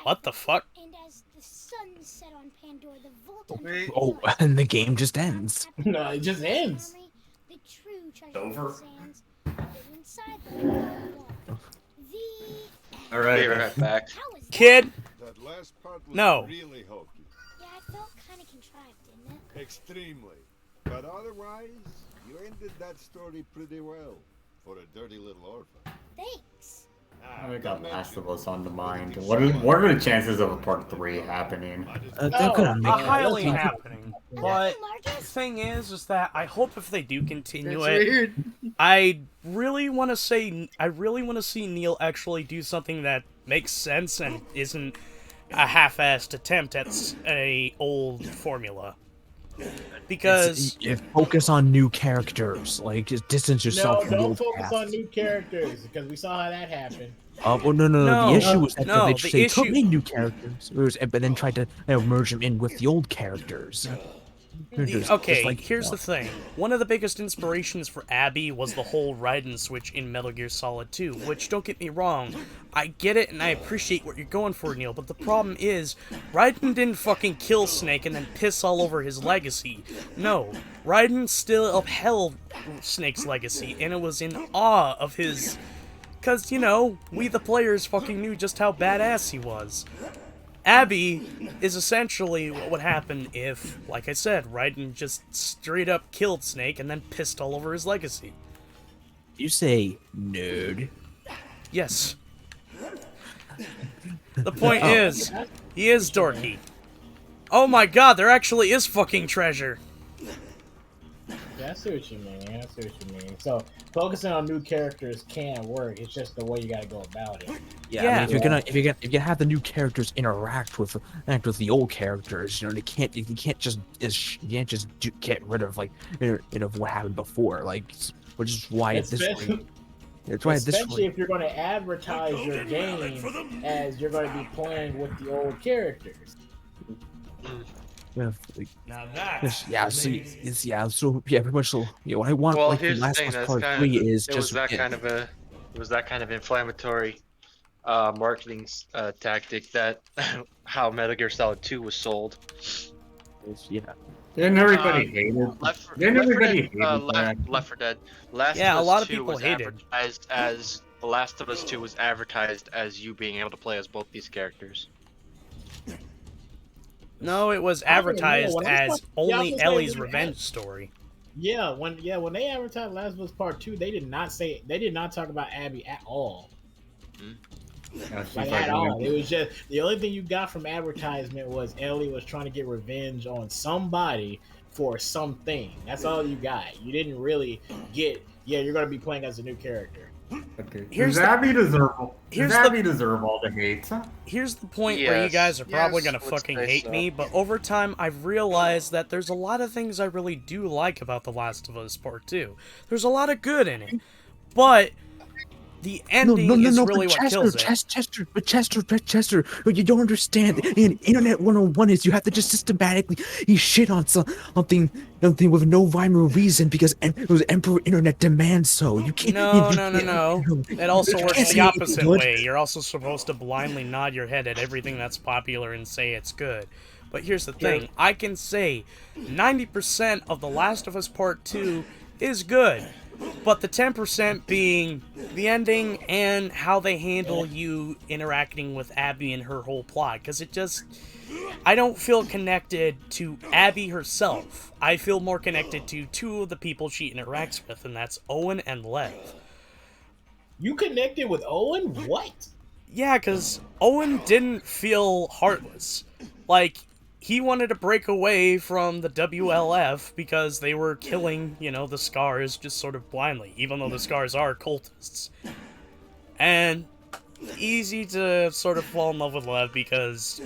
What the fuck? And as the sun set on Pandora, the Vault Wait. Oh, and the game just ends. no, it just ends. the true treasure Over. sands inside the wall. The Alright. Be right back. How was that? Kid! That last part was No. really hokey. Yeah, it felt kind of contrived, didn't it? Extremely. But otherwise, you ended that story pretty well. For a dirty little orphan. Thanks. I got Last of Us on the mind. What are the chances of a part 3 happening? They're gonna make Highly it. happening. But the thing is that I hope if they do continue That's it, weird. I really want to see Neil actually do something that makes sense and isn't a half-assed attempt at a old formula. Because Focus on new characters. Like, just distance No, yourself from the don't old focus past. on new characters because we saw how that happened. Well, no. No, The issue was that no, they the just they took issue- in new characters, but then tried to merge them in with the old characters. Okay, here's the thing. One of the biggest inspirations for Abby was the whole ride and switch in Metal Gear Solid 2, which, don't get me wrong, I get it and I appreciate what you're going for, Neil, but the problem is, Raiden didn't fucking kill Snake and then piss all over his legacy. No, Raiden still upheld Snake's legacy, and it was in awe of his... Because, you know, we the players fucking knew just how badass he was. Abby is essentially what would happen if, like I said, Raiden just straight up killed Snake and then pissed all over his legacy. You say nerd. Yes. The point is, he is dorky. Oh my god, there actually is fucking treasure. Yeah, I see what you mean. So focusing on new characters can work. It's just the way you gotta go about it. Yeah, I mean, if you have the new characters interact with the old characters, you know, you can't just get rid of what happened before, like, which is why at this point. That's why Especially if you're going to advertise your game as you're going to be playing with the old characters. Now that's pretty much. So, what I want, Well, like, here's the the Last thing. of Us That's Part kind 3 of, is it just was that kind of inflammatory marketing tactic that how Metal Gear Solid 2 was sold. Yeah. Didn't everybody hate it? Left 4 Dead. Last Yeah, of a lot Us of 2 people was hate it. advertised as The Last of Us 2 was advertised as you being able to play as both these characters. No, it was I don't know. advertised When I as saw, yeah, I was only gonna say Ellie's when revenge story. when they advertised Last of Us Part 2, they did not talk about Abby at all. Like at all. It was just the only thing you got from advertisement was Ellie was trying to get revenge on somebody for something. That's all you got. You didn't really get, yeah, you're gonna be playing as a new character. Okay. Here's Does the- Abby deserve here's Does the- Abby deserve all the hate? Here's the point where you guys are probably Yes, gonna let's fucking say hate so. me, but over time I've realized that there's a lot of things I really do like about The Last of Us Part 2. There's a lot of good in it. But the ending is really what kills it. Chester, what you don't understand. And Internet 101 is you have to just systematically shit on something with no rhyme or reason because it was Emperor Internet demands so. You can't. No. It also works the opposite way. You're also supposed to blindly nod your head at everything that's popular and say it's good. But here's the thing. I can say 90% of The Last of Us Part 2 is good. But the 10% being the ending and how they handle you interacting with Abby and her whole plot. Because I don't feel connected to Abby herself. I feel more connected to two of the people she interacts with, and that's Owen and Lev. You connected with Owen? What? Yeah, because Owen didn't feel heartless. Like, he wanted to break away from the WLF because they were killing, the Scars just sort of blindly, even though the Scars are cultists. And easy to sort of fall in love with Lev because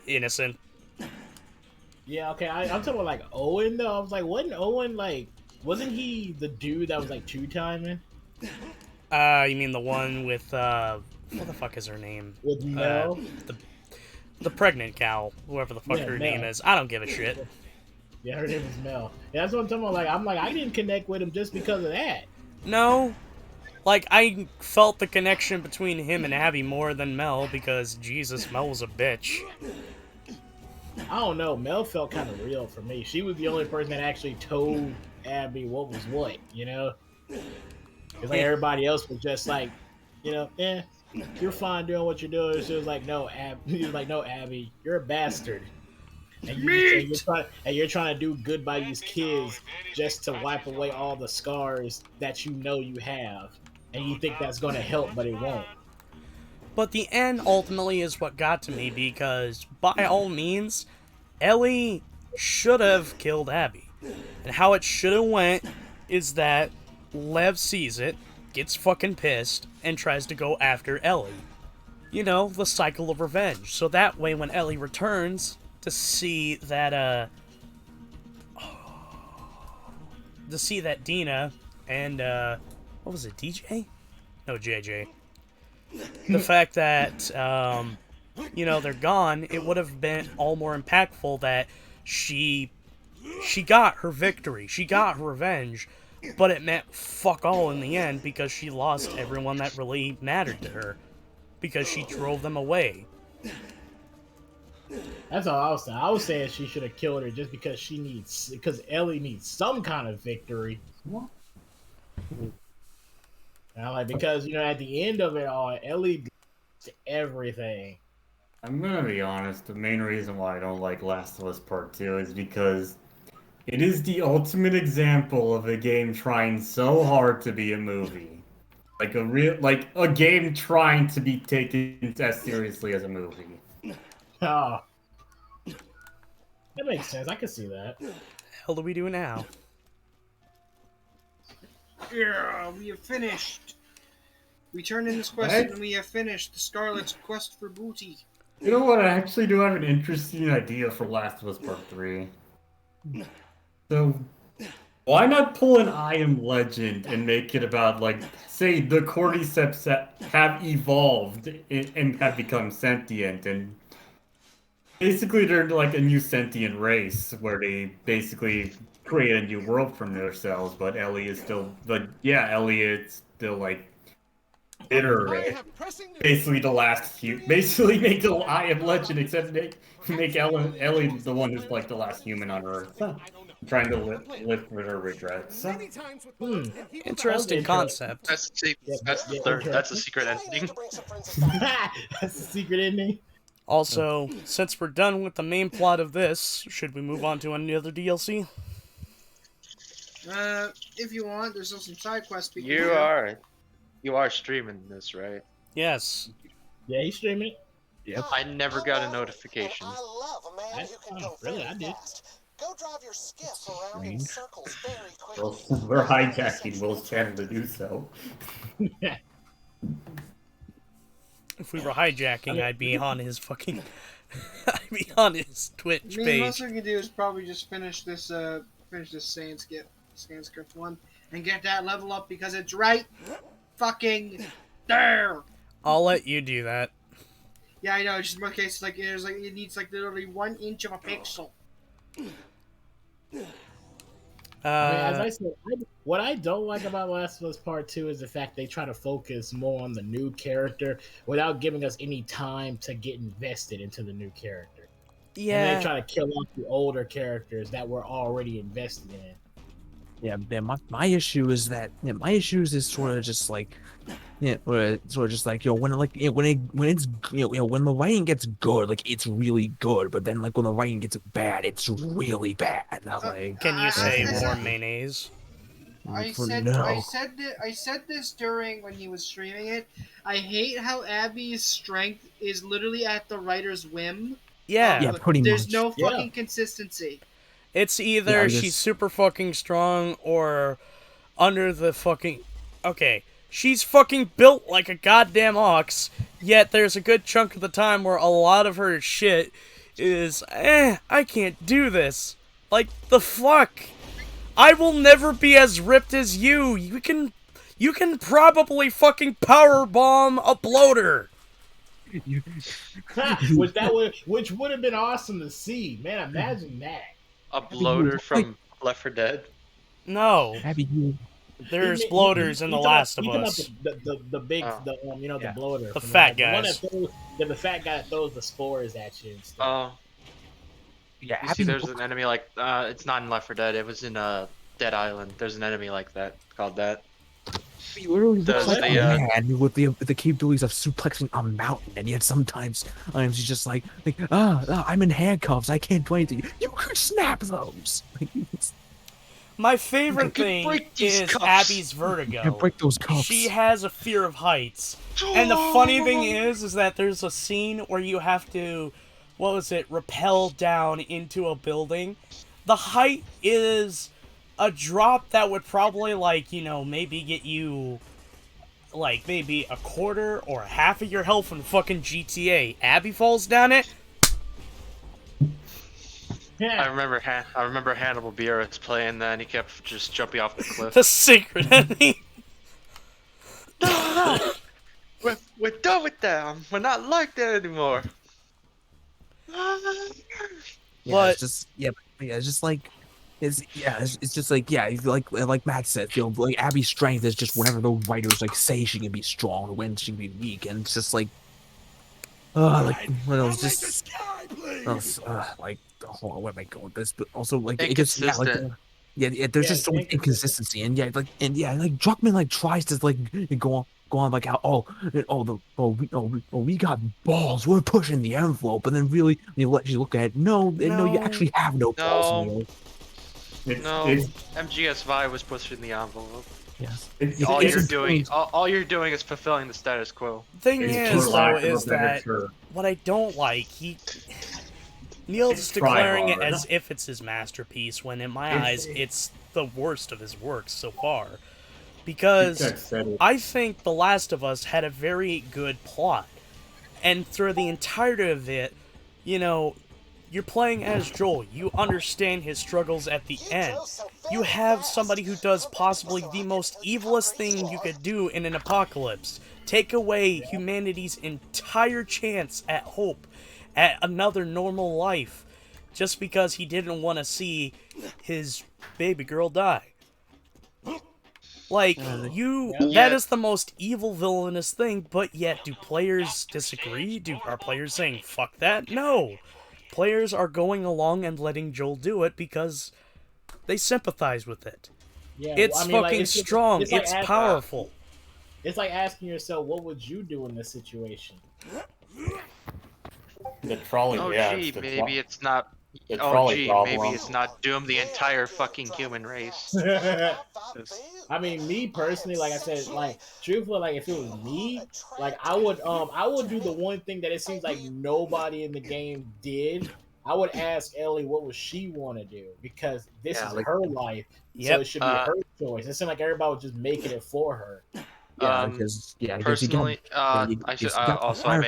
innocent. Yeah, okay. I'm talking about like Owen though. I was like, wasn't he the dude that was like two-timing? You mean the one with, what the fuck is her name? With Mel? The pregnant cow, whoever the fuck her name is. I don't give a shit. Yeah, her name is Mel. Yeah, that's what I'm talking about. I didn't connect with him just because of that. No. Like, I felt the connection between him and Abby more than Mel because, Jesus, Mel was a bitch. I don't know. Mel felt kind of real for me. She was the only person that actually told Abby what was what, Because like everybody else was just like, you're fine doing what you're doing. She was like, no, Abby, you're a bastard. And you're trying to do good by these kids just to wipe away all the scars that you know you have. And you think that's going to help, but it won't. But the end ultimately is what got to me because, by all means, Ellie should have killed Abby. And how it should have went is that Lev sees it, gets fucking pissed, and tries to go after Ellie. The cycle of revenge. So that way when Ellie returns to see that, Dina and, what was it, DJ? No, JJ. The fact that, they're gone, it would have been all more impactful that she got her victory, she got her revenge, but it meant fuck all in the end because she lost everyone that really mattered to her because she drove them away. That's all I was saying. I was saying she should have killed her just because Ellie needs some kind of victory. Because at the end of it all, Ellie did everything. I'm gonna be honest, the main reason why I don't like Last of Us Part 2 is because it is the ultimate example of a game trying so hard to be a movie. Like a game trying to be taken as seriously as a movie. Oh. That makes sense. I can see that. What the hell do we do now? Yeah, we have finished. We turned in this quest and we have finished the Scarlet's quest for booty. You know what? I actually do have an interesting idea for Last of Us Part 3. So, why not pull an I Am Legend and make it about, say, the cordyceps that have evolved and have become sentient, and basically they're like a new sentient race where they basically create a new world from themselves, but Ellie is still, Ellie is still, Iterate. Basically the last human. Basically make the I Am Legend, except make Ellie the one who's like the last human on Earth. Trying to live with her regrets. Interesting concept. That's the Yeah, third. That's a interesting. secret ending. That's the secret ending. Also, since we're done with the main plot of this, should we move on to any other DLC? If you want, there's also some side quests. You are streaming this, right? Yes. Yeah, he's streaming it. Yep. I never got a notification. I love a man who can go really? very I did. fast. Go drive your skiff around in circles very quickly. Well, we're hijacking Will's channel to do so. If we were hijacking, I'd be on his fucking... I'd be on his Twitch page. Most we can do is probably just finish this Sanskrit one, and get that level up because it's right fucking there. I'll let you do that. Yeah, I know. It's just in my case, it needs like literally 1 inch of a pixel. I mean, as I said, what I don't like about Last of Us Part 2 is the fact they try to focus more on the new character without giving us any time to get invested into the new character. Yeah. And they try to kill off the older characters that we're already invested in. Yeah, my issue is that is sort of just like sort of just like when when the writing gets good, like it's really good, but then like when the writing gets bad, it's really bad. Like, can you say more mayonnaise? I said this during when he was streaming it. I hate how Abby's strength is literally at the writer's whim. Yeah, pretty There's much. no fucking consistency. It's either she's super fucking strong or under the fucking... Okay, she's fucking built like a goddamn ox, yet there's a good chunk of the time where a lot of her shit is, I can't do this. Like, the fuck? I will never be as ripped as you. You can probably fucking powerbomb a bloater. Which would have been awesome to see. Man, imagine that. A bloater from Left 4 Dead? No. Abby, there's bloaters in The Last of Us. The big, the bloater. The fat guys. The fat guy that throws the spores at you and stuff. Oh. Yeah, you see, there's an enemy like, it's not in Left 4 Dead, it was in Dead Island. There's an enemy like that, called that. He literally looks like a man with the capabilities of suplexing a mountain, and yet sometimes he's just like I'm in handcuffs, I can't do anything. You could snap those. My favorite thing is Abby's vertigo. Break those cuffs. She has a fear of heights. And the funny thing is that there's a scene where you have to, rappel down into a building. The height is a drop that would probably, maybe get you, maybe a quarter or half of your health in fucking GTA. Abby falls down it. Yeah. I remember Hannibal Buress playing that, and he kept just jumping off the cliff. The secret ending. No! We're done with that. We're not like that anymore. It's just like Matt said, Abby's strength is just whenever the writers say she can be strong or when she can be weak, and it's just like hold on, where am I going with this? But also it gets there's just so much inconsistency, and Druckmann tries to go on how we got balls, we're pushing the envelope, and then really when you look at it, no, you actually have no balls. MGS Vive was pushing the envelope. Yes. All you're doing is fulfilling the status quo. Thing is that what I don't like, Neil's declaring it as if it's his masterpiece, when in my eyes it's the worst of his works so far. Because I think The Last of Us had a very good plot. And through the entirety of it, you're playing as Joel. You understand his struggles at the end. You have somebody who does possibly the most evilest thing you could do in an apocalypse. Take away humanity's entire chance at hope, at another normal life, just because he didn't want to see his baby girl die. Like, Yeah. that is the most evil, villainous thing, but yet, do players disagree? Are players saying, fuck that? No! Players are going along and letting Joel do it because they sympathize with it. Yeah, It's I mean, like fucking strong. it's like It's powerful. It's like asking yourself, what would you do in this situation? The trolley, Oh yeah. gee, It's the maybe it's not. the Oh trolley gee, problem. maybe it's not doom the entire fucking human race. I mean, me personally, like I said, like truthfully, like if it was me, like I would do the one thing that it seems like nobody in the game did. I would ask Ellie what would she want to do because this is her life, so it should be her choice. It seemed like everybody was just making it for her. Yeah, because personally, I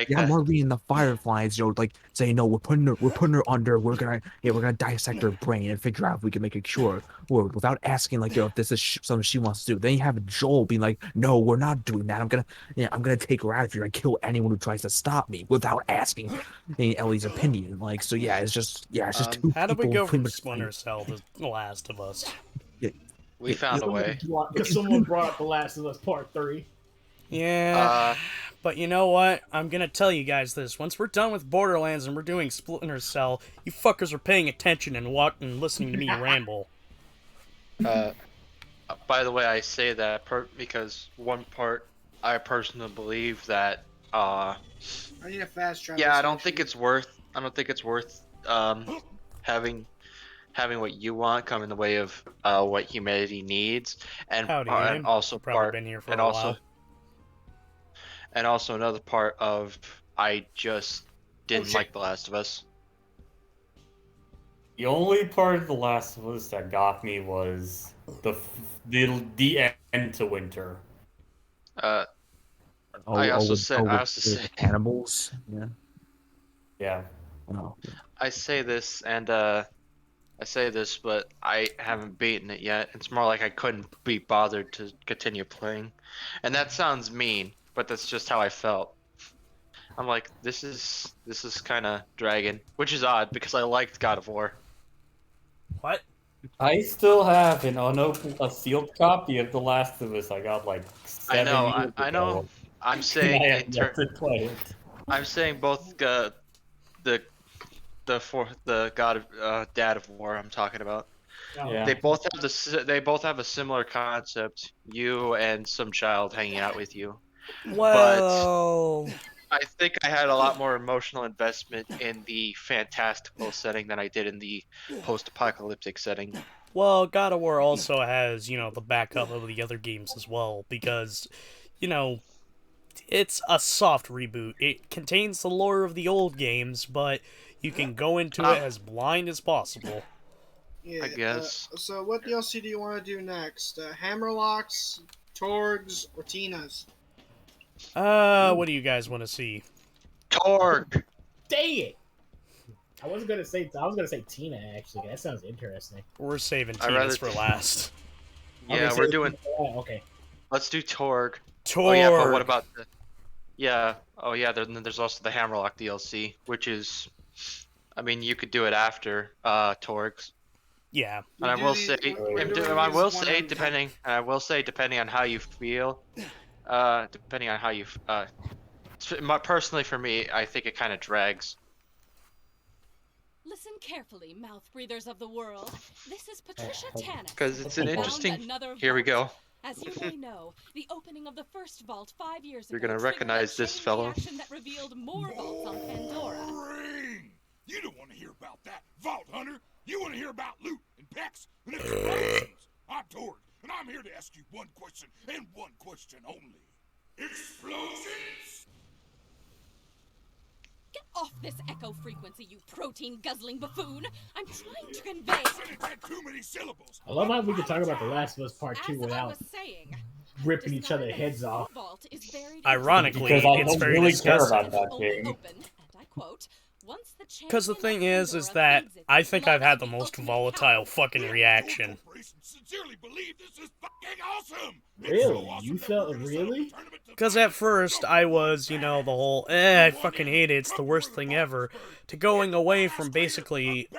got Marley and the Fireflies, like saying no, we're putting her under, we're gonna dissect her brain and figure out if we can make a cure, or without asking like, if this is something she wants to do. Then you have Joel being like, no, we're not doing that. I'm gonna take her out of here and kill anyone who tries to stop me without asking Ellie's opinion. Like, so yeah, it's just two How did we people go from pretty much Splinter Cell to The Last of Us? We found a way. Because someone brought up The Last of Us Part 3. Yeah, but you know what? I'm gonna tell you guys this. Once we're done with Borderlands and we're doing Splinter Cell, you fuckers are paying attention and listening to me ramble. By the way, I say that because one part I personally believe that. I need a fast travel. Yeah, I don't think it's worth having what you want come in the way of what humanity needs, and also part and also another part of I just didn't like The Last of Us. The only part of The Last of Us that got me was the end to winter. I also say cannibals. Yeah. Yeah. Oh. I say this, but I haven't beaten it yet. It's more like I couldn't be bothered to continue playing, and that sounds mean, but that's just how I felt. I'm like, this is kind of dragging, which is odd because I liked God of War. What? I still have a sealed copy of The Last of Us. I got like 7 years ago. I know. I'm saying I have yet to play it. I'm saying both the God of Dad of War I'm talking about. Yeah. They both have a similar concept. You and some child hanging out with you. Well, but I think I had a lot more emotional investment in the fantastical setting than I did in the post-apocalyptic setting. Well, God of War also has, the backup of the other games as well, because, it's a soft reboot. It contains the lore of the old games, but you can go into it as blind as possible. Yeah, I guess. So what DLC do you want to do next? Hammerlocks, Torgs, or Tinas? What do you guys want to see? Torg! Dang it! I was gonna say Tina actually. That sounds interesting. We're saving Tina's for last. Yeah, Okay, we're doing. Okay. Let's do Torg. Torg. Oh yeah, but what about the? Yeah. Oh yeah. There's also the Hammerlock DLC, which is, I mean, you could do it after Torgs. Yeah. And I will say, depending on how you feel, depending on how you, personally for me, I think it kind of drags. Listen carefully, mouth breathers of the world. This is Patricia Tannis. Because it's an interesting. Here we go. As you may know, the opening of the first vault 5 years ago. You're gonna recognize this fellow. That revealed more vaults on Pandora. Boring! You don't want to hear about that, Vault Hunter. You want to hear about loot and packs and explosions. I'm Torg, and I'm here to ask you one question and one question only. Explosions? Get off this echo frequency, you protein-guzzling buffoon! I'm trying to convey. Too many syllables. I love how we can talk about The Last of Us Part 2 without ripping each other heads off. Ironically, it's very disgusting. Care about that game. Because the thing is that I think I've had the most volatile fucking reaction. sincerely believe this is fucking awesome. Really? You felt really? Because at first I was, the whole, I fucking hate it, it's the worst thing ever, to going away from basically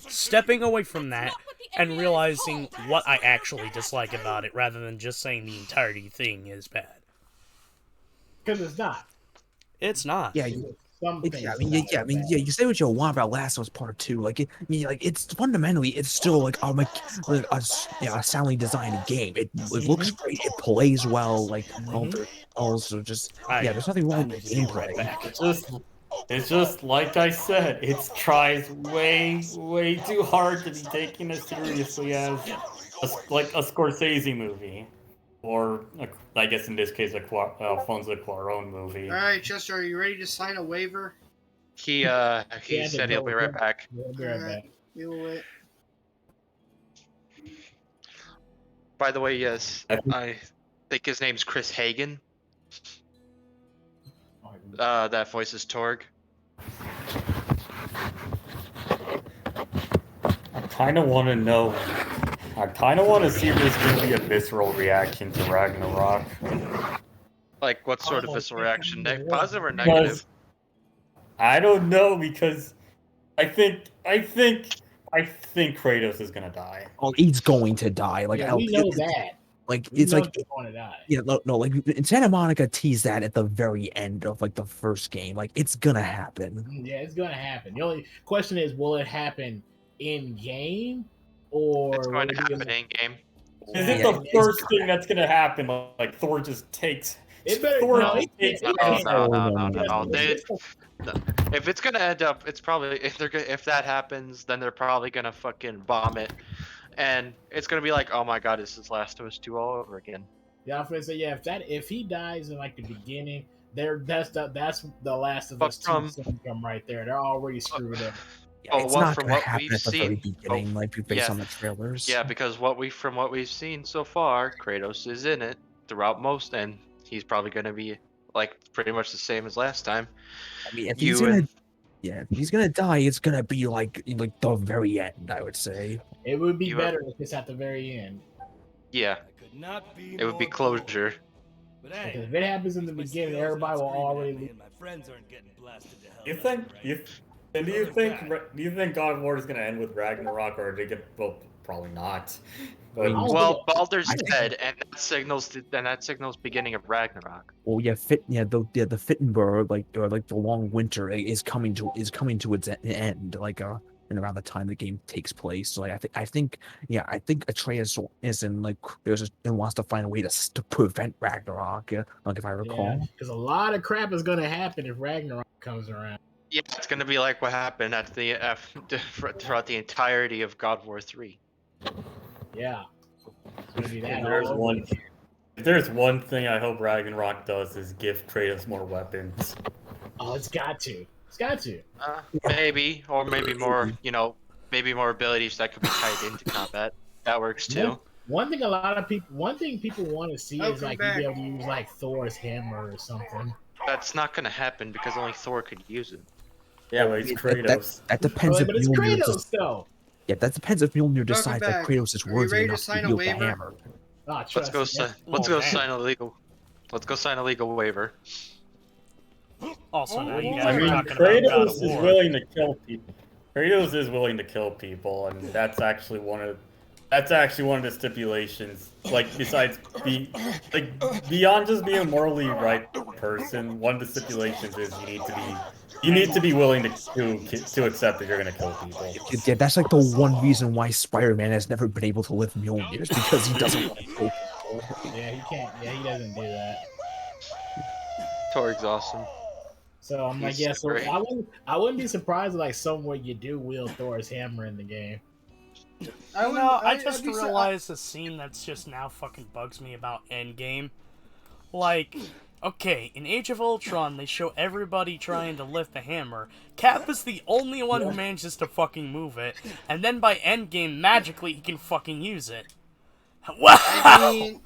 stepping away from that and realizing what I actually dislike about it rather than just saying the entirety thing is bad. Because it's not. It's not. Yeah, you say what you want about Last of Us Part 2. It's fundamentally, it's still like a soundly designed game. It looks great, it plays well, also just there's nothing wrong with the gameplay. It's just like I said, it tries way too hard to be taken as seriously as a Scorsese movie, or I guess in this case Alfonso Cuarón movie. All right, Chester, are you ready to sign a waiver? He said he'll be right back. We'll be right back. You'll wait. By the way, yes, I think his name's Chris Hagen. That voices Torg. I kind of want to know. I kind of want to see if there's going to be a visceral reaction to Ragnarok. Like, what sort of visceral reaction? Positive or negative? I don't know, because I think Kratos is gonna die. Oh, he's going to die. We know that. It's like he's going to die. Yeah, no, like in Santa Monica teased that at the very end of the first game. Like, it's gonna happen. Yeah, it's gonna happen. The only question is, will it happen in game, or it's going to happen in game? Is it the first thing that's gonna happen? Like Thor just takes. It better. No. If it's gonna end up, it's probably if that happens, then they're probably gonna fucking bomb it, and it's gonna be like, oh my god, this is Last of Us 2 all over again. Yeah, I'm gonna say if he dies in like the beginning, that's the Last of Us 2 syndrome right there. They're already screwed up. It's not gonna happen at the very beginning, based on the trailers. Yeah, because from what we've seen so far, Kratos is in it throughout most, and he's probably gonna be like pretty much the same as last time. I mean, if he's gonna die, it's gonna be like the very end, I would say. It would be better if it's at the very end. Yeah, it would be closure. Because if it happens in the beginning, everybody will already. My friends aren't getting blasted to hell. Do you think God of War is gonna end with Ragnarok, or they get? Well, probably not. Well, Baldur's dead, and that signals beginning of Ragnarok. Well, the Fittenberg, the long winter is coming to its end, and around the time the game takes place. So I think Atreus is in and wants to find a way to prevent Ragnarok. If I recall, because a lot of crap is gonna happen if Ragnarok comes around. Yeah, it's gonna be like what happened at the throughout the entirety of God of War 3. Yeah. It's gonna be that. If there's one thing I hope Ragnarok does is give Kratos more weapons. Oh, it's got to. It's got to. Maybe more. Maybe more abilities that could be tied into combat. That works too. One thing people want to see is you be able to use Thor's hammer or something. That's not gonna happen because only Thor could use it. Yeah, but it's Kratos. That depends if it's Kratos though. Yeah, that depends if Mjolnir decides that Kratos is worthy enough to wield the hammer. Let's go sign a legal waiver. Also, now you guys I mean, are talking about God of Kratos is War. willing to kill people. Kratos is willing to kill people, and that's actually one of the stipulations. Besides beyond just being a morally right person, one of the stipulations is you need to be willing to accept that you're gonna kill people. Yeah, that's the one reason why Spider-Man has never been able to lift Mjolnir, is because he doesn't want to kill people. Yeah, he can't. Yeah, he doesn't do that. Torg's awesome. So I'm like, yeah. So I wouldn't be surprised if somewhere you do wield Thor's hammer in the game. I just realized the scene that's just now fucking bugs me about Endgame. Okay, in Age of Ultron, they show everybody trying to lift the hammer. Cap is the only one who manages to fucking move it, and then by Endgame, magically, he can fucking use it. Wow! I mean,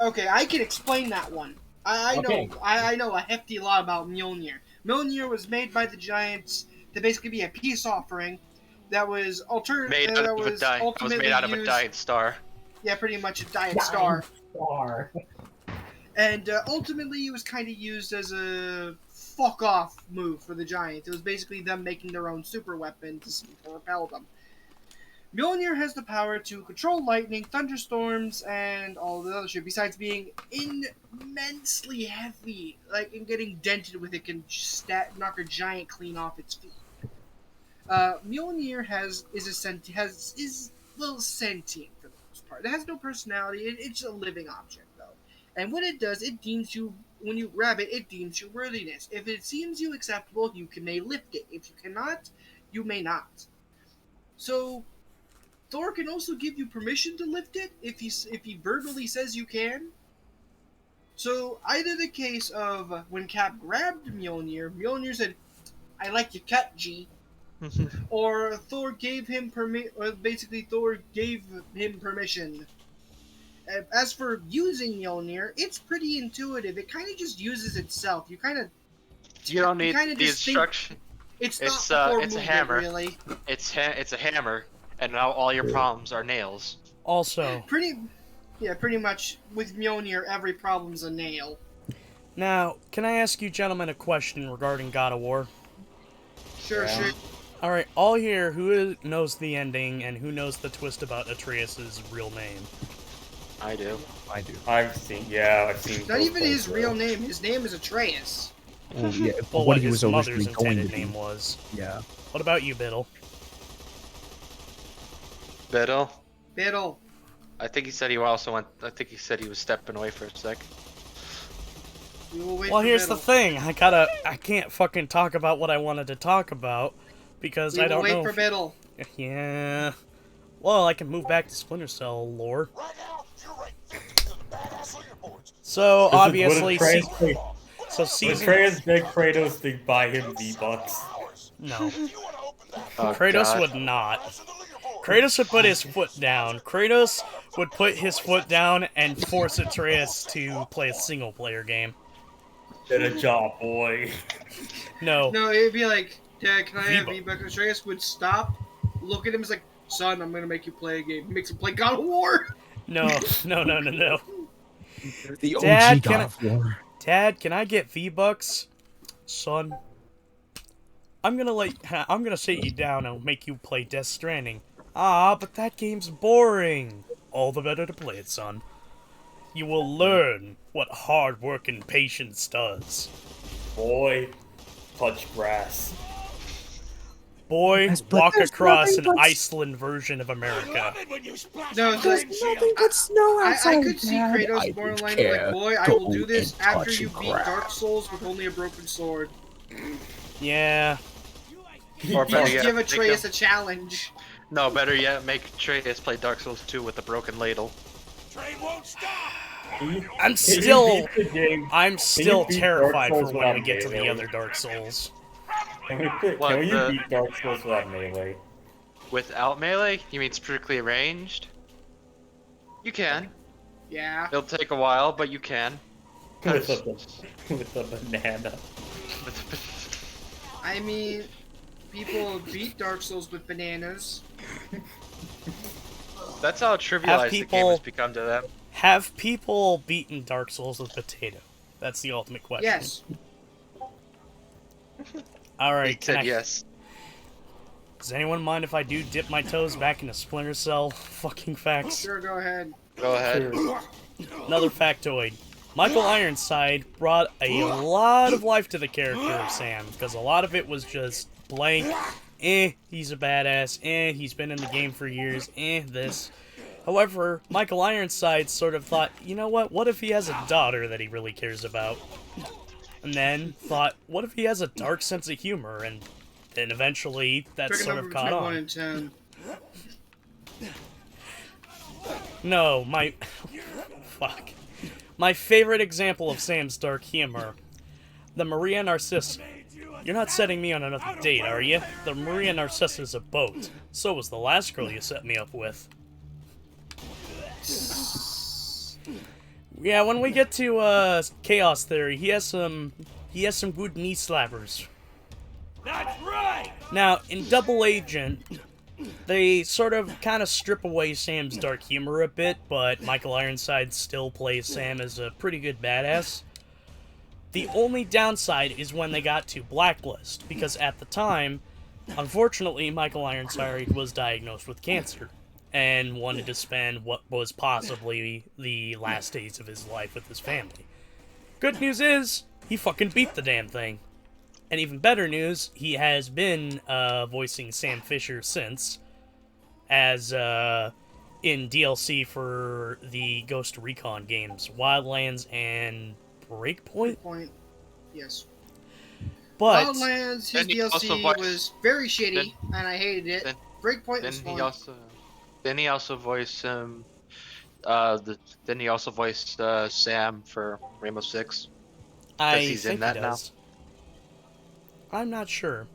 okay, I can explain that one. I know a hefty lot about Mjolnir. Mjolnir was made by the Giants to basically be a peace offering, that was Made out of a die. It was made out of a dying star. Yeah, pretty much a dying star. Star. And ultimately, it was kind of used as a fuck off move for the Giants. It was basically them making their own super weapon to repel them. Mjolnir has the power to control lightning, thunderstorms, and all the other shit. Besides being immensely heavy, like, and getting dented with it can knock a giant clean off its feet. Mjolnir is sentient for the most part. It has no personality. It's a living object, though. And what it does, it deems you, when you grab it, it deems you worthiness. If it seems you acceptable, may lift it. If you cannot, you may not. So Thor can also give you permission to lift it if he verbally says you can. So either the case of when Cap grabbed Mjolnir said, "I like your cut, G," or Thor gave him Thor gave him permission. As for using Mjolnir, it's pretty intuitive. It kind of just uses itself. You don't need the instruction. It's it's not a hammer. Really. It's a hammer, and now all your problems are nails. Also, pretty much with Mjolnir, every problem's a nail. Now, can I ask you gentlemen a question regarding God of War? Sure. Alright, all here, who knows the ending and who knows the twist about Atreus' real name? I do. I've seen. Not even his real name. His name is Atreus. Oh, yeah. Well, what what he was his mother's originally going to intended be. name was. Yeah. What about you, Biddle? Biddle. I think he said he was stepping away for a sec. Well, here's the thing. I can't fucking talk about what I wanted to talk about because I don't know. Wait for Biddle. Yeah. Well, I can move back to Splinter Cell lore. So obviously, season. Atreus begged Kratos to buy him V-Bucks. No. Oh, Kratos God. would not. Kratos would put his foot down. Kratos would put his foot down and force Atreus to play a single-player game. Get a job, boy. No. No, it'd be like, Dad, can I have V-Bucks? Atreus would stop, look at him, and like, son, I'm gonna make you play a game. He makes him play God of War. No. The OG God of War. Dad, can I get V-Bucks? Son, I'm gonna sit you down and make you play Death Stranding. Ah, but that game's boring. All the better to play it, son. You will learn what hard work and patience does. Boy, touch grass. Boy, walk across an Iceland version of America. No, it's like, nothing but snow outside. I could see Kratos borderline like, boy, I will do this after you beat Dark Souls with only a broken sword. Yeah. Or better yet, give Atreus a challenge. No, better yet, make Atreus play Dark Souls 2 with a broken ladle. Train won't stop. I'm still terrified for when we get to the other Dark Souls. Can you beat Dark Souls without melee? Without melee? You mean strictly ranged? You can. Yeah. It'll take a while, but you can. With a banana. I mean, people beat Dark Souls with bananas. That's how trivialized the game has become to them. Have people beaten Dark Souls with potato? That's the ultimate question. Yes. Alright, yes. Does anyone mind if I do dip my toes back into Splinter Cell fucking facts? Sure, go ahead. Go ahead. Another factoid. Michael Ironside brought a lot of life to the character of Sam, because a lot of it was just blank, he's a badass, he's been in the game for years, this. However, Michael Ironside sort of thought, you know what if he has a daughter that he really cares about? And then thought, what if he has a dark sense of humor? And then eventually that sort of caught on. No, fuck. My favorite example of Sam's dark humor. The Maria Narcissa. You're not setting me on another date, are you? The Maria Narcissa is a boat. So was the last girl you set me up with. Yeah, when we get to Chaos Theory, he has some good knee slappers. That's right. Now, in Double Agent, They sort of kind of strip away Sam's dark humor a bit, but Michael Ironside still plays Sam as a pretty good badass. The only downside is when they got to Blacklist, because at the time, unfortunately, Michael Ironside was diagnosed with cancer and wanted to spend what was possibly the last days of his life with his family. Good news is, he fucking beat the damn thing. And even better news, he has been voicing Sam Fisher since, as in DLC for the Ghost Recon games, Wildlands and Breakpoint? Breakpoint, yes. But Wildlands, his DLC was very shitty, and I hated it. Breakpoint was fun. Then he also voiced then he also voiced Sam for Rainbow Six. I he's think in that he does. Now. I'm not sure.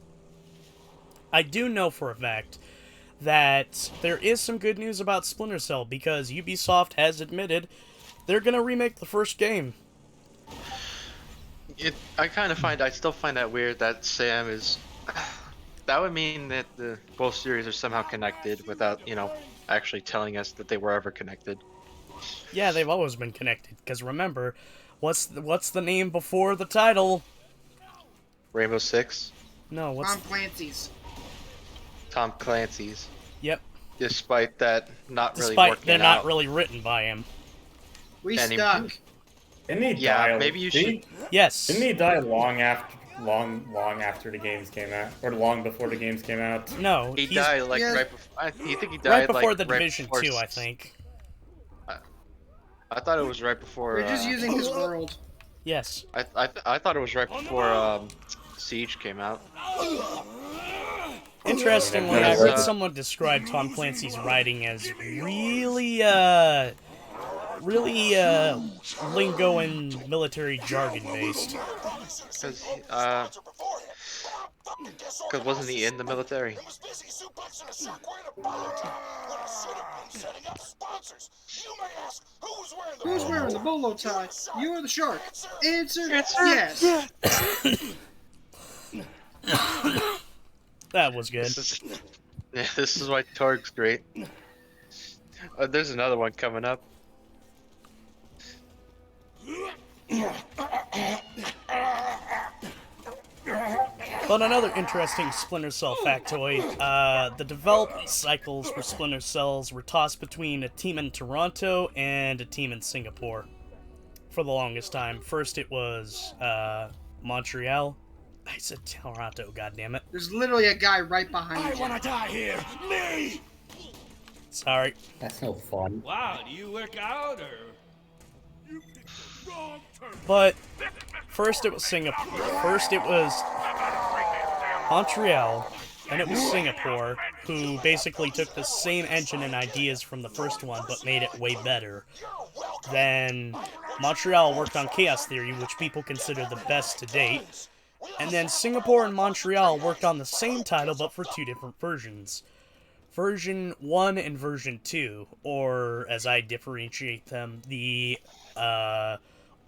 I do know for a fact that there is some good news about Splinter Cell, because Ubisoft has admitted they're gonna remake the first game. I still find that weird that Sam is. That would mean that the both series are somehow connected without, actually telling us that they were ever connected. Yeah, they've always been connected. Because remember, what's the name before the title? Rainbow Six? No, what's Tom Clancy's. Tom Clancy's. Yep. Despite that not really Despite working they're out. not really written by him. We stuck. Didn't he die? Maybe you should. Yes. Didn't he die long after the games came out, or long before the games came out? No, he died right before. You think he died right before like, the right Division before 2, I think. I thought it was right before. We're just using his world. Yes. I thought it was right before Siege came out. Interestingly, I heard someone describe Tom Clancy's writing as really lingo and military jargon based. Because wasn't he in the military? Who's wearing the bolo tie? You or the shark? Answer yes. That was good. This is why Torg's great. There's another one coming up. But another interesting Splinter Cell factoid, the development cycles for Splinter Cells were tossed between a team in Toronto and a team in Singapore for the longest time. First it was Montreal. I said Toronto, goddammit. There's literally a guy right behind you. I wanna die here! Me! Sorry. That's no fun. Wow, do you work out or? But first it was Singapore. First it was Montreal, and it was Singapore, who basically took the same engine and ideas from the first one, but made it way better. Then Montreal worked on Chaos Theory, which people consider the best to date. And then Singapore and Montreal worked on the same title, but for two different versions. Version 1 and version 2, or as I differentiate them, the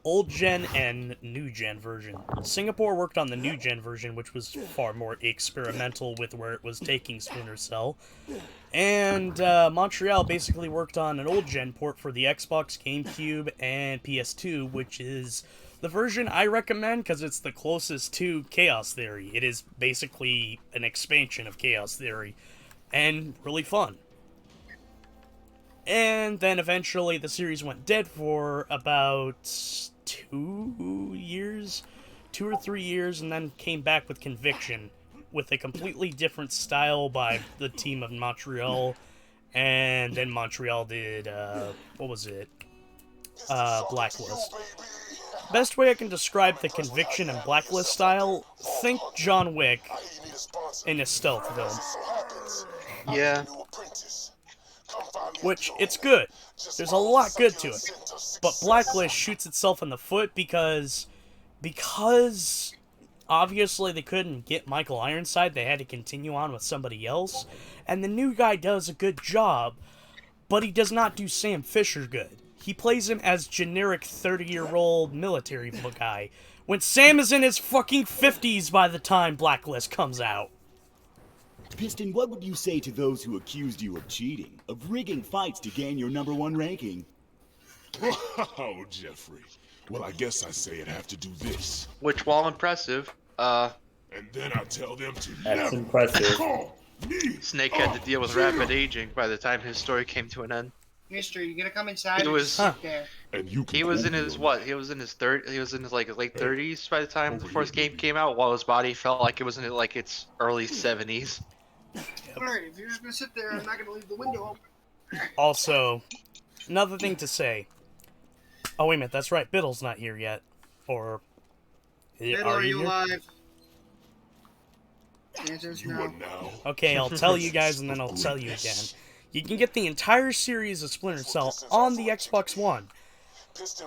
old gen and new gen version. Singapore worked on the new gen version, which was far more experimental with where it was taking Splinter Cell. And Montreal basically worked on an old gen port for the Xbox, GameCube, and PS2, which is the version I recommend because it's the closest to Chaos Theory. It is basically an expansion of Chaos Theory, and really fun. And then eventually the series went dead for about 2 or 3 years, and then came back with Conviction, with a completely different style by the team of Montreal. And then Montreal did, Blacklist. Best way I can describe the Conviction and Blacklist style, think John Wick in a stealth film. Yeah. Which, it's good. There's a lot good to it. But Blacklist shoots itself in the foot because obviously they couldn't get Michael Ironside, they had to continue on with somebody else. And the new guy does a good job, but he does not do Sam Fisher good. He plays him as generic 30-year-old military guy, when Sam is in his fucking 50s by the time Blacklist comes out. Piston, what would you say to those who accused you of cheating, of rigging fights to gain your #1 ranking? Oh, Jeffrey. Well, I guess I say I'd have to do this. Which, while impressive, And then I tell them to That's never impressive. call me. Snake had to deal with rapid aging by the time his story came to an end. Mister, you gonna come inside He or was- just sit there? And you can He was in Google his them. what? He was in his like late 30s by the time the first game came out, while his body felt like it was in like its early 70s. Alright, if you're just gonna sit there, I'm not gonna leave the window open. Also, another thing to say. Oh, wait a minute, that's right, Biddle's not here yet. Or... Biddle, are you here? alive? The answer is You no. are now. Okay, I'll tell you guys and then I'll tell you again. You can get the entire series of Splinter Cell on the Xbox One.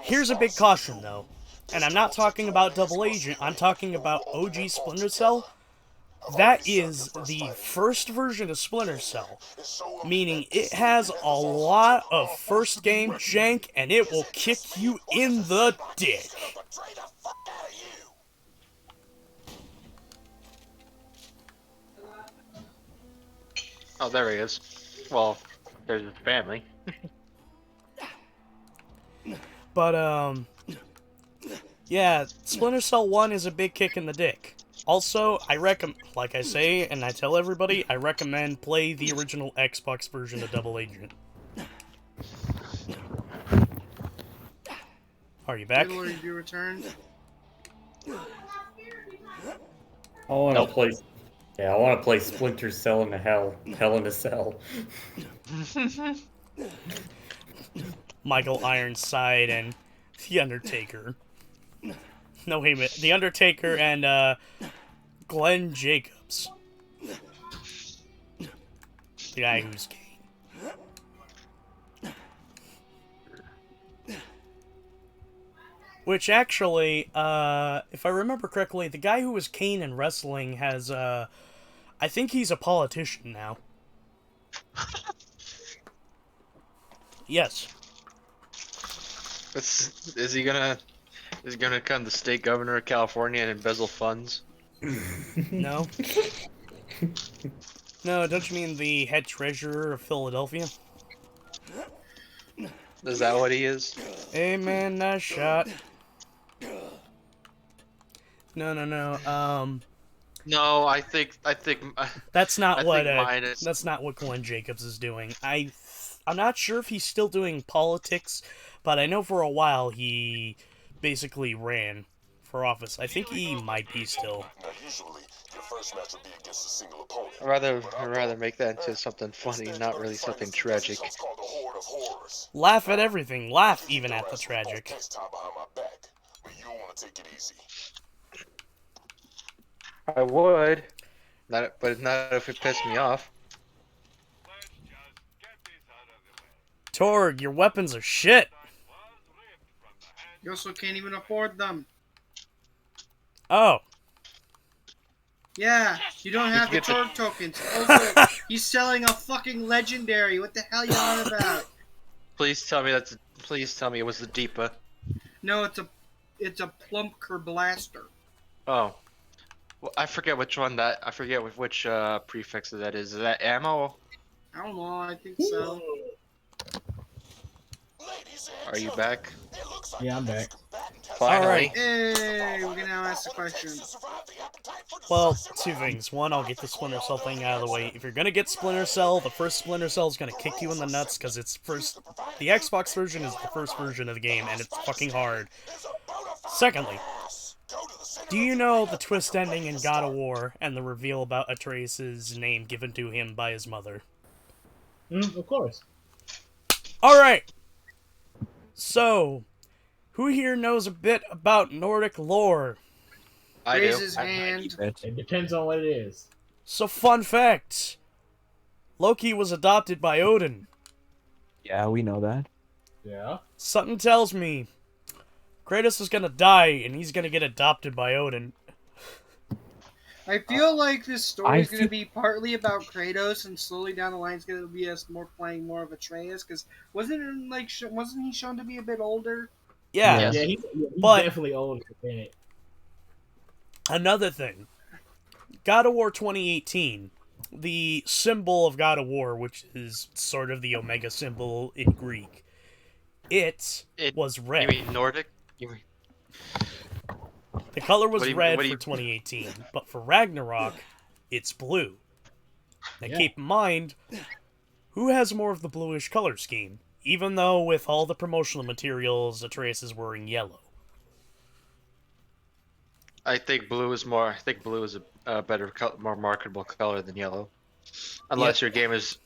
Here's a big caution, though. And I'm not talking about Double Agent, I'm talking about OG Splinter Cell. That is the first version of Splinter Cell. Meaning it has a lot of first game jank and it will kick you in the dick. Oh, there he is. Well, there's his family. But, yeah, Splinter Cell 1 is a big kick in the dick. Also, like I say, and I tell everybody, I recommend play the original Xbox version of Double Agent. Are you back? Biddle, have you returned? I want to play. Yeah, I want to play Splinter Cell in Hell in a Cell. Michael Ironside and The Undertaker. No, wait a minute. The Undertaker and, Glenn Jacobs. The guy who's Kane. Which actually, if I remember correctly, the guy who was Kane in wrestling has, I think he's a politician now. Yes. Is he gonna become the state governor of California and embezzle funds? No. No, don't you mean the head treasurer of Philadelphia? Is that what he is? Hey man, nice shot. No. No, I think. That's not I what. think mine is- That's not what Glenn Jacobs is doing. I'm not sure if he's still doing politics, but I know for a while he basically ran for office. I think he might be still. Now, usually, your first match would be against a single opponent. I'd rather make that into something funny, not really something tragic. It's called the Horde of Horrors. Laugh at everything. Laugh even at the tragic. Next time behind my back, but you don't want to take it easy. I would, but not if it pissed me off. Torg, your weapons are shit. You also can't even afford them. Oh. Yeah, you don't have the get the- Torg tokens. Also, he's selling a fucking legendary. What the hell you on about? Please tell me it was the Deepa. No, it's a Plumpker blaster. Oh. Well, I forget which one that. I forget which prefix that is. Is that ammo? I don't know. I think so. Are you back? Yeah, I'm back. Finally. Alright. Hey, we can now ask the question. Well, two things. One, I'll get the Splinter Cell thing out of the way. If you're gonna get Splinter Cell, the first Splinter Cell is gonna kick you in the nuts because it's first. The Xbox version is the first version of the game, and it's fucking hard. Secondly, do you know the twist ending in God of War and the reveal about Atreus' name given to him by his mother? Of course. Alright! So, who here knows a bit about Nordic lore? I Raise do. his hand. It depends on what it is. So, fun fact. Loki was adopted by Odin. Yeah, we know that. Yeah. Something tells me Kratos is gonna die and he's gonna get adopted by Odin. I feel like this story is I going to feel- be partly about Kratos, and slowly down the line it's going to be us more playing more of Atreus. Because wasn't he shown to be a bit older? Yeah. Yes. Yeah, he's But- definitely older than it. Another thing. God of War 2018 the symbol of God of War, which is sort of the Omega symbol in Greek, it was red. You mean Nordic? You mean... The color was red what do for you... 2018, but for Ragnarok, it's blue. Now keep in mind, who has more of the bluish color scheme? Even though with all the promotional materials, Atreus is wearing yellow. I think blue is more. I think blue is a better, more marketable color than yellow, unless your game is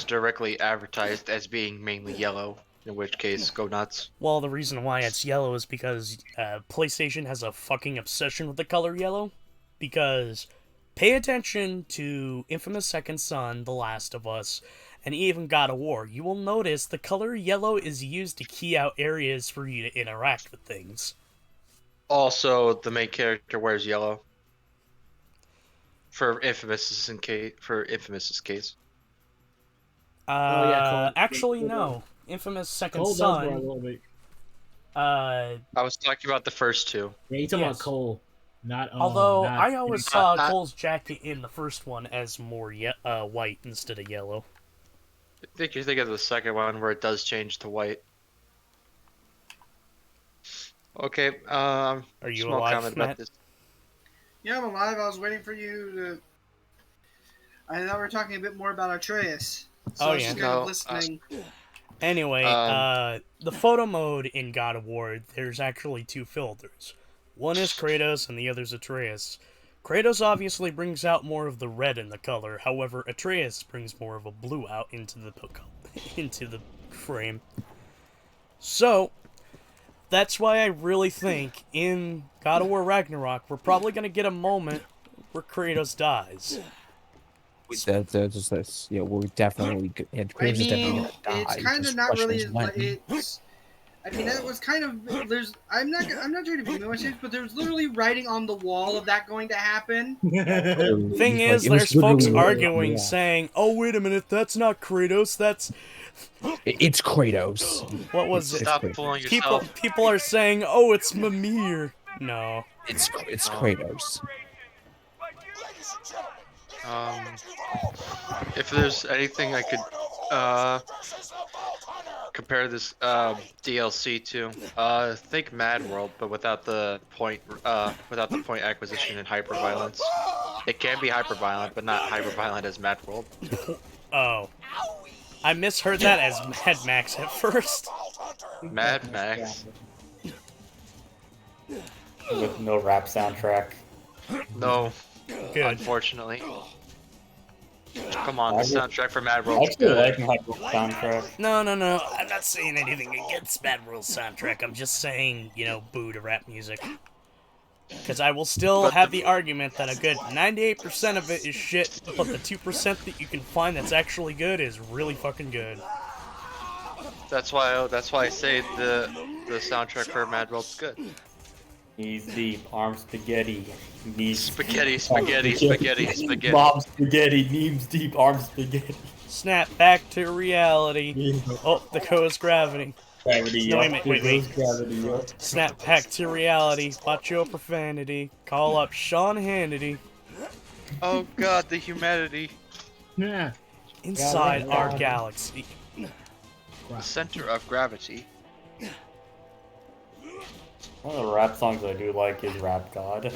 directly advertised as being mainly yellow. In which case, go nuts. Well, the reason why it's yellow is because PlayStation has a fucking obsession with the color yellow. Because pay attention to Infamous Second Son, The Last of Us, and even God of War. You will notice the color yellow is used to key out areas for you to interact with things. Also, the main character wears yellow. For Infamous's case. Actually, no. Infamous Second Cole Son. does wear a little bit. I was talking about the first two. Yeah, you talking about Cole, not. Although not, I always saw Cole's jacket in the first one as more white instead of yellow. I think you think of the second one where it does change to white. Okay. Are you small alive, comment Matt? about this. Yeah, I'm alive. I was waiting for you to. I thought we were talking a bit more about Atreus. So I was just kind of listening. Anyway, the photo mode in God of War, there's actually two filters. One is Kratos and the other's Atreus. Kratos obviously brings out more of the red in the color, however, Atreus brings more of a blue out into the frame. So, that's why I really think in God of War Ragnarok, we're probably going to get a moment where Kratos dies. Yeah, we're definitely. I mean, definitely die. it's kind of not really. It's. I mean, that was kind of. There's. I'm not trying to be much, but there's literally writing on the wall of that going to happen. Thing is, there's folks arguing, saying, "Oh, wait a minute, that's not Kratos. That's." It's Kratos. What was it? Stop fooling yourself. People are saying, "Oh, it's Mimir." No, it's Kratos. If there's anything I could compare this DLC to, think Mad World, but without the point acquisition and hyperviolence. It can be hyperviolent, but not hyperviolent as Mad World. Oh, I misheard that as Mad Max at first. Mad Max. With no rap soundtrack. No. Good. Unfortunately. Come on, the soundtrack for Mad World I is actually good. like Mad World soundtrack. No. I'm not saying anything against Mad World soundtrack. I'm just saying, boo to rap music. Because I will still have the argument that a good 98% of it is shit, but the 2% that you can find that's actually good is really fucking good. That's why I say the soundtrack for Mad World's good. Knees deep, arm spaghetti. Knees spaghetti. Mom spaghetti, knees deep, arm spaghetti. Snap back to reality. Oh, the goes gravity. Gravity, no, wait. Gravity, Snap back to reality. Watch your profanity. Call up Sean Hannity. Oh god, the humanity. Yeah. Inside our galaxy. The center of gravity. One of the rap songs I do like is Rap God.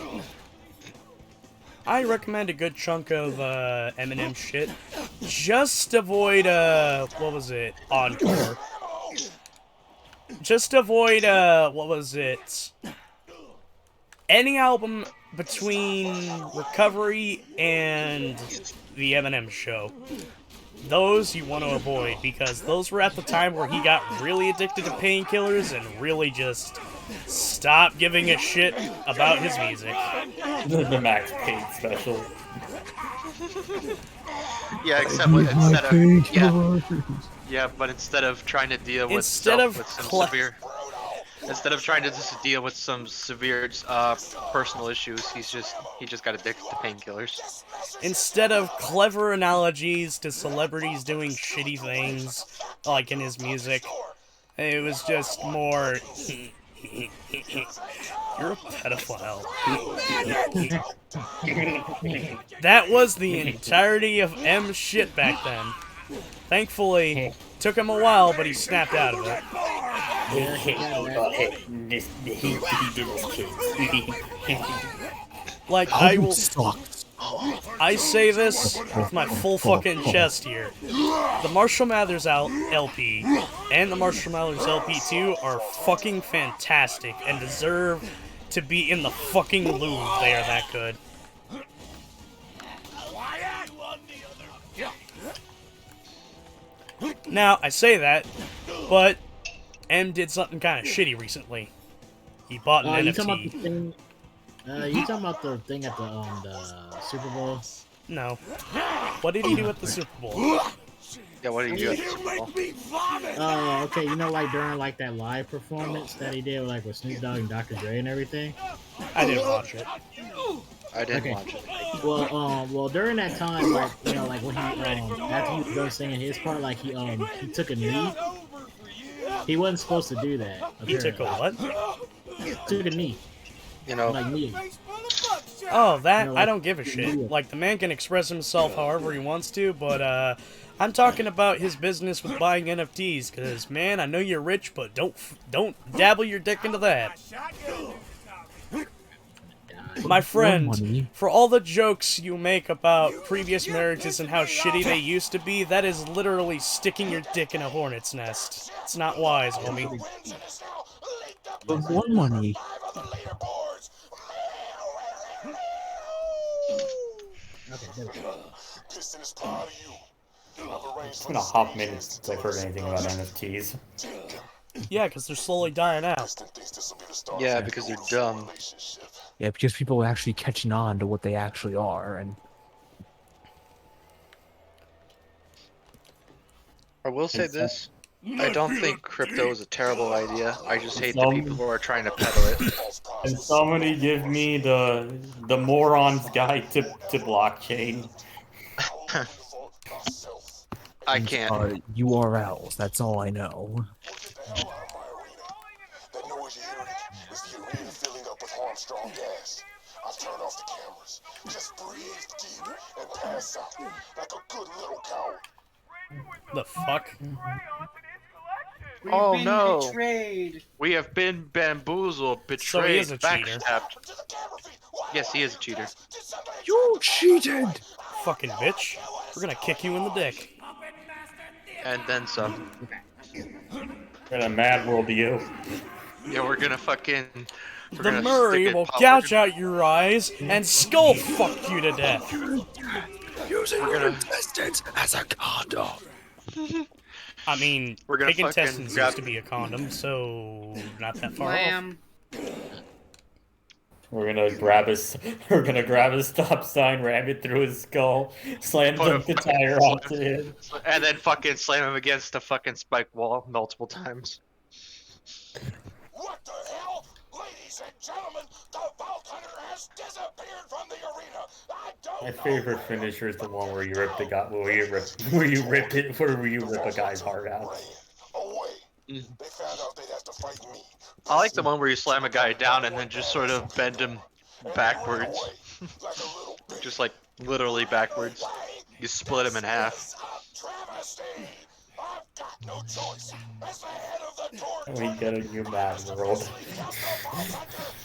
I recommend a good chunk of Eminem shit. Just avoid, what was it? Encore. Just avoid, what was it? Any album between Recovery and the Eminem Show. Those you want to avoid, because those were at the time where he got really addicted to painkillers and really just stopped giving a shit about his music. The Max Payne special. Yeah, but instead of trying to deal with some severe personal issues, he just got addicted to painkillers. Instead of clever analogies to celebrities doing shitty things, like in his music, it was just more, You're a pedophile. That was the entirety of M's shit back then. Thankfully, took him a while, but he snapped out of it. He did his kids. Like, I will... I say this with my full fucking chest here. The Marshall Mathers LP and the Marshall Mathers LP 2 are fucking fantastic and deserve to be in the fucking Louvre. They are that good. Now, I say that, but M did something kind of shitty recently. He bought an NFT. You talking about the thing at the Super Bowl? No. What did he do at the Super Bowl? Yeah, what did he do at the Super Bowl? Oh, okay. You know, like during like that live performance that he did, like with Snoop Dogg and Dr. Dre and everything. I didn't watch it. I didn't watch it. Well, during that time, like you know, like when he after he was done singing his part, like he took a knee. He wasn't supposed to do that. He took a what? Took a knee. You know, like me. Oh, that You know, like, I don't give a shit. Like the man can express himself however he wants to, but I'm talking about his business with buying NFTs. Cause man, I know you're rich, but don't dabble your dick into that. My friend, for all the jokes you make about previous marriages and how shitty they used to be, that is literally sticking your dick in a hornet's nest. It's not wise, homie. But more money. It's been a hot minute since I've heard anything about NFTs. Yeah, because they're slowly dying out. Yeah, because they're dumb. Yeah, because people are actually catching on to what they actually are, and I will say this. I don't think crypto is a terrible idea. I just hate the people who are trying to peddle it. Can somebody give me the moron's guide to blockchain? I can't. URLs, that's all I know. That noise you're hearing is the arena filling up with Armstrong gas. I've turned off the cameras. Just breathe deep and pass out like a good little coward. The fuck? Oh been no! betrayed. We have been bamboozled, betrayed, So he is a cheater. backstabbed. Yes, he is a cheater. You cheated! Fucking bitch. We're gonna kick you in the dick. And then some. We're gonna mad world you. Yeah, we're gonna fucking. The Murray will gouge out your eyes and skull fuck you to death. Using your intestines as a condom. I mean, We're gonna pig fucking intestines used to be a condom, so not that far off. We're gonna grab his stop sign, ram it through his skull, slam the tire onto him. And then fucking slam him against the fucking spike wall multiple times. What the hell? Ladies and gentlemen, the Vault Hunter has disappeared from the arena. My favorite finisher is the one where you rip the guy, where you rip a guy's heart out. They found out they'd have to fight me. I like the one where you slam a guy down and then just sort of bend him backwards. Just like literally backwards. You split him in half. We get a new Mad World.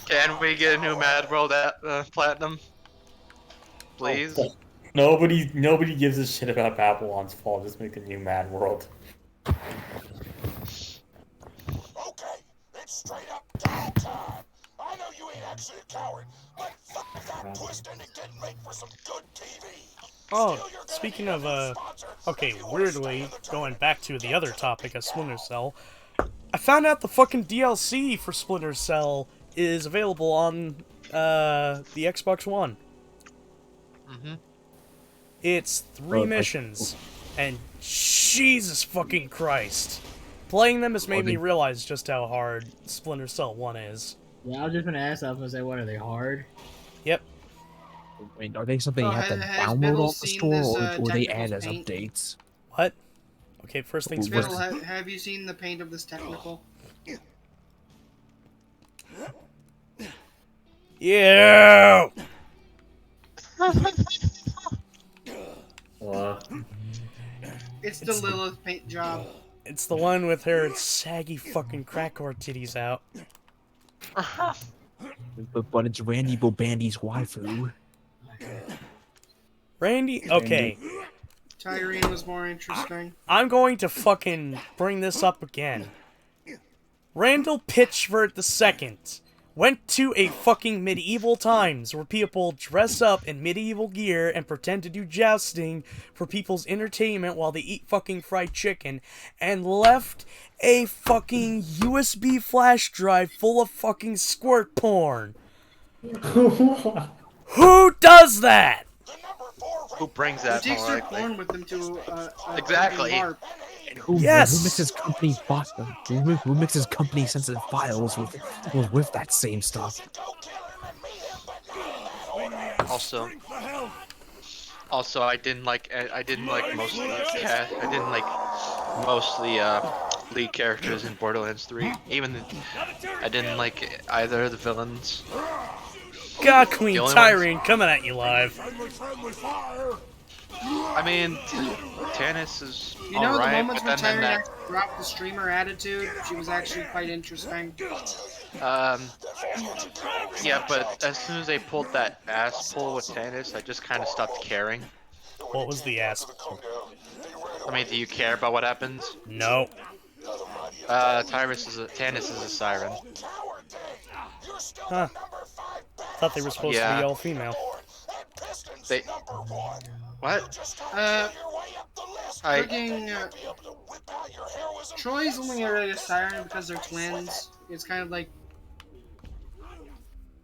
Can we get a new Mad World at Platinum? Please? Nobody gives a shit about Babylon's Fall. Just make a new Mad World. Okay, it's straight up dog time. I know you ain't actually a coward, but fuck that twisting and getting make for some good TV. Oh, speaking of, okay, weirdly, going back to the other topic of Splinter Cell, I found out the fucking DLC for Splinter Cell is available on, the Xbox One. Mm-hmm. It's 3 missions, and Jesus fucking Christ. Playing them has made me realize just how hard Splinter Cell 1 is. Yeah, I was just gonna ask, I was gonna say, what, are they hard? Yep. Wait, are they something you have to download off the store, or they add as updates? What? Okay, first things first. Have you seen the paint of this technical? You! What? It's the Lilith paint job. It's the one with her saggy fucking crack whore titties out. But it's Randy Bobandy's waifu. Randy? Okay. Tyrene was more interesting. I'm going to fucking bring this up again. Randall Pitchford II went to a fucking medieval times where people dress up in medieval gear and pretend to do jousting for people's entertainment while they eat fucking fried chicken, and left a fucking USB flash drive full of fucking squirt porn. Who does that? Who brings that? Who takes more their likely? porn with them to Exactly. LARP? Who Yes! mixes company who mixes company sensitive files with that same stuff? Also, I didn't like most of the cast. I didn't like most of the lead characters in Borderlands 3. I didn't like either of the villains. God, Queen The only Tyrene coming at you live. I mean, Tannis is You know, alright, the moments but when then Tyrene that actually dropped the streamer attitude, she was actually quite interesting. Yeah, but as soon as they pulled that ass pull with Tannis, I just kind of stopped caring. What was the ass? I mean, do you care about what happens? No. Tannis is a siren. Huh. Thought they were supposed to be all female. They. What? Troy's only really a siren because they're twins. It's kind of like.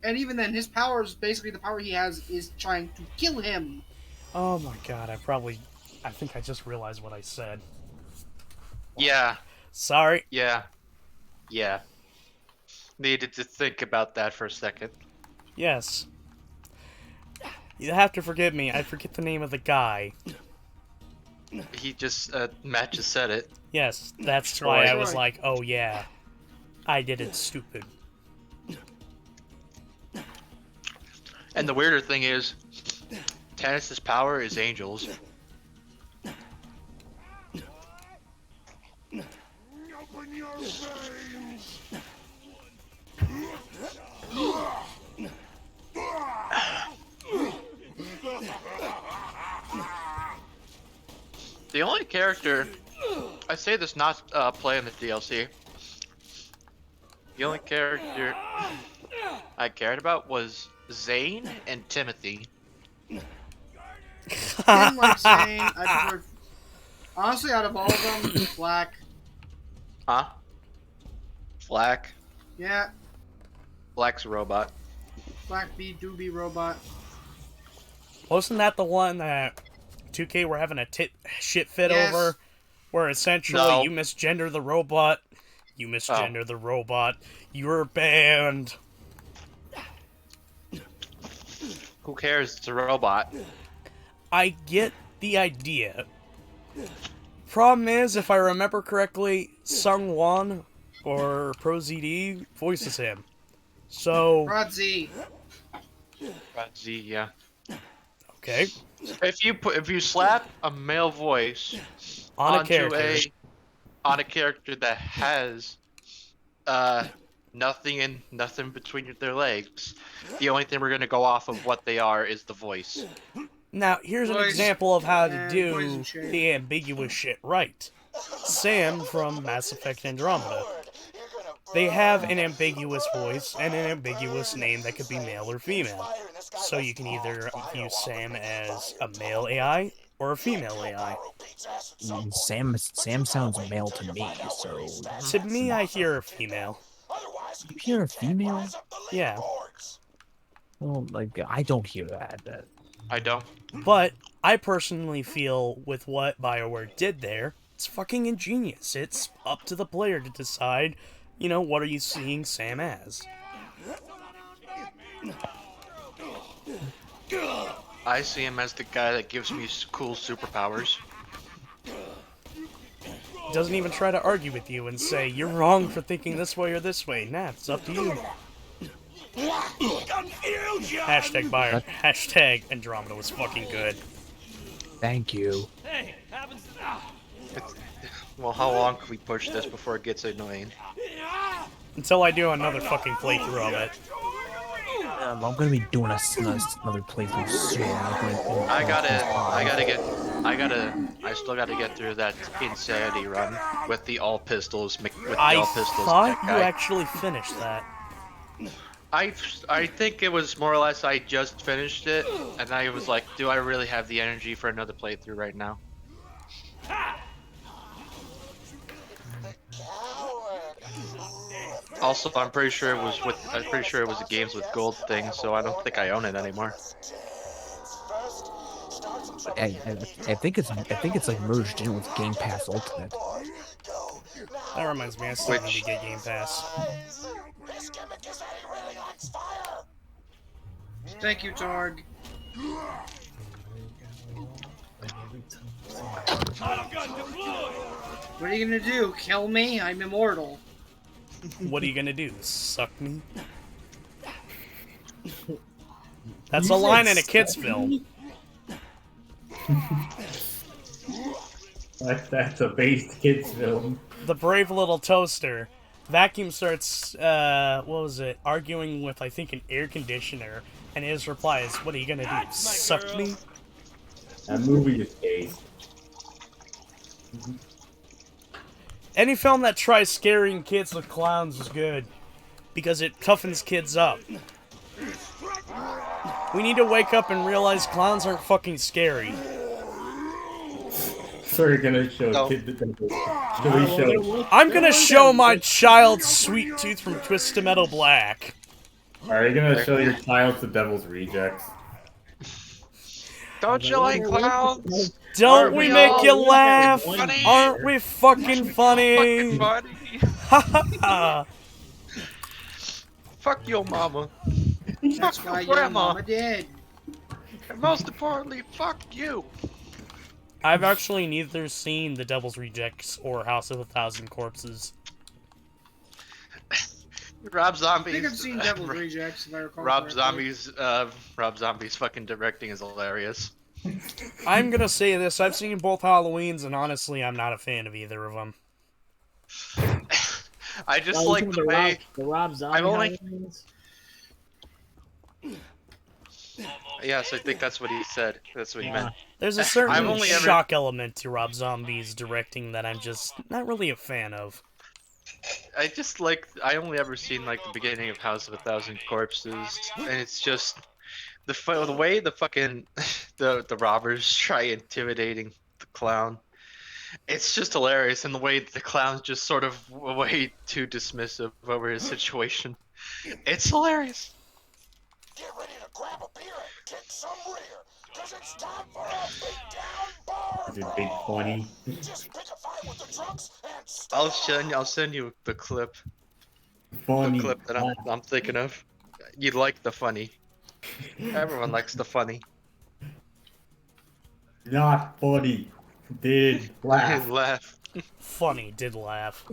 And even then, his powers, basically the power he has, is trying to kill him. Oh my god, I think I just realized what I said. Yeah. Sorry. Yeah. Yeah. Needed to think about that for a second. Yes. You have to forgive me, I forget the name of the guy. Matt just said it. Yes, that's why I was like, oh yeah. I did it stupid. And the weirder thing is, Tannis' power is angels. Open your veins. The only character, I say this not play in the DLC. The only character I cared about was Zane and Timothy. Didn't like Zane. I preferred. Honestly, out of all of them, Black. Huh? Black? Yeah, Black's a robot. Black B Doobie Robot. Wasn't that the one that 2K were having a shit fit Yes. over? Where essentially No. you misgender the robot, you misgender the robot, you're banned. Who cares? It's a robot. I get the idea. Problem is, if I remember correctly, Sung Won or ProZD voices him. So Rod Z. Rod Z, yeah. Okay. If you slap a male voice On a onto character. on a character that has nothing between their legs, the only thing we're gonna go off of what they are is the voice. Now, here's an Voice example of how to and do poison shade. the ambiguous shit right. Sam from Mass Effect Andromeda. They have an ambiguous voice and an ambiguous name that could be male or female. So you can either view Sam as a male AI or a female AI. Sam sounds male to me, so... To me, I hear a female. You hear a female? Yeah. Well, like, I don't hear that. I don't. But I personally feel with what BioWare did there, it's fucking ingenious. It's up to the player to decide, you know, what are you seeing Sam as? I see him as the guy that gives me cool superpowers. Doesn't even try to argue with you and say, you're wrong for thinking this way or this way. Nah, it's up to you. Hashtag buyer. Hashtag Andromeda was fucking good. Thank you. Hey, happens. Well, how long can we push this before it gets annoying? Until I do another fucking playthrough of it. I'm gonna be doing another playthrough soon. I still gotta get through that insanity run with the all pistols. I thought you actually finished that. I think it was more or less I just finished it, and I was like, do I really have the energy for another playthrough right now? Also, I'm pretty sure it was the games with gold thing, so I don't think I own it anymore. I think it's like merged in with Game Pass Ultimate. That reminds me, I still need to get Game Pass. Thank you, Targ. What are you gonna do? Kill me? I'm immortal. What are you gonna do? Suck me? That's a line in a kid's film. That's a based kids film. The brave little toaster. Vacuum starts, what was it? Arguing with, I think, an air conditioner. And his reply is, what are you gonna do? Suck me? That movie is based. Any film that tries scaring kids with clowns is good. Because it toughens kids up. We need to wake up and realize clowns aren't fucking scary. So you're gonna show kid the I'm gonna show my child Sweet Tooth from Twisted Metal Black. Are you gonna show your child the Devil's Rejects? Don't you like clowns? Don't we make you laugh? Aren't we fucking funny? Ha ha ha! Fuck your mama. That's Fuck why your your grandma. mama dead. And most importantly, fuck you. I've actually neither seen The Devil's Rejects or House of a Thousand Corpses. Rob Zombie's. I think I've seen Devil's Rejects, if I recall Rob correctly. Zombie's fucking directing is hilarious. I'm gonna say this, I've seen both Halloweens, and honestly, I'm not a fan of either of them. I just like the way... the Rob Zombie Halloweens? Yes, I think that's what he said. That's what he meant. There's a certain shock element to Rob Zombie's directing that I'm just not really a fan of. I just like... I only ever seen like the beginning of House of a Thousand Corpses, and it's just... The way the fucking... the robbers try intimidating the clown. It's just hilarious, and the way the clown's just sort of way too dismissive over his situation. It's hilarious. Get ready to grab a beer and kick some rear, cause it's time for a big down bar. Is it big funny? Just pick a fight with the drunks and I'll send you the clip. Funny. The clip that I'm thinking of. You like the funny. Everyone likes the funny. Not funny. Did laugh. Laugh. Funny, did laugh.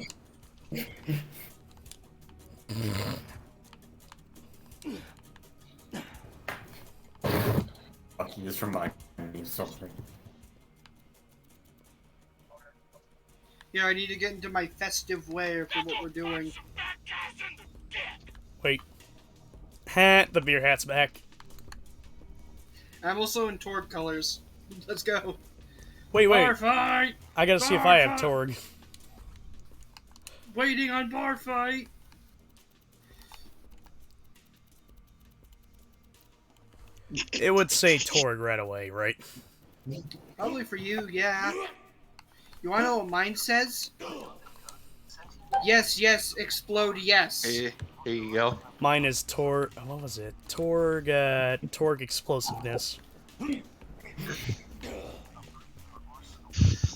Fucking just remind me of something. Yeah, I need to get into my festive wear for what we're doing. Wait. Hat, the beer hat's back. I'm also in Torg colors. Let's go. Wait. Bar fight! I gotta see if I have Torg. Waiting on bar fight! It would say Torg right away, right? Probably for you, yeah. You wanna know what mine says? Yes, explode, yes. Here you go. Mine is Torg... What was it? Torg Explosiveness.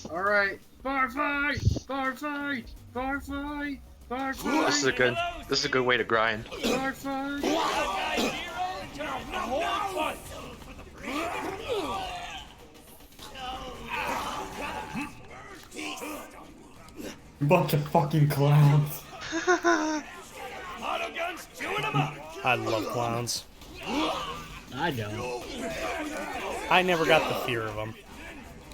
Alright. Bar fight! Bar fight! Bar fight! Bar fight! This is a good way to grind. Bar fight! Bunch of fucking clowns. Auto guns chewing them up. I love clowns. I don't. I never got the fear of them.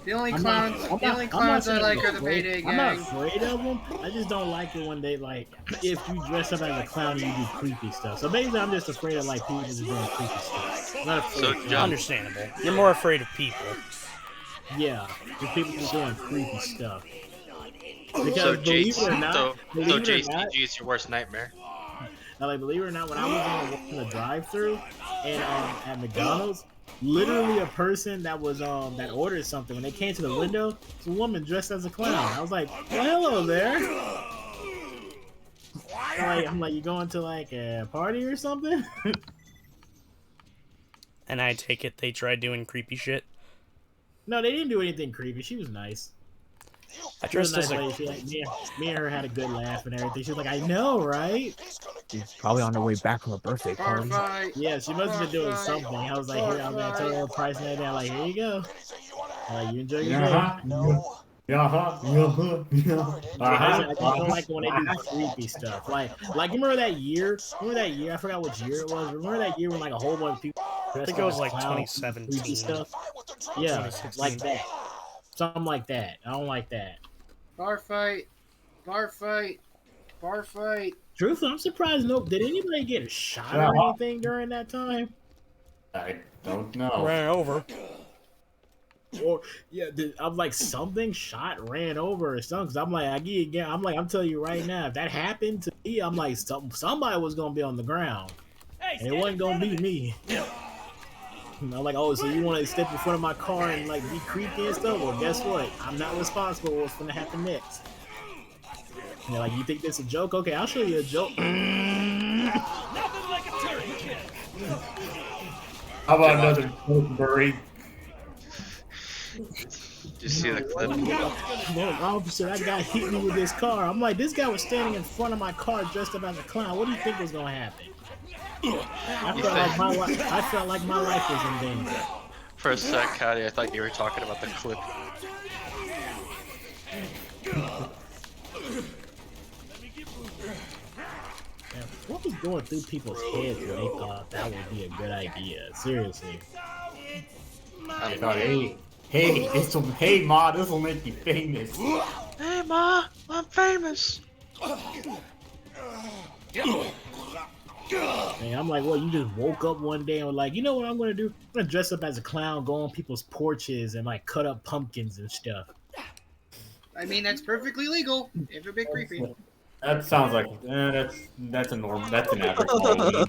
The only I'm clowns, not- I'm the not- only I'm clowns not I saying like are the afraid- Payday I'm not Gang. afraid of them. I just don't like it when they like if you dress up as a clown and you do creepy stuff. So basically, I'm just afraid of like people just doing creepy stuff. I'm not afraid. of clowns. Understandable. You're more afraid of people. Yeah, just people just doing creepy stuff. Because So believe it or not, so believe it or not, JCG is your worst nightmare. now, like believe it or not, when I was in the drive-through and at McDonald's, literally a person that was that ordered something when they came to the window, it's a woman dressed as a clown. I was like, well, hello there. I'm like, you going to like a party or something? And I take it they tried doing creepy shit. No, they didn't do anything creepy. She was nice. I She was dressed a as nice a... lady. Me and her had a good laugh and everything. She was like, I know, right? She's probably on her way back from a birthday party. Yeah, she must have been doing something. I was like, here, I'm gonna tell her the price and everything. I'm like, here you go. I'm like, you enjoy your day. I I just don't like it when they do creepy stuff. Like you remember that year? Remember that year? I forgot what year it was. Remember that year when like a whole bunch of people I think dressed it up was as like clowns, 2017. creepy stuff? Yeah, 2016. like that. Something like that. I don't like that. Bar fight. Bar fight. Bar fight. Truthfully, I'm surprised. No, did anybody get shot or anything during that time? I don't know. Ran over. Or yeah, I'm like something shot, ran over or something. Cause I'm like, I'm telling you right now, if that happened to me, I'm like, somebody was gonna be on the ground, and it wasn't gonna be me. And I'm like, oh, so you want to step in front of my car and like be creepy and stuff? Well, guess what? I'm not responsible for what's gonna happen next. And they're like, you think this a joke? Okay, I'll show you a joke. Nothing like a turkey kill. How about another Burry? Did you see the clip? Look, officer, that guy hit me with this car. I'm like, this guy was standing in front of my car dressed up as a clown. What do you think was gonna happen? I felt like my life was in danger. For a sec, Cody, I thought you were talking about the clip. Man, what was going through people's heads when they thought that would be a good idea? Seriously. I thought, hey, Ma, this will make you famous. Hey, Ma, I'm famous. Man, I'm like, well, you just woke up one day and were like, you know what I'm gonna do? I'm gonna dress up as a clown, go on people's porches, and like cut up pumpkins and stuff. I mean, that's perfectly legal. If a bit creepy. That sounds like that's an average Halloween.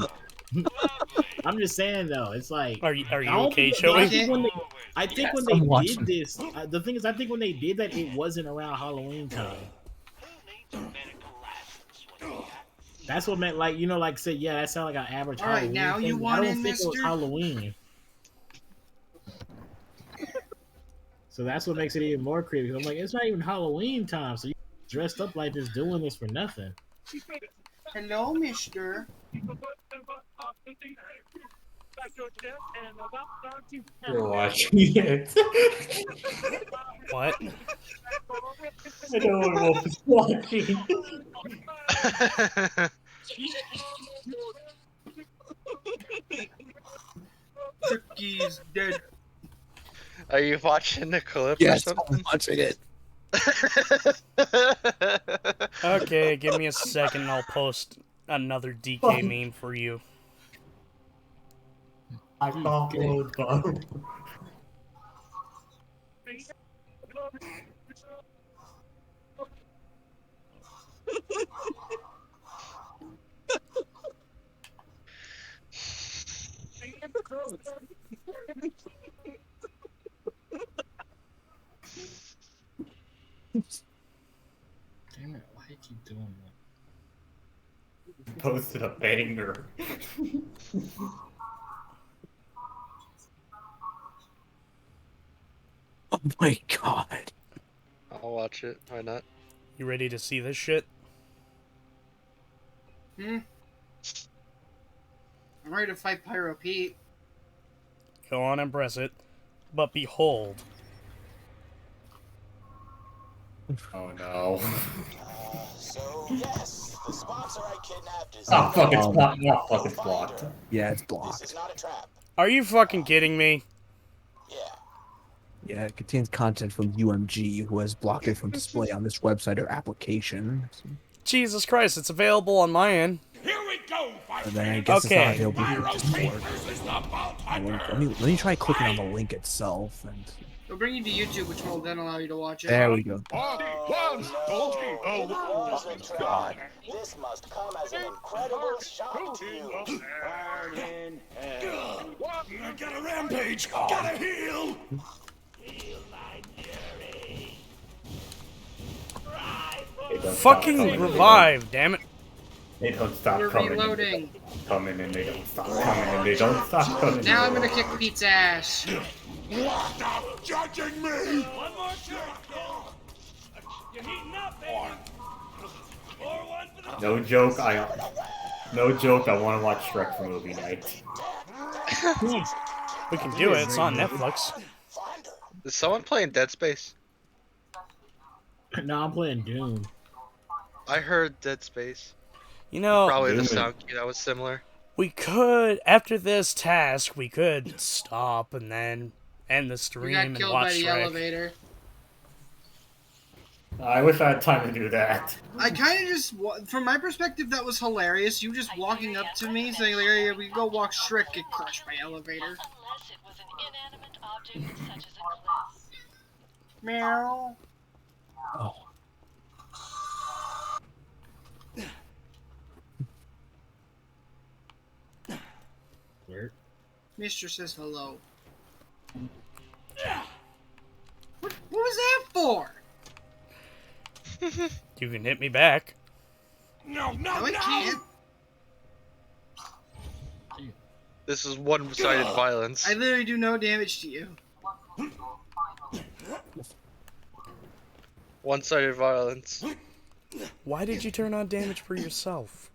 I'm just saying though, it's like, Are you okay, Joey? I think when I'm they watching. did this, the thing is, I think when they did that, it wasn't around Halloween time. That's what meant, like, you know, like, say, yeah, that sounded like an average All right, Halloween now thing. you I want don't in, think it was mister? Halloween. So that's what makes it even more creepy. I'm like, it's not even Halloween time, so you dressed up like this doing this for nothing. Hello, mister. You're watching it. What? I know what Wolf is watching. Turkey's dead. Are you watching the clip Yes, or something? I'm watching it. Okay, give me a second and I'll post another DK meme for you. I followed Bo. Damn it, why did you doing that? Posted a banger. Oh my god. I'll watch it. Why not? You ready to see this shit? I'm ready to fight Pyro Pete. Go on and press it. But behold. Oh no. So, yes, The sponsor I kidnapped is Oh fuck, it's Um, blocked. Oh fuck, it's blocked. Yeah, it's This blocked. is not a trap. Are you fucking kidding me? Yeah. Yeah, it contains content from UMG, who has blocked it from display on this website or application. Jesus Christ, it's available on my end. Here we go, And then I guess Okay. it's not available for Rotate Discord. versus the Vault Let me try clicking on the link itself, and It'll bring you to YouTube, which will then allow you to watch it. there we go. God. This must come as an incredible shock to you. I got a rampage. Gotta heal. They don't stop Fucking coming. revive, damn it. They don't stop We're coming. reloading. Coming and they don't stop coming and they don't stop coming. Now I'm gonna kick Pete's ass. Stop judging me. One more shot, kid. You're heating up, baby. Pour one for the No joke, I want to watch Shrek for movie night. We can do it, it's on Netflix. Is someone playing Dead Space? No, I'm playing Doom. I heard Dead Space. You know, Probably the sound cue that was similar. we could, after this task, we could stop and then end the We stream got and killed watch by the Shrek. elevator. I wish I had time to do that. I kind of just, from my perspective, that was hilarious. You just walking up to me saying, like, "Hey, we go walk Shrek, get crushed by elevator." Unless it was an inanimate object such as a cliff. Meow. Oh. Where? Mister says hello. What was that for? You can hit me back. No, No, I can't. This is one-sided violence. I literally do no damage to you. One-sided violence. Why did you turn on damage for yourself?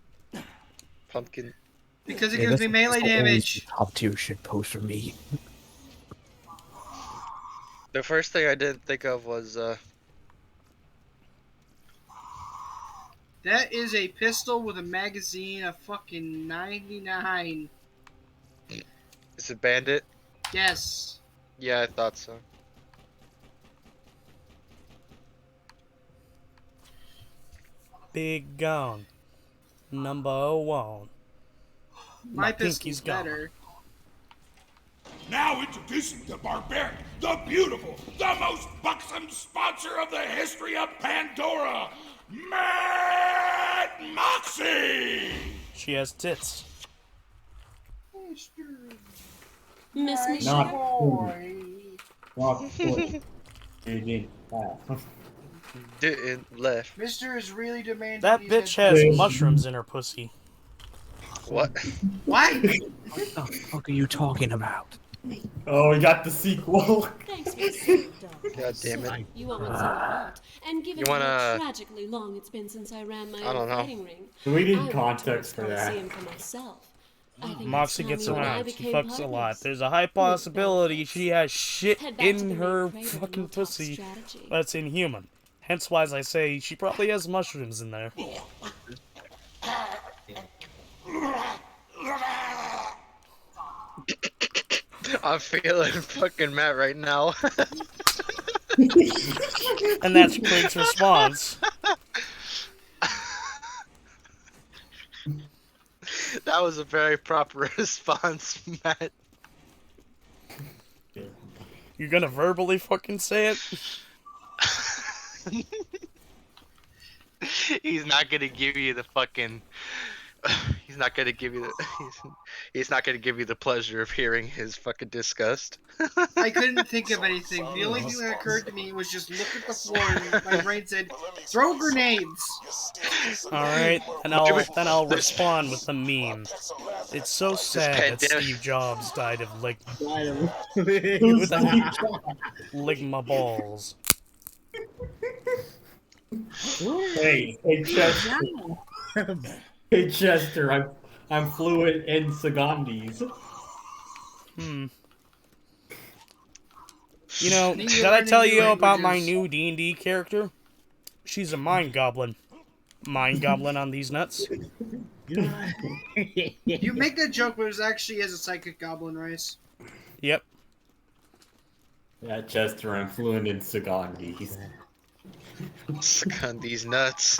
Pumpkin. Because it Yeah, gives me melee that's always damage. the top tier shit post for me. The first thing I didn't think of was, That is a pistol with a magazine of fucking 99. is it Bandit? Yes. Yeah, I thought so. Big gone. Number one. My pinky's pistol's gone. better. Now introducing the barbaric, the beautiful, the most buxom sponsor of the history of Pandora, Mad Moxie! She has tits. Miss me, Not sugar? Not GG. Didn't left. Mister is really demanding. That these bitch headphones. has mushrooms in her pussy. What? What? What the fuck are you talking about? Oh, we got the sequel. Thanks for saying, dog. God damn it. You want what's in the vault, and given You wanna- how tragically long it's been since I ran my I don't own know. fighting ring, We need I went to context this for that. Coliseum for myself. I think it's Moxie time gets you and I around. She became fucks a lot. partners. There's a high possibility she has shit Head back to the in main her crater and fucking we'll talk pussy strategy. that's inhuman. Hence why I say she probably has mushrooms in there. I'm feeling fucking Matt right now. And that's Quink's response. That was a very proper response, Matt. You're gonna verbally fucking say it? He's not gonna give you the fucking. He's not gonna give you the. He's not gonna give you the pleasure of hearing his fucking disgust. I couldn't think of anything. The only thing that occurred to me was just look at the floor, and my brain said, "Throw grenades." Alright, and I'll respond with a meme. It's so sad that pandemic- Steve Jobs died of Who's lick my balls. Hey, Chester. Hey, Chester, I'm fluent in Sagandis. You know, did I tell you about my new D&D character? She's a mind goblin. Mind goblin on these nuts. You make that joke, but it was actually as a psychic goblin race. Yep. Yeah, Chester, I'm fluent in Sagandis. Sagandis nuts.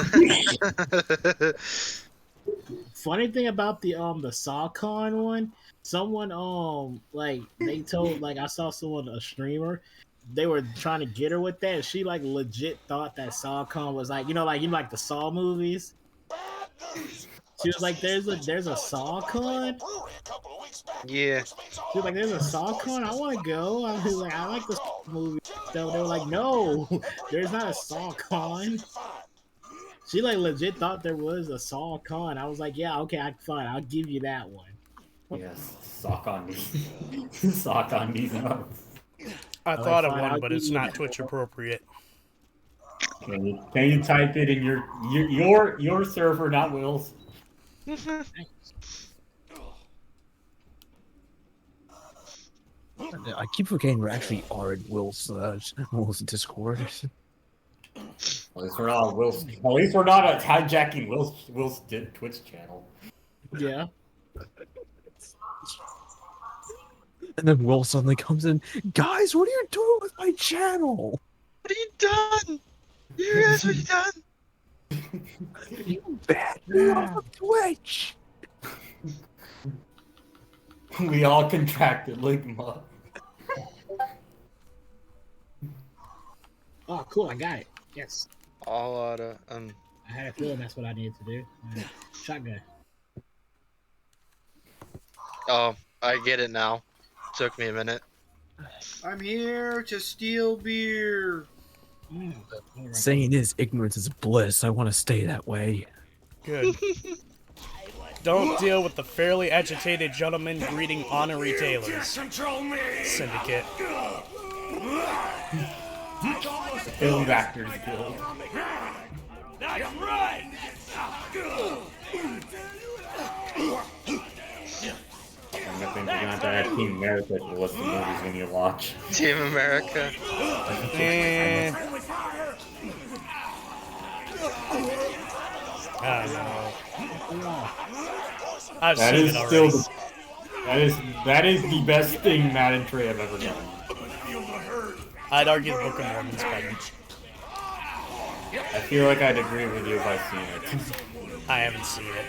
Funny thing about the SawCon one, someone like they told like I saw someone a streamer, they were trying to get her with that, and she like legit thought that SawCon was like like the Saw movies. She was like, there's a SawCon. Yeah. She was like, there's a SawCon. I want to go. I was like, I like the Saw movie stuff. They were like, no, there's not a SawCon. She like legit thought there was a SawCon. I was like, yeah, okay, fine, I'll give you that one. Yes, sock on these. Sock on these nuts. I like, thought of fine, one, I'll but give it's you not that Twitch one. appropriate. Can you type it in your server, not Will's? I keep forgetting we actually are in Will's Discord. At least we're not Will's. At least we're not hijacking Will's Twitch channel. Yeah. And then Will suddenly comes in, guys, what are you doing with my channel? What have you done? You guys, what have you done? You bad me on Twitch. We all contracted ligma. Oh, cool, I got it. Yes. All out of I had a feeling that's what I needed to do. Shotgun. Oh, I get it now. Took me a minute. I'm here to steal beer. Saying is, ignorance is bliss. I want to stay that way. Good. Don't deal with the fairly agitated gentleman greeting honorary tailors. Syndicate. Film Actors Guild. That's right. I think we're gonna have to add Team America to the list of movies we need to watch. Team America. I don't know. I've That seen is it already. that is the best thing Matt and Trey have ever done. I'd argue the Book of Mormon's better. I feel like I'd agree with you if I've seen it. I haven't seen it.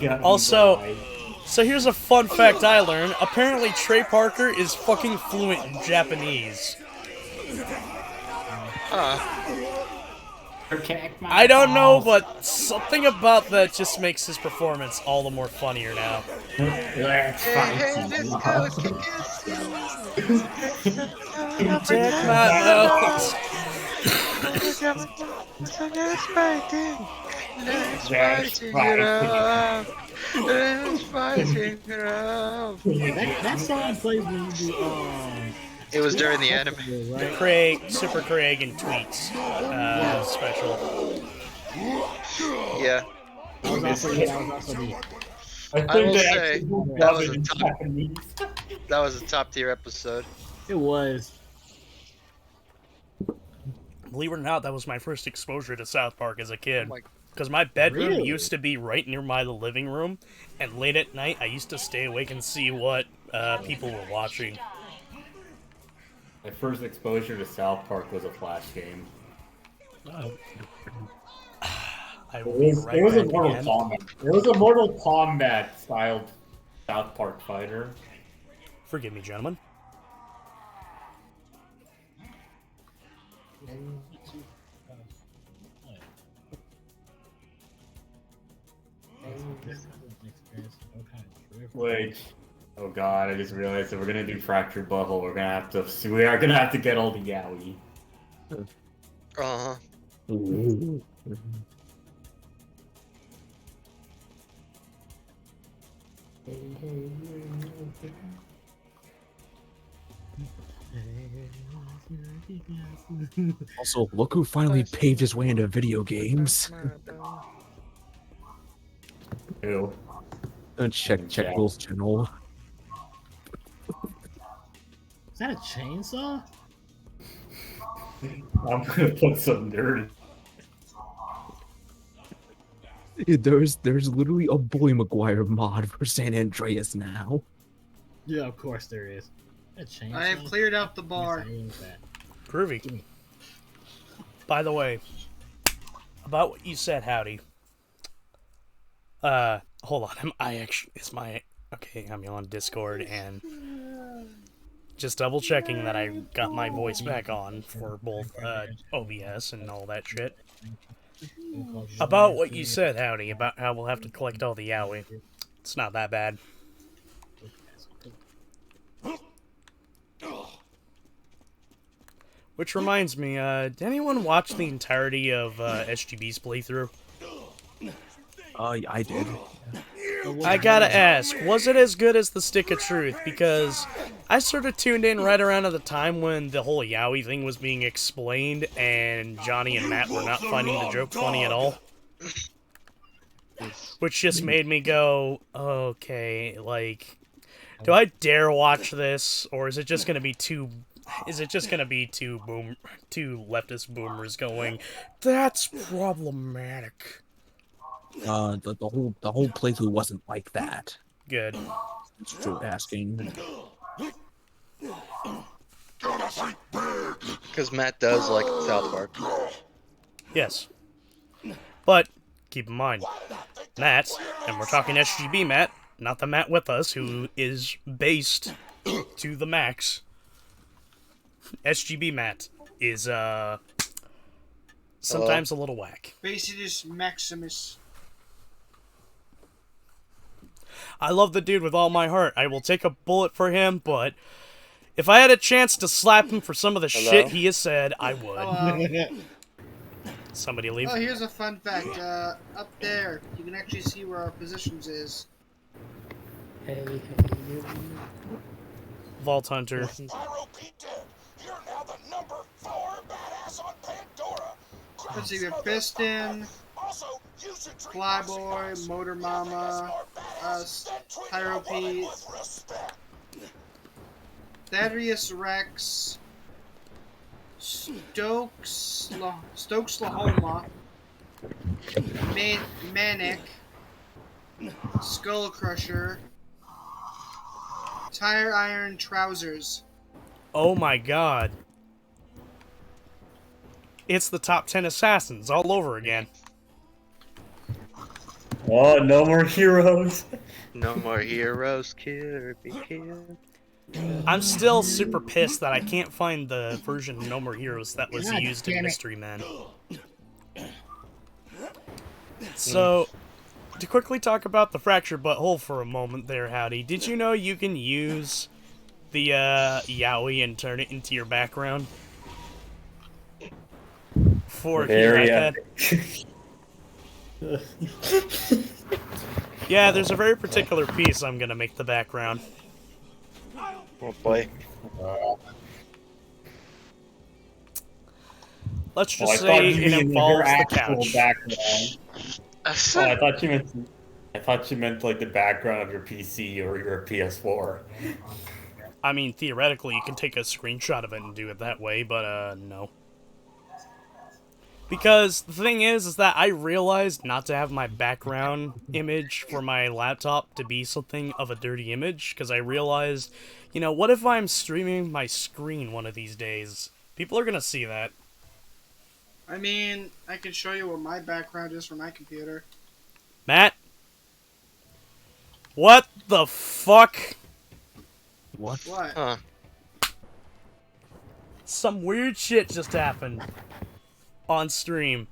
it. Also, so here's a fun fact I learned. Apparently Trey Parker is fucking fluent in Japanese. I don't know, but something about that just makes his performance all the more funnier now. Take my notes. That song plays when you do It was during the anime. The Craig, Super Craig, and Tweets special. Yeah. I was also the I will say that was a top tier episode. It was. Believe it or not, that was my first exposure to South Park as a kid. Oh my- Because my bedroom Really? used to be right near my living room, and late at night I used to stay awake and see what people were watching. My first exposure to South Park was a Flash game. I will be right It was a back Mortal again. Kombat. It was a Mortal Kombat styled South Park fighter. Forgive me, gentlemen. Which, oh god, I just realized that we're gonna do Fractured Butthole. We are gonna have to get all the yaoi. Uh-huh. Also, look who finally paved his way into video games. Ew. Check Will's channel. Is that a chainsaw? I'm gonna put some nerd. There's literally a Bully Maguire mod for San Andreas now. Yeah, of course there is. A I have chainsaw? cleared out the bar. Groovy. By the way, about what you said, Howdy. Hold on. I'm on Discord and just double checking that I got my voice back on for both OBS and all that shit. About what you said, Howdy, about how we'll have to collect all the yaoi. It's not that bad. Which reminds me, did anyone watch the entirety of SGB's playthrough? I did. I gotta ask, was it as good as the Stick of Truth? Because I sort of tuned in right around at the time when the whole yaoi thing was being explained, and Johnny and Matt were not finding the joke funny at all. Which just made me go, okay, like, do I dare watch this, or is it just gonna be two leftist boomers going, that's problematic? The whole playthrough wasn't like that. Good. It's true asking. Because Matt does like South Park. Yes. But, keep in mind, Matt, and we're talking SGB Matt, not the Matt with us, who is based to the max. SGB Matt is, sometimes a little whack. Basitus Maximus. I love the dude with all my heart. I will take a bullet for him, but if I had a chance to slap him for some of the shit he has said, I would. Somebody leave. Oh, here's a fun fact. Up there, you can actually see where our positions is. Hey. Vault Hunter. Let's see, we have Piston, Flyboy, Motor Mama, us, Pyro Pete, Thaddeus Rex, Stokes Lahoma, Manic, Skull Crusher, Tire Iron Trousers. Oh my god. It's the top 10 assassins all over again. Oh, no more heroes. No more heroes, kid be killed. I'm still super pissed that I can't find the version of No More Heroes that was used in Mystery Men. So, to quickly talk about the fractured butthole for a moment there, Howdy, did you know you can use the yaoi and turn it into your background? For your iPad? Yeah, there's a very particular piece I'm gonna make the background. Oh boy. Let's just say it involves the couch. Background. I thought you meant like the background of your PC or your PS4. I mean, theoretically, you can take a screenshot of it and do it that way, but, no. Because the thing is that I realized not to have my background image for my laptop to be something of a dirty image, because I realized, you know, what if I'm streaming my screen one of these days? People are gonna see that. I mean, I can show you what my background is for my computer. Matt? What the fuck? What? What? Huh. Some weird shit just happened. On stream.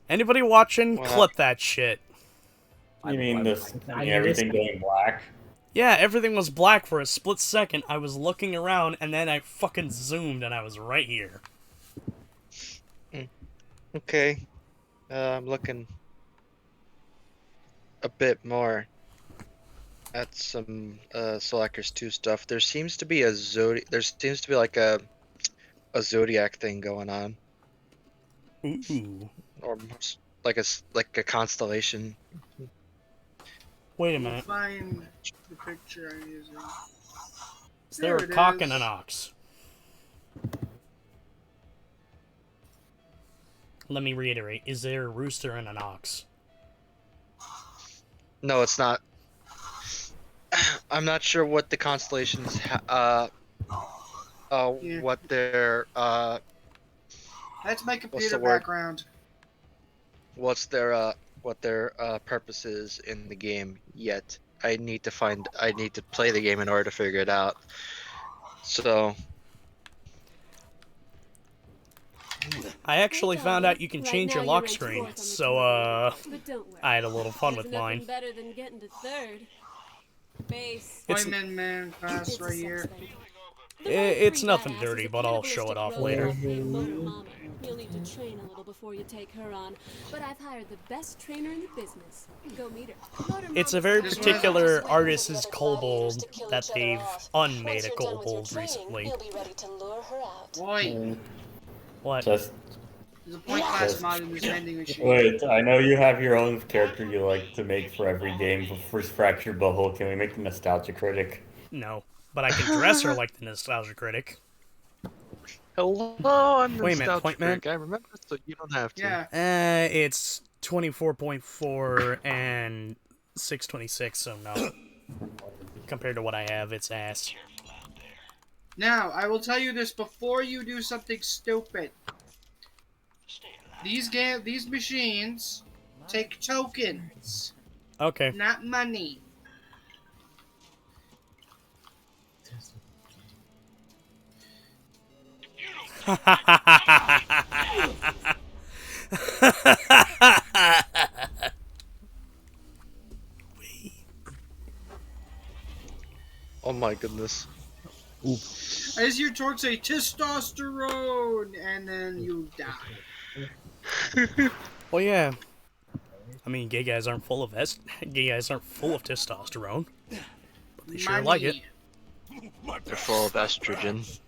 Anybody watching? Clip that shit. You mean everything going black? Yeah, everything was black for a split second. I was looking around, and then I fucking zoomed, and I was right here. Okay. I'm looking a bit more at some Selectors 2 stuff. There seems to be a like a zodiac thing going on. Ooh. Or like a constellation. Wait a minute. Find the picture I'm using. Is there a cock and an ox? Let me reiterate. Is there a rooster and an ox? No, it's not. I'm not sure what the constellations Yeah. what their That's my what's computer the word? background. What their purpose is in the game yet. I need to play the game in order to figure it out. So I actually found out you can Right change now your you're lock ranked screen, fourth on the so But don't worry. I had a little fun There's with nothing mine. better than getting to third. Base. It's Appointment man class right here. it's nothing dirty, but I'll show it off later. Motor Mama. You'll need to train a little before you take her on. But I've hired the best trainer in the business. Go meet her. Motor It's a very particular artist's kobold that they've unmade a kobold recently. Boy, What? there's a point class mod in this vending machine. Wait, I know you have your own character you like to make for every game. But first, Fractured Butthole, can we make the Nostalgia Critic? No, but I can dress her like the Nostalgia Critic. hello, I'm Wait a minute, Nostalgia Point Man? Critic. I remember, so you don't have to. Yeah. It's 24.4 and 626, so no. Compared to what I have, it's ass. Now, I will tell you this before you do something stupid. These machines take tokens, Okay. not money. Oh my goodness. As your torque say testosterone, and then you die. Well, yeah. I mean, gay guys aren't full of testosterone, but they sure like it. They're full of estrogen.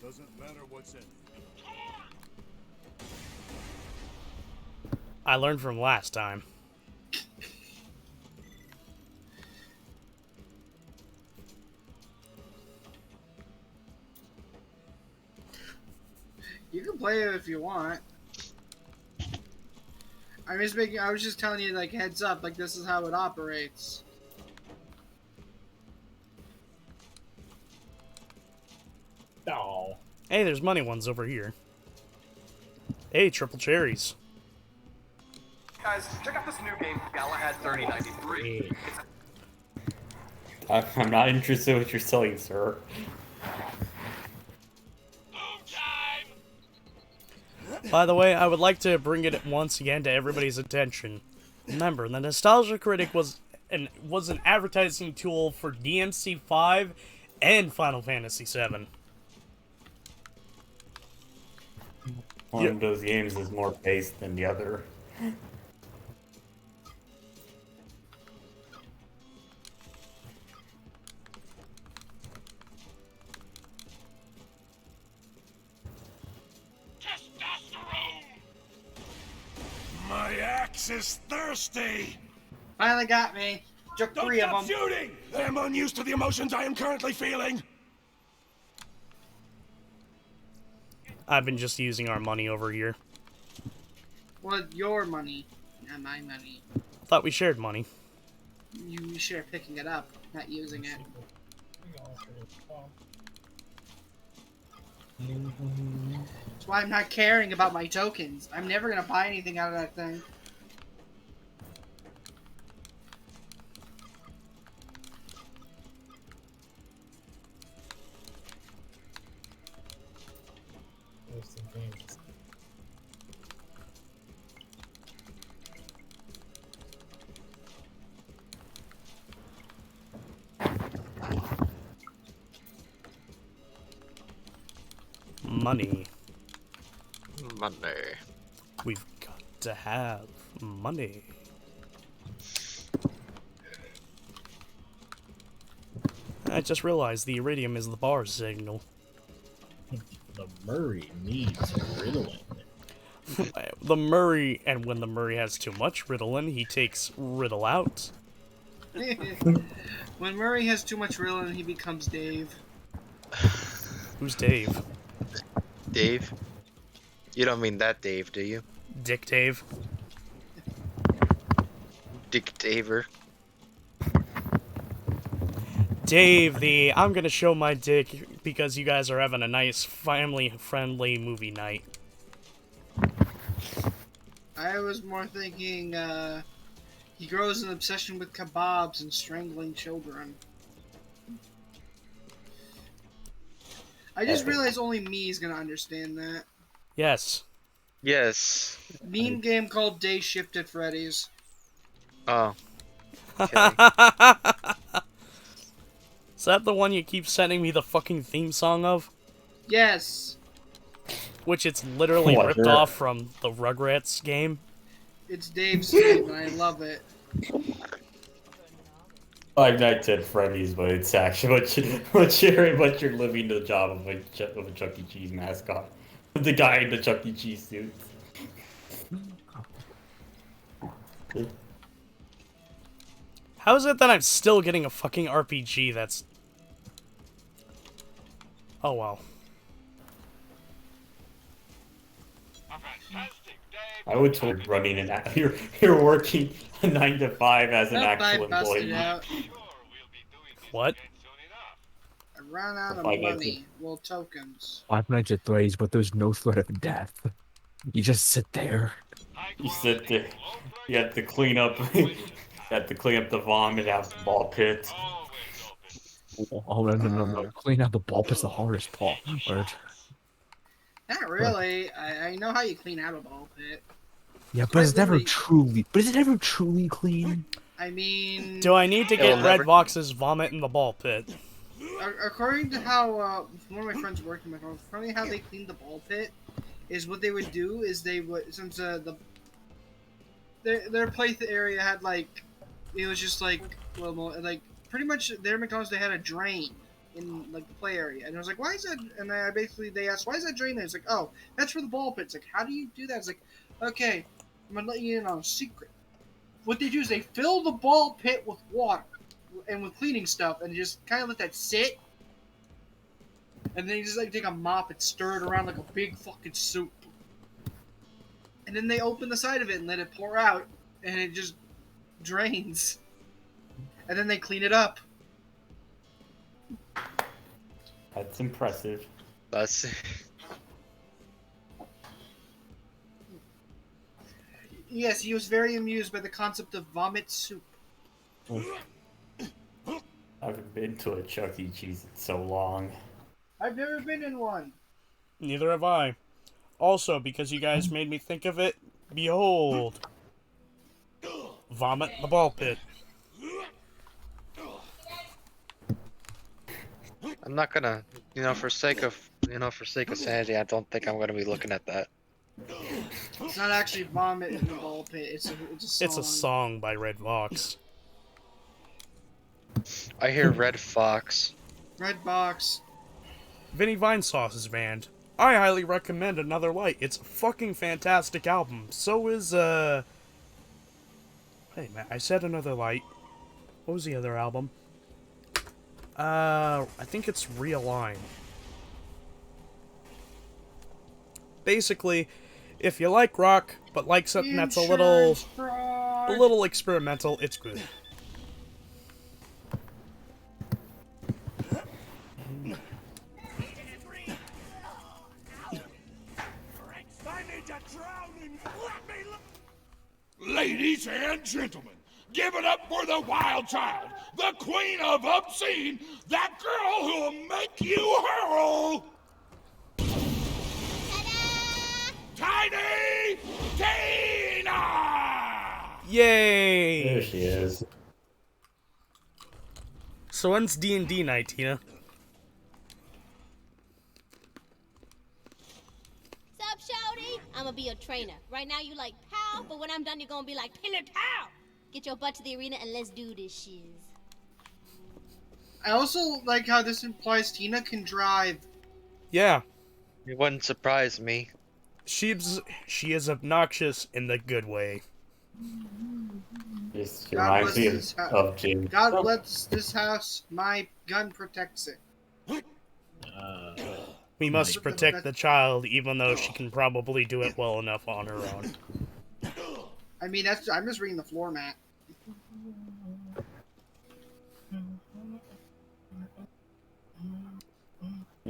Doesn't matter what's in it. I learned from last time. You can play it if you want. I was just telling you, like, heads up, like, this is how it operates. Oh. Hey, there's money ones over here. Hey, triple cherries. Guys, check out this new game, Galahad 3093. I'm not interested in what you're selling, sir. By the way, I would like to bring it once again to everybody's attention. Remember, the Nostalgia Critic was an advertising tool for DMC5 and Final Fantasy VII. One of those games is more based than the other. My axe is thirsty! Finally got me. Took Don't 3 of stop them. shooting! I am unused to the emotions I am currently feeling! I've been just using our money over here. Well, your money, not my money. I thought we shared money. You should have picking it up, not using it. That's why I'm not caring about my tokens. I'm never gonna buy anything out of that thing. Money. Money. We've got to have money. I just realized the iridium is the bar signal. The Murray needs Ritalin. The Murray, and when the Murray has too much Ritalin, he takes Riddle out. When Murray has too much Ritalin, he becomes Dave. Who's Dave? Dave? You don't mean that Dave, do you? Dick Dave. Dick Daver. Dave, the I'm gonna show my dick because you guys are having a nice family-friendly movie night. I was more thinking, he grows an obsession with kebabs and strangling children. I just realized only me is gonna understand that. Yes. Yes. Meme game called Day Shift at Freddy's. Oh. Okay. Is that the one you keep sending me the fucking theme song of? Yes. Which it's literally What, ripped sure. off from the Rugrats game. It's Dave's theme, and I love it. I said Freddy's, but it's actually what you're living the job of a Chuck E. Cheese mascot. The guy in the Chuck E. Cheese suit. How is it that I'm still getting a fucking RPG that's... Oh well. I would totally running an you're working a 9 to 5 as an Nope, I actual busted employee. out. What? I ran out of Like I money. Well, tokens. 5 Nights at Freddy's, but there's no threat of death. You just sit there. You sit there. You have to clean up. You have to clean up the vomit out of the ball pit. Oh no! Clean out the ball pit's the hardest part. Not really. I know how you clean out a ball pit. Yeah, but Quite it's never literally- truly. But is it ever truly clean? I mean... Do I need to It will get Red never- Box's vomit in the ball pit? According to how one of my friends worked in McDonald's, according to how they cleaned the ball pit, is what they would do is they would, since their play area had like, it was just like, well, like pretty much their McDonald's, they had a drain in like the play area, and I was like, why is that? And I basically they asked, why is that drain there? It's like, oh, that's for the ball pit. It's like, how do you do that? It's like, okay, I'm gonna let you in on a secret. What they do is they fill the ball pit with water and with cleaning stuff, and just kind of let that sit. And then you just like take a mop and stir it around like a big fucking soup. And then they open the side of it and let it pour out, and it just drains. And then they clean it up. That's impressive. That's Yes, he was very amused by the concept of vomit soup. I haven't been to a Chuck E. Cheese in so long. I've never been in one. Neither have I. Also, because you guys made me think of it, behold. Vomit the ball pit. I'm not gonna, for sake of sanity, I don't think I'm gonna be looking at that. It's not actually vomit in the ball pit. It's a song. It's a song by Red Box. I hear Red Fox. Red Box. Vinny Vinesauce's band. I highly recommend Another Light. It's a fucking fantastic album. So is, Hey, man, I said Another Light. What was the other album? I think it's Realign. Basically, if you like rock, but like something that's a little experimental, it's good. Ladies and gentlemen, give it up for the wild child, the queen of obscene, that girl who'll make you hurl. Tiny Tina! Yay! There she is. So when's D&D night, Tina? Sup, shouty? I'ma be your trainer. Right now you like pow, but when I'm done you're gonna be like pillar pow. Get your butt to the arena and let's do this shiz. I also like how this implies Tina can drive. Yeah. It wouldn't surprise me. She is obnoxious in the good way. This God reminds bless me this of James. God bless this house. My gun protects it. We must protect the child, even though she can probably do it well enough on her own. I mean, I'm just reading the floor mat.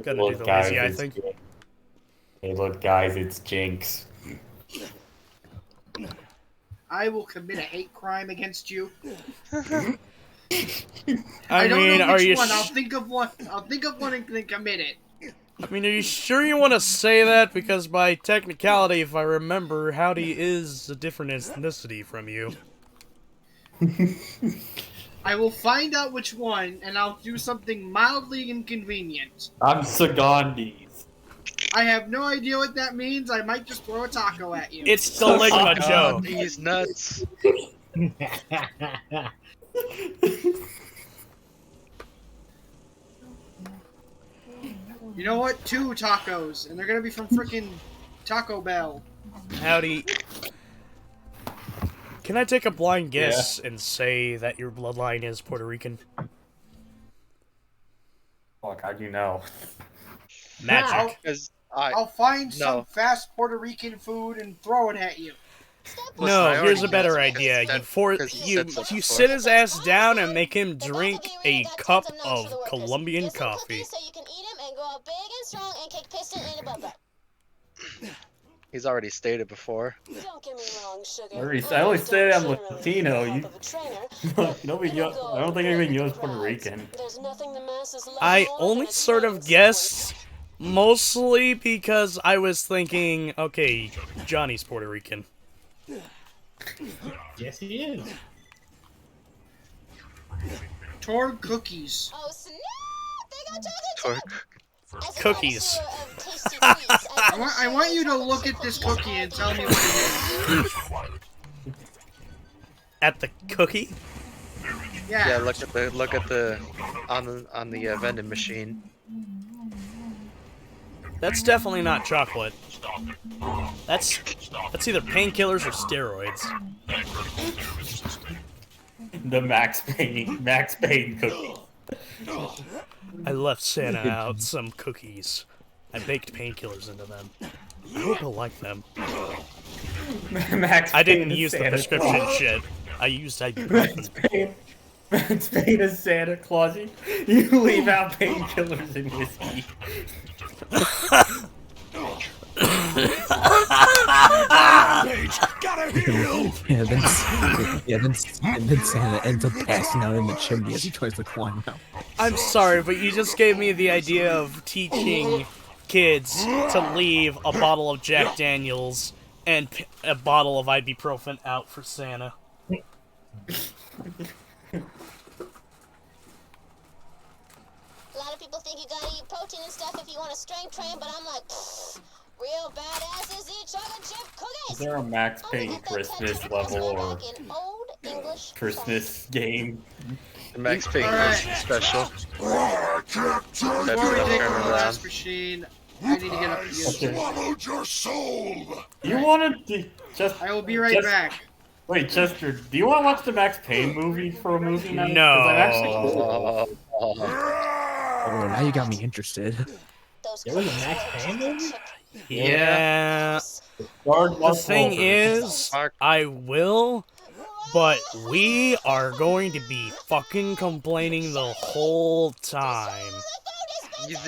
Gonna do the lazy eye thing. Hey, look, guys, it's Jinx. I will commit a hate crime against you. I don't mean, know are which you? one. I'll think of one. I'll think of one and then commit it. I mean, are you sure you want to say that? Because by technicality, if I remember, Howdy is a different ethnicity from you. I will find out which one, and I'll do something mildly inconvenient. I'm Sagandis. I have no idea what that means. I might just throw a taco at you. It's the Ligma Joe. These nuts. You know what? 2 tacos, and they're gonna be from frickin' Taco Bell. Howdy. Can I take a blind guess and say that your bloodline is Puerto Rican? Fuck, how'd you know? Magic. I'll find some fast Puerto Rican food and throw it at you. No, here's a better idea. You sit his ass down and make him drink a cup of Colombian coffee. So you can eat him and grow up big and strong and kick piston in a bubba. He's already stated before. Don't get me wrong, sugar. I always say I'm Latino. Nobody, I don't think anybody knows Puerto Rican. There's nothing the masses love I more only than a sort of guessed, mostly because I was thinking, okay, Johnny's Puerto Rican. Yes, he is. Torg cookies. Oh snap! They got chocolate chip. Cookies. I want you to look at this cookie and tell me what it is. At the cookie? Yeah. Look at the on the vending machine. That's definitely not chocolate. That's either painkillers or steroids. The Max Payne cookie. I left Santa out some cookies. I baked painkillers into them. I hope he'll like them. Max I didn't Payne use the Santa prescription Claus. shit. I used Max Payne is Santa Claus. You leave out painkillers and whiskey. then Santa ends up passing out in the chimney as he tries to climb out. I'm sorry, but you just gave me the idea of teaching kids to leave a bottle of Jack Daniels and a bottle of ibuprofen out for Santa. A lot of people think you gotta eat protein and stuff if you want to strength train, but I'm like, real badasses eat chocolate chip cookies. Is there a Max Payne Christmas level or Christmas game? The Max Payne Christmas special. Before we take over the last machine, I need to get up to you. Swallowed your soul. You wanted to just? I will be right back. Wait, Chester, do you want to watch the Max Payne movie for a movie night? No. 'Cause I'm actually Oh, now you got me interested. There was a Max Payne movie? Yeah. The thing is, I will, but we are going to be fucking complaining the whole time.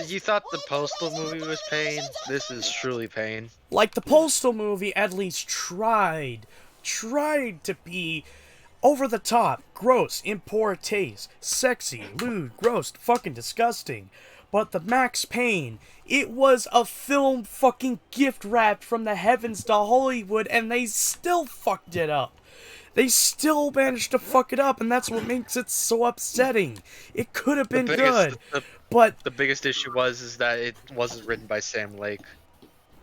You thought the Postal movie was pain? This is truly pain. Like, the Postal movie at least tried to be over the top, gross, in poor taste, sexy, lewd, gross, fucking disgusting. But the Max Payne, it was a film fucking gift wrapped from the heavens to Hollywood, and they still fucked it up. They still managed to fuck it up, and that's what makes it so upsetting. It could have been good, but the biggest issue is that it wasn't written by Sam Lake.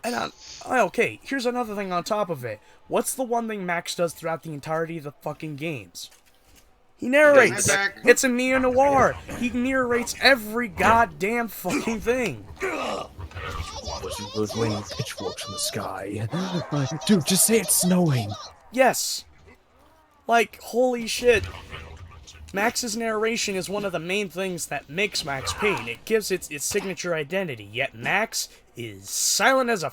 And okay, here's another thing on top of it. What's the one thing Max does throughout the entirety of the fucking games? He narrates. It's a neo-noir. He narrates every goddamn fucking thing. Those raining pitchforks in the sky. Dude, just say it's snowing. Yes. Like, holy shit. Max's narration is one of the main things that makes Max Payne. It gives it its signature identity, yet Max is silent as a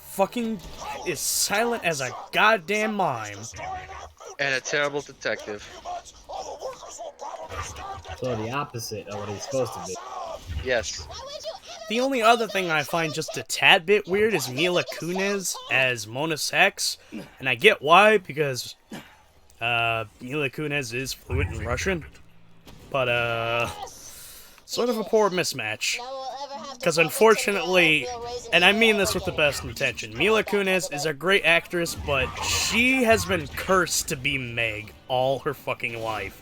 goddamn mime. And a terrible detective. So the opposite of what he's supposed to be. Yes. The only other thing I find just a tad bit weird is Mila Kunis as Mona Sex, and I get why, because Mila Kunis is fluent in Russian, but sort of a poor mismatch. Because unfortunately, and I mean this with the best intention, Mila Kunis is a great actress, but she has been cursed to be Meg all her fucking life.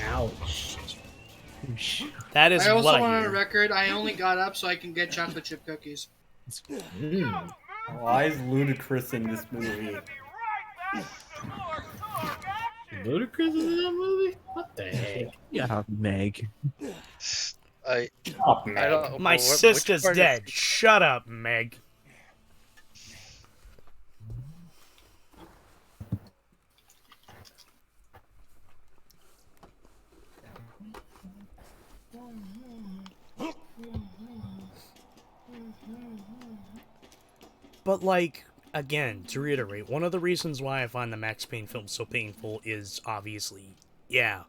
Ouch. That is I also what I want on hear. record, I only got up so I can get chocolate chip cookies. Why is Ludacris in this movie? Ludacris is in that movie? What the heck? Yeah, Meg. I don't. My sister's dead. Shut up, Meg. But, like, again, to reiterate, one of the reasons why I find the Max Payne film so painful is obviously, a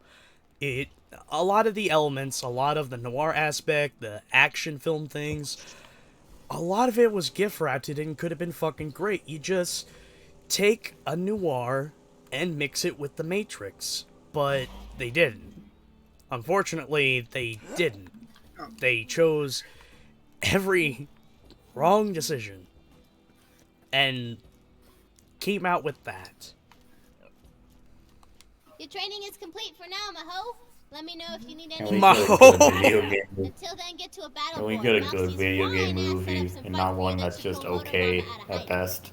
lot of the elements, a lot of the noir aspect, the action film things, a lot of it was gift wrapped and could have been fucking great. You just take a noir and mix it with the Matrix, but they didn't. Unfortunately, they didn't. They chose every wrong decision and came out with that. Your training is complete for now, Maho. Let me know if you need Can any. we get a good video game? Until then, get to a battle. Can we get a good video game movie and not one that's just okay at best?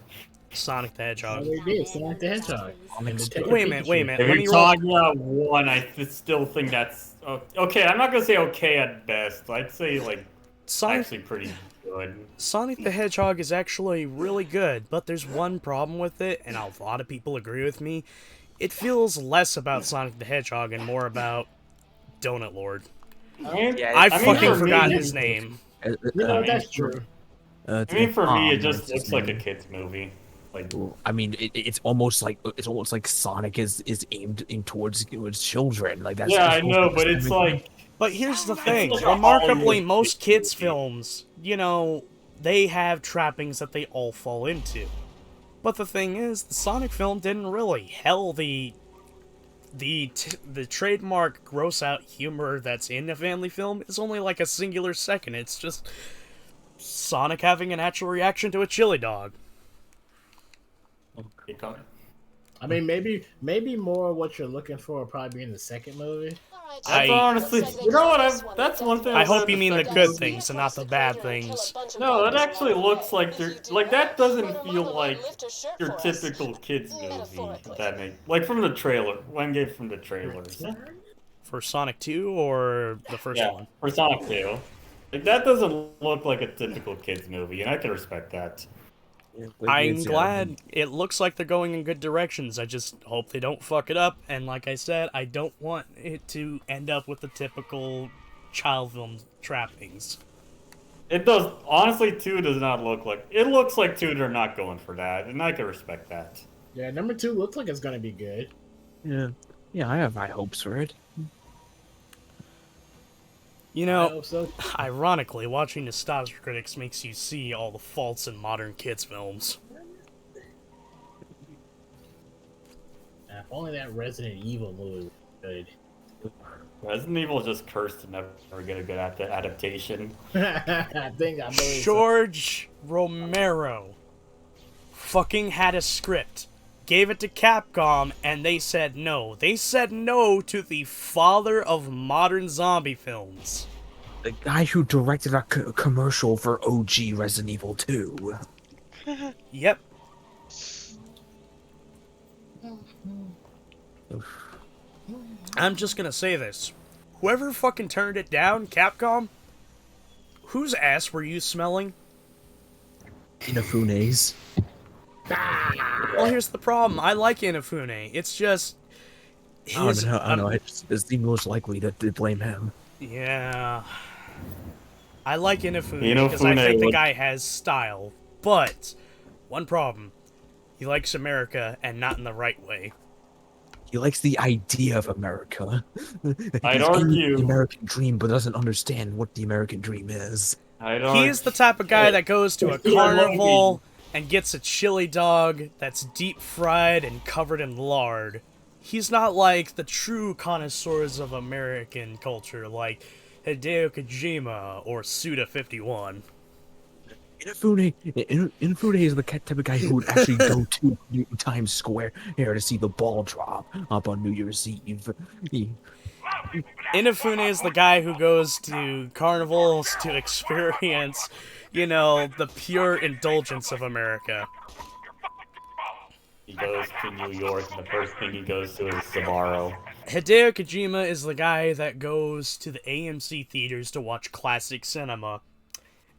Sonic the Hedgehog. We did Sonic the Hedgehog. Wait a minute. If Let me you're roll. talking about one, I still think that's okay. I'm not gonna say okay at best. I'd say like actually pretty good. Sonic the Hedgehog is actually really good, but there's one problem with it, and a lot of people agree with me. It feels less about Sonic the Hedgehog and more about Donut Lord. I fucking forgot his name. That's true. I mean, for me, it just looks like a kid's movie. Like, I mean, it's almost like Sonic is aimed towards children. Like that's yeah, I know, but it's like. But here's the thing: like a remarkably, Hollywood most kids' films, they have trappings that they all fall into. But the thing is, the Sonic film didn't really. Hell, the trademark gross out humor that's in a family film is only like a singular second. It's just Sonic having a natural reaction to a chili dog. I mean, maybe more of what you're looking for will probably be in the second movie. That's honestly, you know what? That's one thing. I hope you mean the good things and not the bad things. No, it actually looks like that doesn't feel like your typical kids movie. If that makes from the trailer. One gave from the trailers. For Sonic 2 or the first one? For Sonic 2. Like that doesn't look like a typical kids movie, and I can respect that. I'm glad it looks like they're going in good directions. I just hope they don't fuck it up. And like I said, I don't want it to end up with the typical child film trappings. It does. Honestly, 2 does not look like. It looks like 2 they're not going for that, and I can respect that. Yeah, number 2 looks like it's gonna be good. Yeah, I have high hopes for it. Ironically, watching Nostalgia Critics makes you see all the faults in modern kids' films. If only that Resident Evil movie was good. Resident Evil is just cursed to never get a good adaptation. I believe George Romero fucking had a script, gave it to Capcom, and they said no. They said no to the father of modern zombie films. The guy who directed a commercial for OG Resident Evil 2. Yep. I'm just gonna say this. Whoever fucking turned it down, Capcom, whose ass were you smelling? Inafune's. Well, here's the problem. I like Inafune. It's just, His, I don't know. It's the most likely to blame him. Yeah. I like Inafune because I Inafune think the would- guy has style. But, one problem. He likes America and not in the right way. He likes the idea of America. I'd He's in argue- the American dream, but doesn't understand what the American dream is. He's the type of guy that goes to a carnival and gets a chili dog that's deep fried and covered in lard. He's not like the true connoisseurs of American culture like Hideo Kojima or Suda51. Inafune is the type of guy who would actually go to Times Square here to see the ball drop up on New Year's Eve. Inafune is the guy who goes to carnivals to experience, the pure indulgence of America. He goes to New York, and the first thing he goes to is Sbarro. Hideo Kojima is the guy that goes to the AMC theaters to watch classic cinema.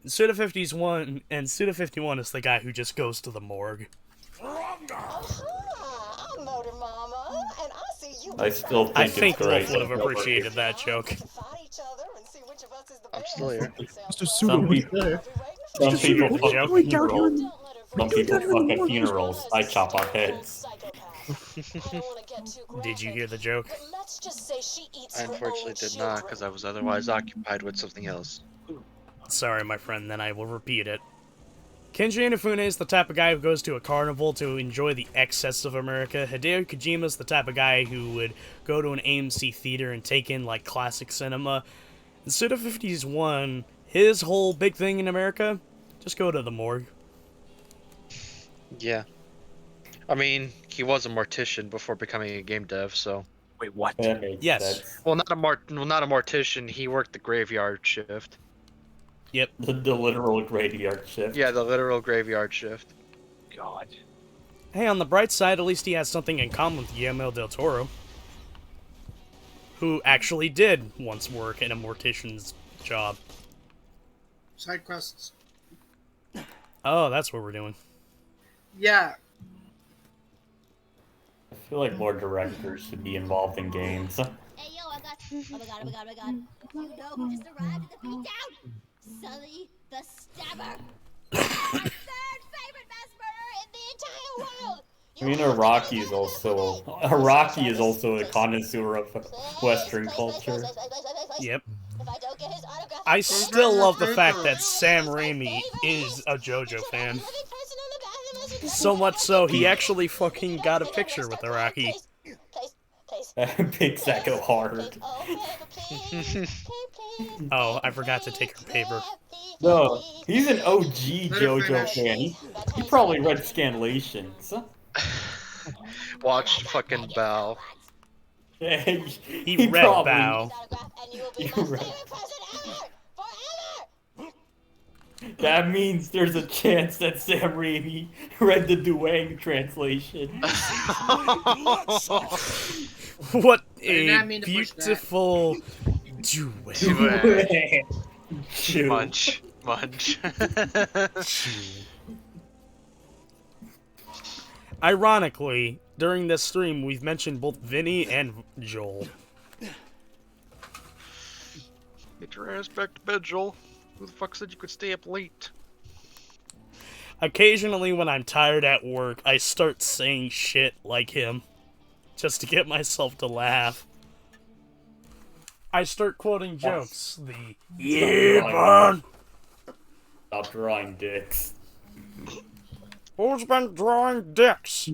Suda51 is the guy who just goes to the morgue. I'm Motor Mama, and I see you. I still think I it's think great. Wolf would have appreciated that joke. I'm still here. Mr. Some people, some people fuck funerals. Some people fuck at funerals. I chop off heads. Did you hear the joke? I unfortunately did not, because I was otherwise occupied with something else. Sorry, my friend, then I will repeat it. Kenji Inafune is the type of guy who goes to a carnival to enjoy the excess of America. Hideo Kojima is the type of guy who would go to an AMC theater and take in, like, classic cinema. And Suda51, his whole big thing in America, just go to the morgue. Yeah. I mean, he was a mortician before becoming a game dev, so. Wait, what? Yes. Well, not a mortician. He worked the graveyard shift. Yep. The literal graveyard shift. Yeah, the literal graveyard shift. God. Hey, on the bright side, at least he has something in common with Guillermo del Toro, who actually did once work in a mortician's job. Side quests. Oh, that's what we're doing. Yeah. I feel like more directors should be involved in games. Hey, yo, I got... Oh, my God. You know who just arrived at the beatdown? Sully the Stabber. My third favorite mass murderer in the entire world. I mean, Iraqi is also a connoisseur of Western culture. Yep. I still love the fact that Sam Raimi is a JoJo fan. So much so, he actually fucking got a picture with Iraqi. Big Sacco hard. Oh, I forgot to take her paper. No, he's an OG JoJo fan. He probably read Scanlations. Watched fucking Bow. He read probably- Bow. He read- That means there's a chance that Sam Raimi read the Duang translation. What I did not a mean to push that. beautiful Duang. Munch. Munch. Ironically, during this stream, we've mentioned both Vinny and Joel. Get your ass back to bed, Joel. Who the fuck said you could stay up late? Occasionally, when I'm tired at work, I start saying shit like him, just to get myself to laugh. I start quoting jokes. Yeah, man! Stop drawing dicks. Who's been drawing dicks?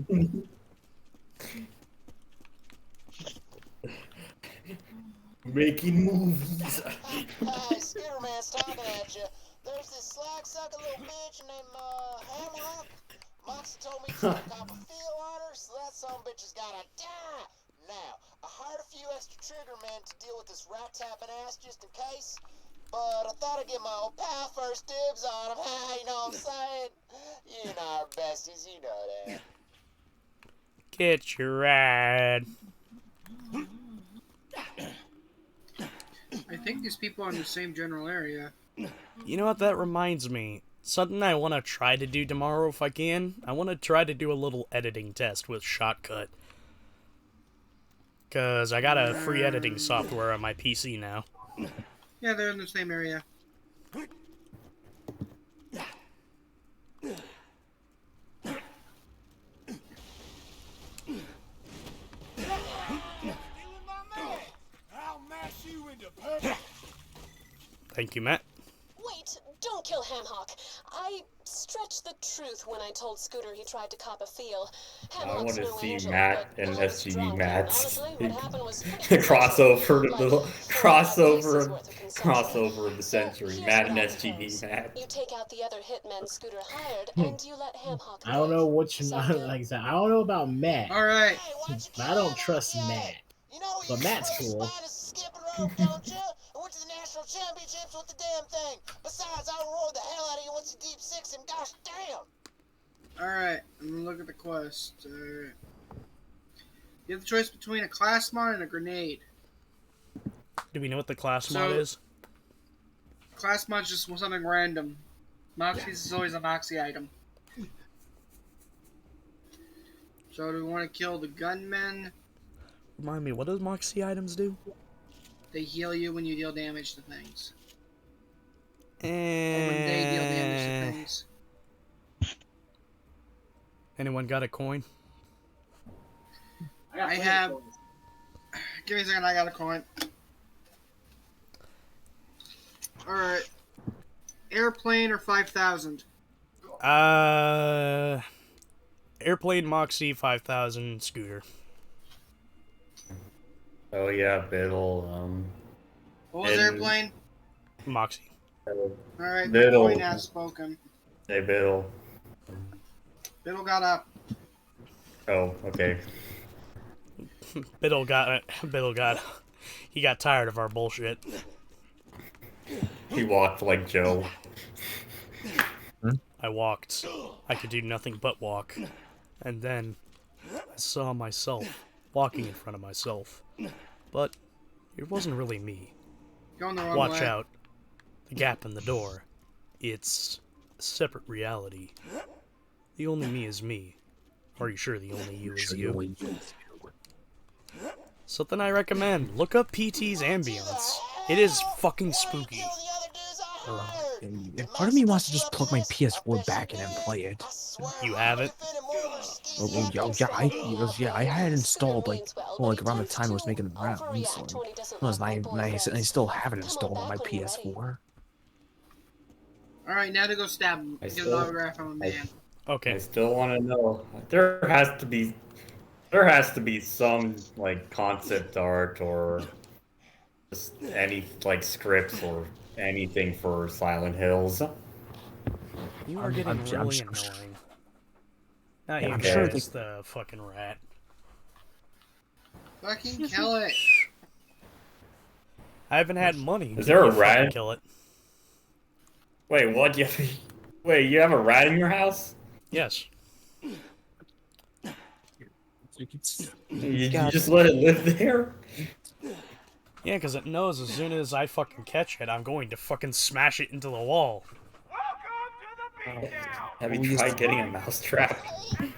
Making movies. Scooterman's talking at you. There's this slag sucking little bitch named Hamlock. Moxie told me to cop a feel on her, so that son bitch has gotta die. Now, I hired a few extra trigger men to deal with this rat tapping ass just in case. But I thought I'd get my old pal first dibs on him. You know what I'm saying? You know our besties, you know that. Get your ride. I think these people are in the same general area. You know what, that reminds me. Something I want to try to do tomorrow if I can. I want to try to do a little editing test with Shotcut. Because I got a free editing software on my PC now. Yeah, they're in the same area. I'll mash you into purple. Thank you, Matt. Wait, don't kill Hamhawk. I stretched the truth when I told Scooter he tried to cop a feel. I want Hamhawk's to no see angel, Matt but and I was SGD drunk, and Matt's honestly, what happened was pretty the conventional. crossover, Like, the 4 cases worth of consumption. crossover of the century. Here's Matt what and I SGD propose. Matt. You take out the other hitmen Scooter hired, and you let Hamhawk I don't live. know what you Sound good? like I said. I don't know about Matt. All right. But I don't trust Matt. But Matt's cool. Skipping rope, don't you? I went to the national championships with the damn thing. Besides, I roared the hell out of you once you deep six him. Gosh damn. Alright, I'm gonna look at the quest. You have the choice between a class mod and a grenade. Do we know what the class mod is? Class mod's just something random. Moxie's is always a Moxie item. So do we want to kill the gunmen? Remind me, what does Moxie items do? They heal you when you deal damage to things. Or when And... they deal damage to things. Anyone got a coin? I have... Give me a second, I got a coin. Alright. Airplane or 5,000? Airplane Moxie 5000 Scooter. Oh yeah, Biddle. What was airplane? Moxie. Alright, the Biddle. coin has spoken. Hey, Biddle. Biddle got up. Oh, okay. Biddle got... He got tired of our bullshit. He walked like Joe. I walked. I could do nothing but walk. And then I saw myself walking in front of myself. But it wasn't really me. Going the wrong Watch way. out. The gap in the door. It's a separate reality. The only me is me. Are you sure the only you is you? Something I recommend. Look up PT's ambience. It is fucking spooky. Part of me wants to just plug my PS4 back in and play it. You have it? I had it installed like around the time I was making the rounds. And I still have it installed on my PS4. Alright, now to go stab him. Get an autograph from a man. Okay. I still want to know. There has to be some like concept art or just any like scripts or anything for Silent Hills. You are getting really annoying. Not you, I'm sure it's the fucking rat. Fucking kill it. I haven't had money. Is there a to fucking rat? Kill it. Wait, what? You have a rat in your house? Yes. You just let it live there? Yeah, because it knows as soon as I fucking catch it, I'm going to fucking smash it into the wall. Have you tried getting a mousetrap? I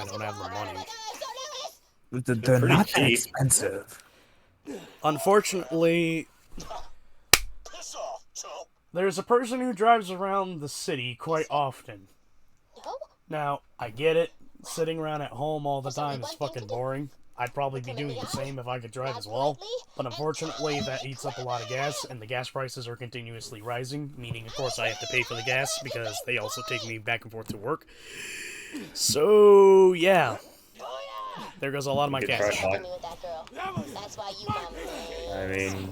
don't have the money. They're not that cheap. expensive. Unfortunately, there's a person who drives around the city quite often. Now, I get it. Sitting around at home all the time is fucking boring. I'd probably be doing the same if I could drive as well. But unfortunately, that eats up a lot of gas, and the gas prices are continuously rising, meaning, of course, I have to pay for the gas because they also take me back and forth to work. So, yeah. There goes a lot of my cash. I mean,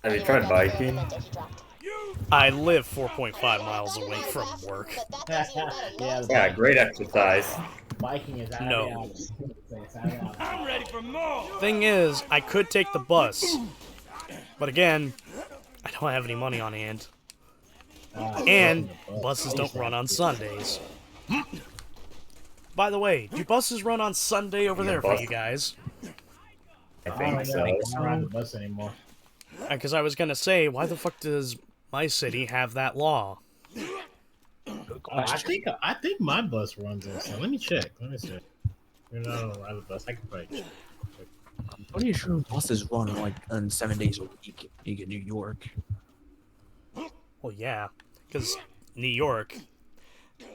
have you tried biking? I live 4.5 miles away from work. Yeah, great exercise. Biking is out of No. reality. I'm ready for more. Thing is, I could take the bus. But again, I don't have any money on hand. And buses don't run on Sundays. By the way, do buses run on Sunday over there for you guys? I think so. I don't ride the bus anymore. Because I was gonna say, why the fuck does my city have that law? I think my bus runs on Sunday. Let me check. You know, I don't ride the bus. I can probably check. pretty sure buses run like on 7 days a week in New York. Well, yeah, because New York.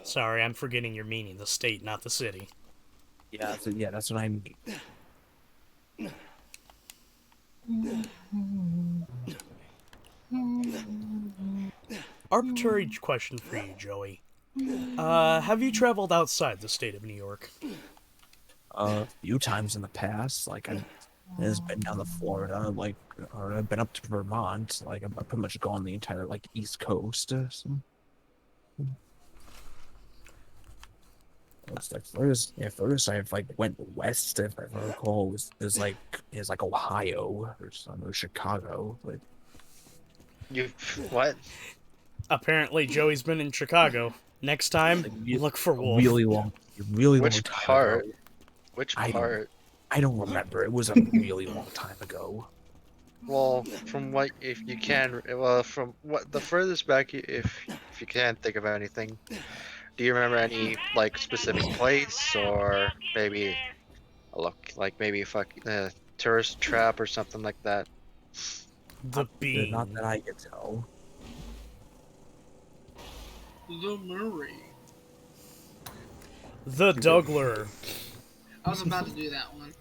Sorry, I'm forgetting your meaning. The state, not the city. Yeah, that's what I mean. Arbitrary question for you, Joey. Have you traveled outside the state of New York? A few times in the past, like I've been down to Florida, like, or I've been up to Vermont. Like I've pretty much gone the entire like East Coast. So. It's like first I've like went west, if I recall, is like Ohio or something, or Chicago. But You what? Apparently, Joey's been in Chicago. Next time, look for Wolf. Really long Which time part? ago. Which I part? don't remember. It was a really long time ago. Well, from what if you can, well, from what the furthest back, if you can't think of anything, do you remember any like specific place or maybe maybe tourist trap or something like that? The Bean. Not that I can tell. The Murray. The Dougler. I was about to do that one.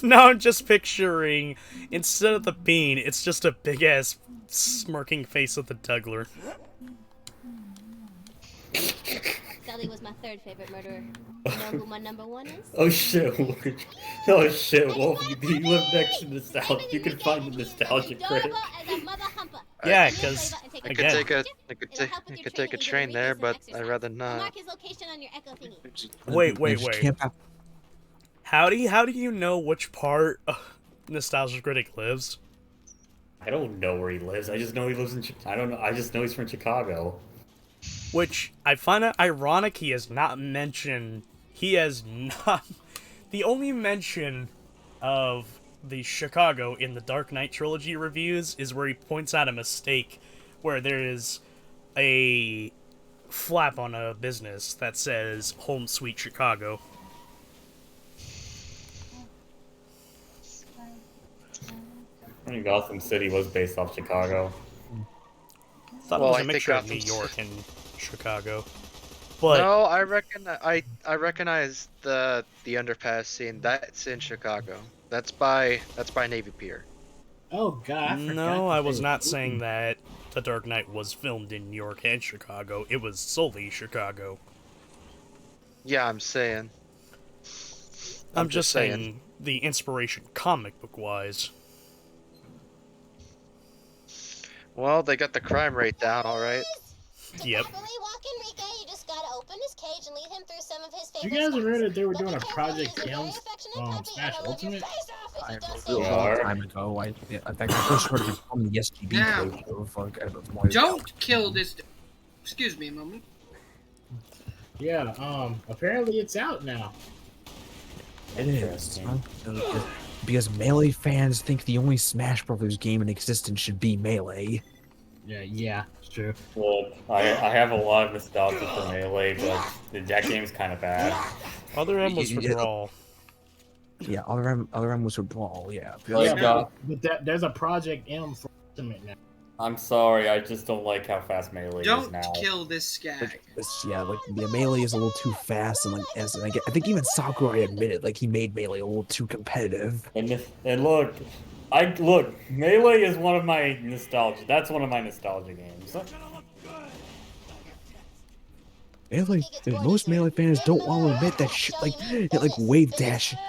Now I'm just picturing, instead of the Bean, it's just a big ass smirking face of the Dougler. Sully was my third favorite murderer. You know who my number one is? Oh shit, Wolf. Oh shit, Wolf. You live next to nostalgia. You can find the nostalgia critic. Yeah, because I could take a train there, but I'd rather not. Mark his location on your echo thingy. Wait. How do you know which part Nostalgia Critic lives? I don't know where he lives. I just know he lives in. I don't know. I just know he's from Chicago. Which I find it ironic he has not mentioned. He has not. The only mention of the Chicago in the Dark Knight trilogy reviews is where he points out a mistake where there is a flap on a business that says Home Sweet Chicago. I think Gotham City was based off Chicago. Thought Well, it was I a think mixture of Gotham New York and Chicago. But no, I recognize the underpass scene. That's in Chicago. That's by Navy Pier. Oh God! No, I was not saying that The Dark Knight was filmed in New York and Chicago. It was solely Chicago. Yeah, I'm saying. I'm just saying the inspiration comic book wise. Well, they got the crime rate down, all right. Yep. Walk Enrique, you just gotta open his cage and lead him through some of his You favorite guys read that they were doing a Project M Smash Ultimate? I wrote it a long time ago. In fact, I first heard of it from the SGB Now, playthrough. don't kill this. Excuse me a moment. Yeah, apparently it's out now. It is. Because Melee fans think the only Smash Brothers game in existence should be Melee. Yeah, it's true. Well, I have a lot of nostalgia for Melee, but that game's kind of bad. Other M was for Brawl. Yeah, other M was for Brawl, yeah. But there's a Project M for Ultimate now. I'm sorry, I just don't like how fast Melee is now. Don't kill this guy. Melee is a little too fast, and I think even Sakurai admitted, he made Melee a little too competitive. And look, Melee is one of my nostalgia. That's one of my nostalgia games. Melee, most Melee fans don't want to admit that wave dashing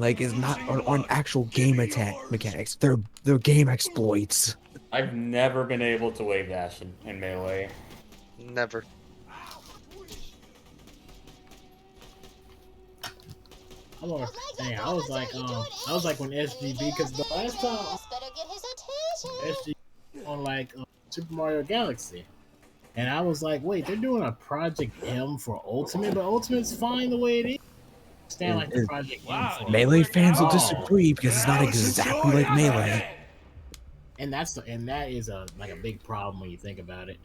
is not on actual game attack mechanics. They're game exploits. I've never been able to wave dash in Melee. Never. I was like when SGB, because the last time SGB on Super Mario Galaxy, and I was like, wait, they're doing a Project M for Ultimate, but Ultimate's fine the way it is. Stand like the Project M for Melee fans will disagree because it's not exactly like Melee. And that is a big problem when you think about it.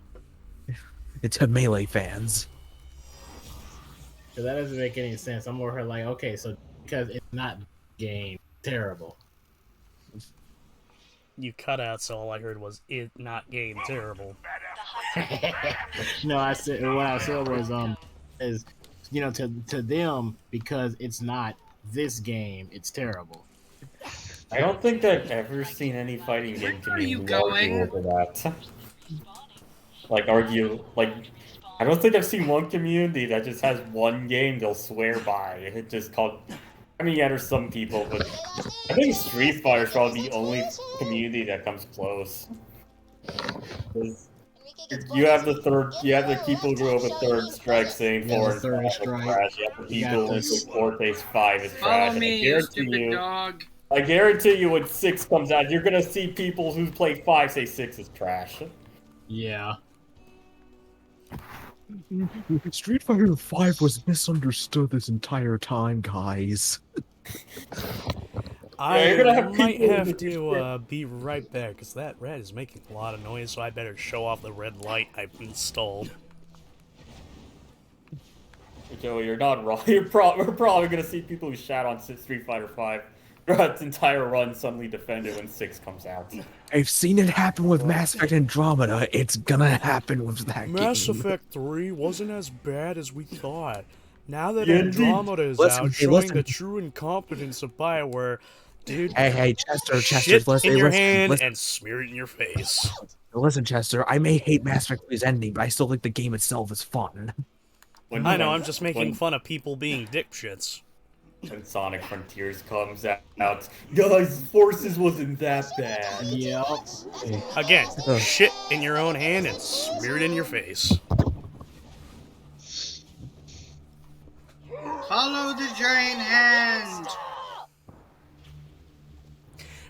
It's a Melee fans. Because that doesn't make any sense. I'm more like, okay, so because it's not game terrible. You cut out, so all I heard was it not game terrible. No, I said what I said was is to them because it's not this game, it's terrible. I don't think I've ever seen any fighting game Where are you community argue going? over that. I don't think I've seen one community that just has one game they'll swear by. It just called. I mean, yeah, there's some people, but I think Street Fighter is probably the only community that comes close. 'Cause you have the people who have a third strike saying Yeah, 4 the and third 5 is strike. trash. You have the You got people who this- think Forte's 5 is Follow trash. And me, you stupid dog. I guarantee you when 6 comes out, you're gonna see people who play 5 say 6 is trash. Yeah. Street Fighter 5 was misunderstood this entire time, guys. I you're gonna have might people have who to be right back, because that red is making a lot of noise, so I better show off the red light I've installed. Joey, you're not wrong. We're probably gonna see people who shat on Street Fighter 5 throughout its entire run suddenly defend it when 6 comes out. I've seen it happen with Mass Effect Andromeda. It's gonna happen with that Mass game. Effect 3 wasn't as bad as we thought. Now that Yeah, Andromeda is listen, out, hey, showing listen. the true incompetence of BioWare, dude. Hey, Chester, shit listen, in your listen, hand listen. and smear it in your face. Listen, Chester, I may hate Mass Effect 3's ending, but I still think the game itself is fun. I know, I'm just making fun of people being dipshits. When Sonic Frontiers comes out, guys, Forces wasn't that bad. Yep. Again, shit in your own hand and smear it in your face. Follow the giant hand.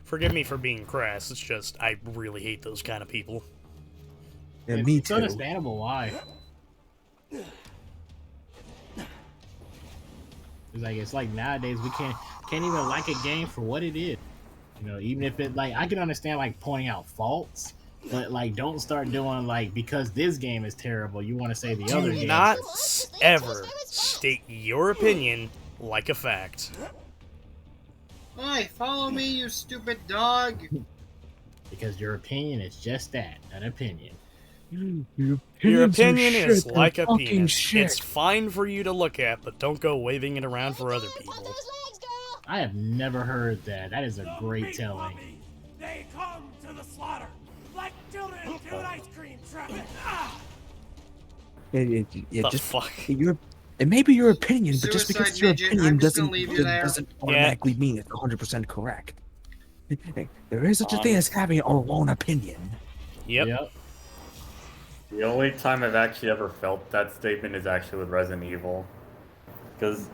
Forgive me for being crass, it's just, I really hate those kind of people. Yeah, me It's too. understandable why. It's like nowadays we can't even like a game for what it is. You know, even if it I can understand pointing out faults, but don't start doing because this game is terrible. You want to say the other Do game. not ever state your opinion like a fact. Hey, follow me, you stupid dog. Because your opinion is just that, an opinion. Your opinion is like a penis. It's fine for you to look at, but don't go waving it around for other people. I have never heard that. That is a great telling. They come to the slaughter like children to an ice cream truck. Ah! It may be your opinion, but just because Suicide it's your midget, opinion I'm just gonna leave you there. doesn't automatically mean it's 100% correct. There is such a thing as having our own opinion. Yep. The only time I've actually ever felt that statement is actually with Resident Evil. Because,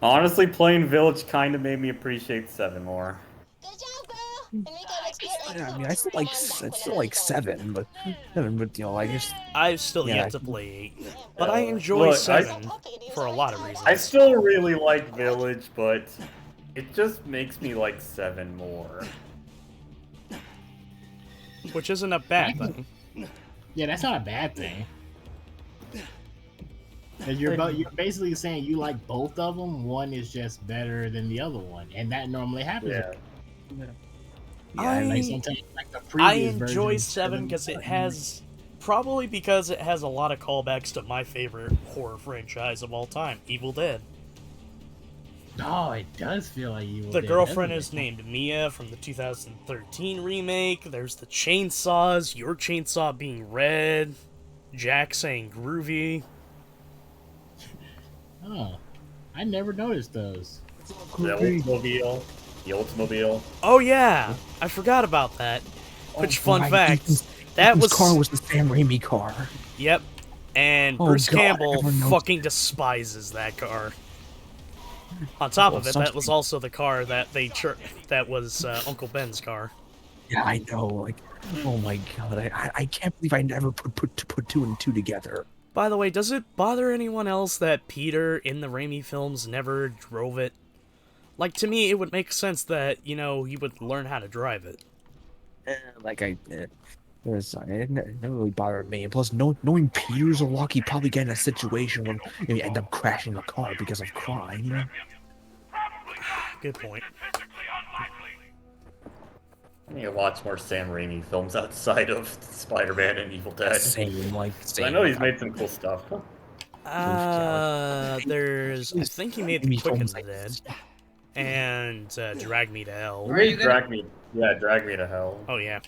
honestly, playing Village kind of made me appreciate 7 more. Yeah, I mean, I still like 7, but I just I've still yeah, yet to play 8, but I enjoy Look, 7 for a lot of reasons. I still really like Village, but it just makes me like 7 more. Which isn't a bad thing. Yeah, that's not a bad thing. 'Cause you're basically saying you like both of them. One is just better than the other one, and that normally happens. Yeah. Sometimes the I previous enjoy version 7 because it has, probably because it has a lot of callbacks to my favorite horror franchise of all time, Evil Dead. Oh, it does feel like Evil The Dead, girlfriend doesn't is named Mia from the 2013 remake. There's the chainsaws, your chainsaw being red, Jack saying groovy. it? Oh, I never noticed those. The Oldsmobile. The Oldsmobile. Oh yeah, I forgot about that. Which fun right, fact, that Ethan's was car was the Sam Raimi car. Yep, and Oh, Bruce God, I Campbell never noticed fucking despises that car. On top of it, that was also the car that that was Uncle Ben's car. Yeah, I know. Oh my god, I can't believe I never put 2 and 2 together. By the way, does it bother anyone else that Peter in the Raimi films never drove it? To me, it would make sense that, he would learn how to drive it. It never really bothered me. And plus, knowing Peter's a walk, he'd probably get in a situation where he end up crashing the car because of crime. good point. I need to watch more Sam Raimi films outside of Spider-Man and Evil Dead. Same, like, I know he's made some cool stuff. There's. I think he made The Raimi Quick and films the like Dead, and Drag Me to Hell. He made Drag Me to Hell. Oh yeah.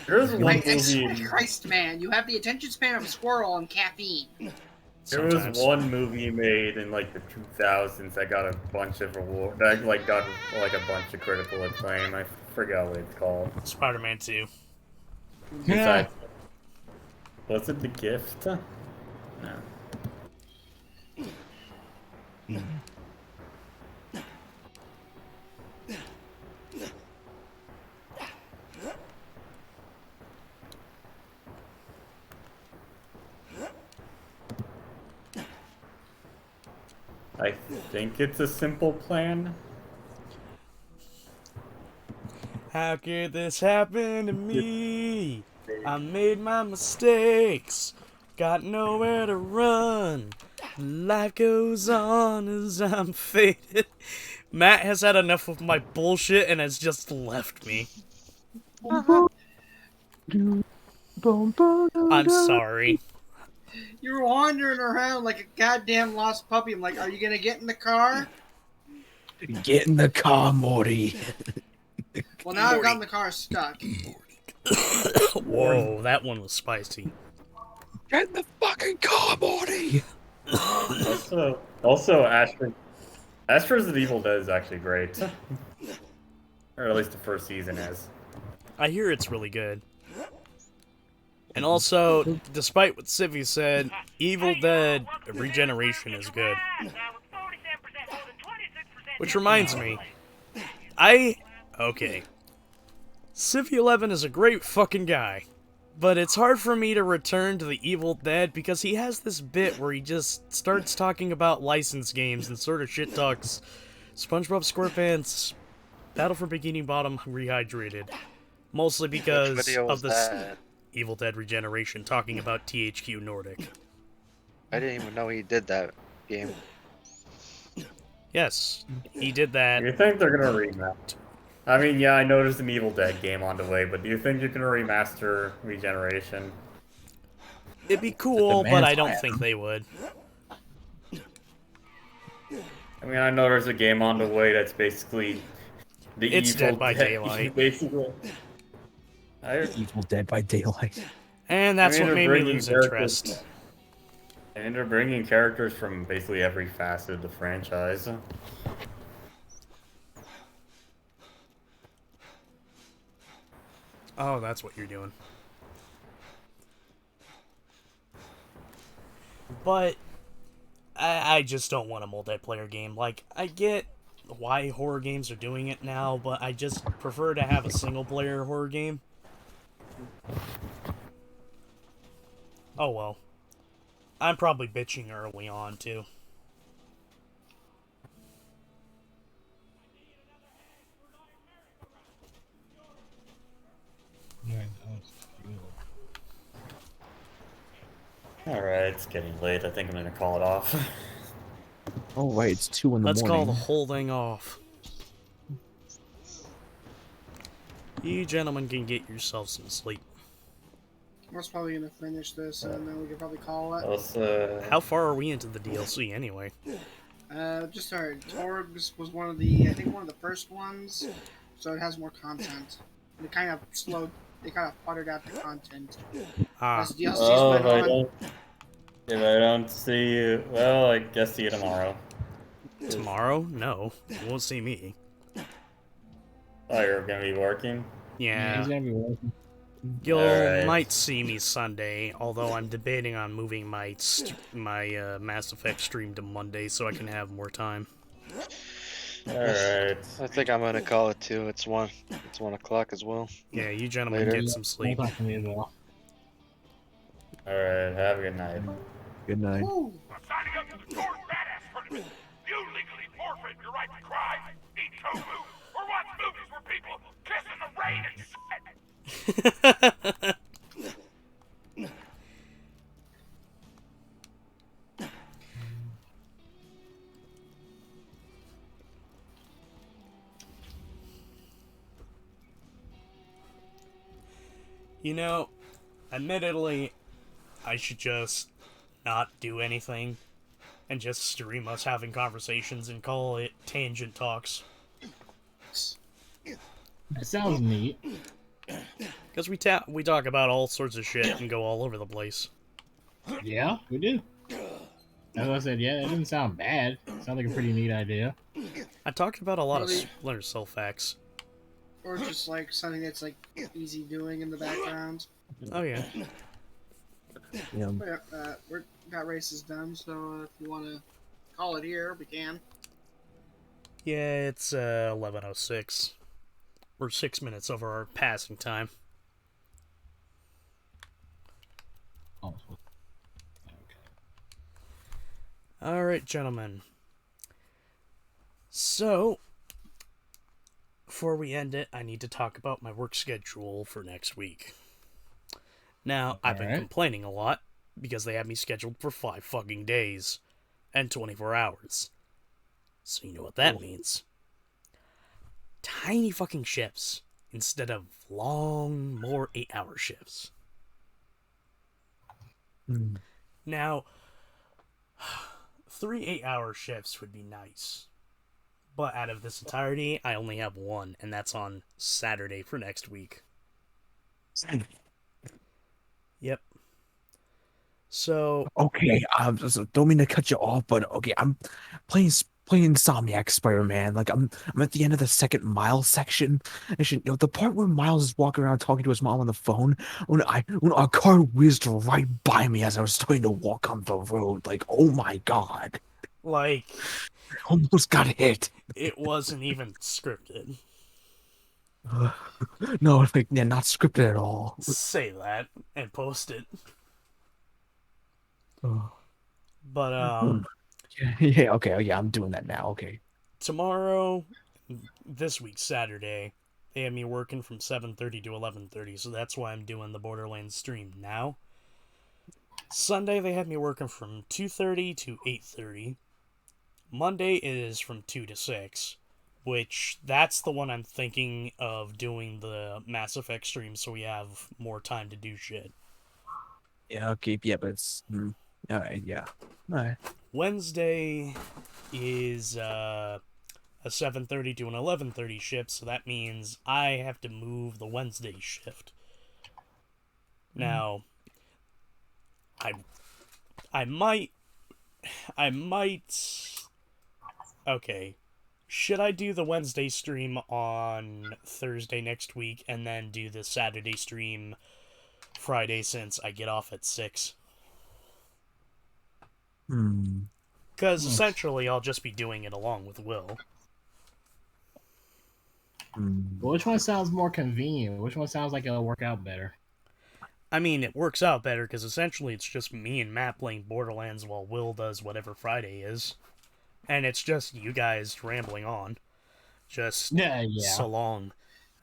There's one I swear movie. to Christ, man, you have the attention span of a squirrel on caffeine. There was one movie made in like the 2000s that got a bunch of award. That like got like a bunch of critical acclaim. I forgot what it's called. Spider-Man 2. Besides, was it The Gift? No. I think it's A Simple Plan. How could this happen to me? I made my mistakes, got nowhere to run. Life goes on as I'm faded. Matt has had enough of my bullshit and has just left me. I'm sorry. You were wandering around like a goddamn lost puppy. I'm like, are you gonna get in the car? Get in the car, Morty. Well, now I've gotten the car stuck. Whoa, that one was spicy. Get in the fucking car, Morty. Also, Astro's The Evil Dead is actually great. Or at least the first season is. I hear it's really good. And also, despite what Civvy said, Evil Dead Regeneration is good. Which reminds me, okay. Civvy11 is a great fucking guy, but it's hard for me to return to the Evil Dead because he has this bit where he just starts talking about licensed games and sort of shit talks SpongeBob SquarePants, Battle for Bikini Bottom Rehydrated. Mostly because of this Evil Dead Regeneration talking about THQ Nordic. I didn't even know he did that game. Yes, he did that. You think they're gonna remaster? I mean, yeah, I know there's an Evil Dead game on the way, but do you think you're gonna remaster Regeneration? It'd be cool, but I don't think they would. I mean, I know there's a game on the way that's basically the It's Evil Dead by Daylight. Basically. Evil Dead by Daylight. And that's what made me lose interest. And they're bringing characters from basically every facet of the franchise. Oh, that's what you're doing. But I just don't want a multiplayer game. Like, I get why horror games are doing it now, but I just prefer to have a single-player horror game. Oh well. I'm probably bitching early on, too. Alright, it's getting late. I think I'm gonna call it off. Oh, right, it's 2 in the Let's morning. call the whole thing off. You gentlemen can get yourself some sleep. I was probably gonna finish this, and then we could probably call it. How far are we into the DLC anyway? Just started. Torgs was one of the, I think one of the first ones, so it has more content. They kind of slowed, they kind of puttered out the content. As the DLCs went on. If I don't see you, well, I guess see you tomorrow. Tomorrow? No, you won't see me. Oh, you're gonna be working? Yeah. He's gonna be working. You might see me Sunday, although I'm debating on moving my Mass Effect stream to Monday so I can have more time. Alright. I think I'm gonna call it too. It's 1 o'clock as well. Yeah, you gentlemen Later. get some sleep. Alright, have a good night. Good night. I'm signing up to the Torg Badass Tournament. You legally forfeit your right to cry, eat tofu, or watch movies where people kiss in the rain and shit. You know, admittedly, I should just not do anything and just stream us having conversations and call it Tangent Talks. That sounds neat. Because we talk about all sorts of shit and go all over the place. Yeah, we do. As I said, yeah, it doesn't sound bad. Sounds like a pretty neat idea. I talked about a lot of Really? Splinter Cell facts. Or just like something that's like easy doing in the background. Oh yeah. Yeah. We're got races done, so if you want to call it here, we can. Yeah, it's 11:06. We're 6 minutes over our passing time. Oh. Alright, gentlemen. So, before we end it, I need to talk about my work schedule for next week. Now, I've been complaining a lot because they have me scheduled for 5 fucking days and 24 hours. So you know what that means. Tiny fucking shifts instead of long, more 8-hour shifts. Now, 3 8-hour shifts would be nice. But out of this entirety, I only have one, and that's on Saturday for next week. Yep. So Okay, don't mean to cut you off, but okay, I'm playing Insomniac Spider-Man. Like I'm at the end of the second Miles section. The part where Miles is walking around talking to his mom on the phone, when a car whizzed right by me as I was starting to walk on the road. Like, oh my god. Like, almost got hit. It wasn't even scripted. No, like, yeah, not scripted at all. Say that and post it. Oh. But yeah, okay, yeah, I'm doing that now. Okay. Tomorrow, this week Saturday, they have me working from 7:30 to 11:30, so that's why I'm doing the Borderlands stream now. Sunday they have me working from 2:30 to 8:30. Monday is from 2 to 6, which that's the one I'm thinking of doing the Mass Effect stream so we have more time to do shit. Yeah, okay, yeah, but it's alright, yeah. Alright. Wednesday is a 7:30 to an 11:30 shift, so that means I have to move the Wednesday shift. Now, I might okay. Should I do the Wednesday stream on Thursday next week and then do the Saturday stream Friday since I get off at 6? Because essentially I'll just be doing it along with Will. Which one sounds more convenient? Which one sounds like it'll work out better? I mean, it works out better because essentially it's just me and Matt playing Borderlands while Will does whatever Friday is. And it's just you guys rambling on. Just so long.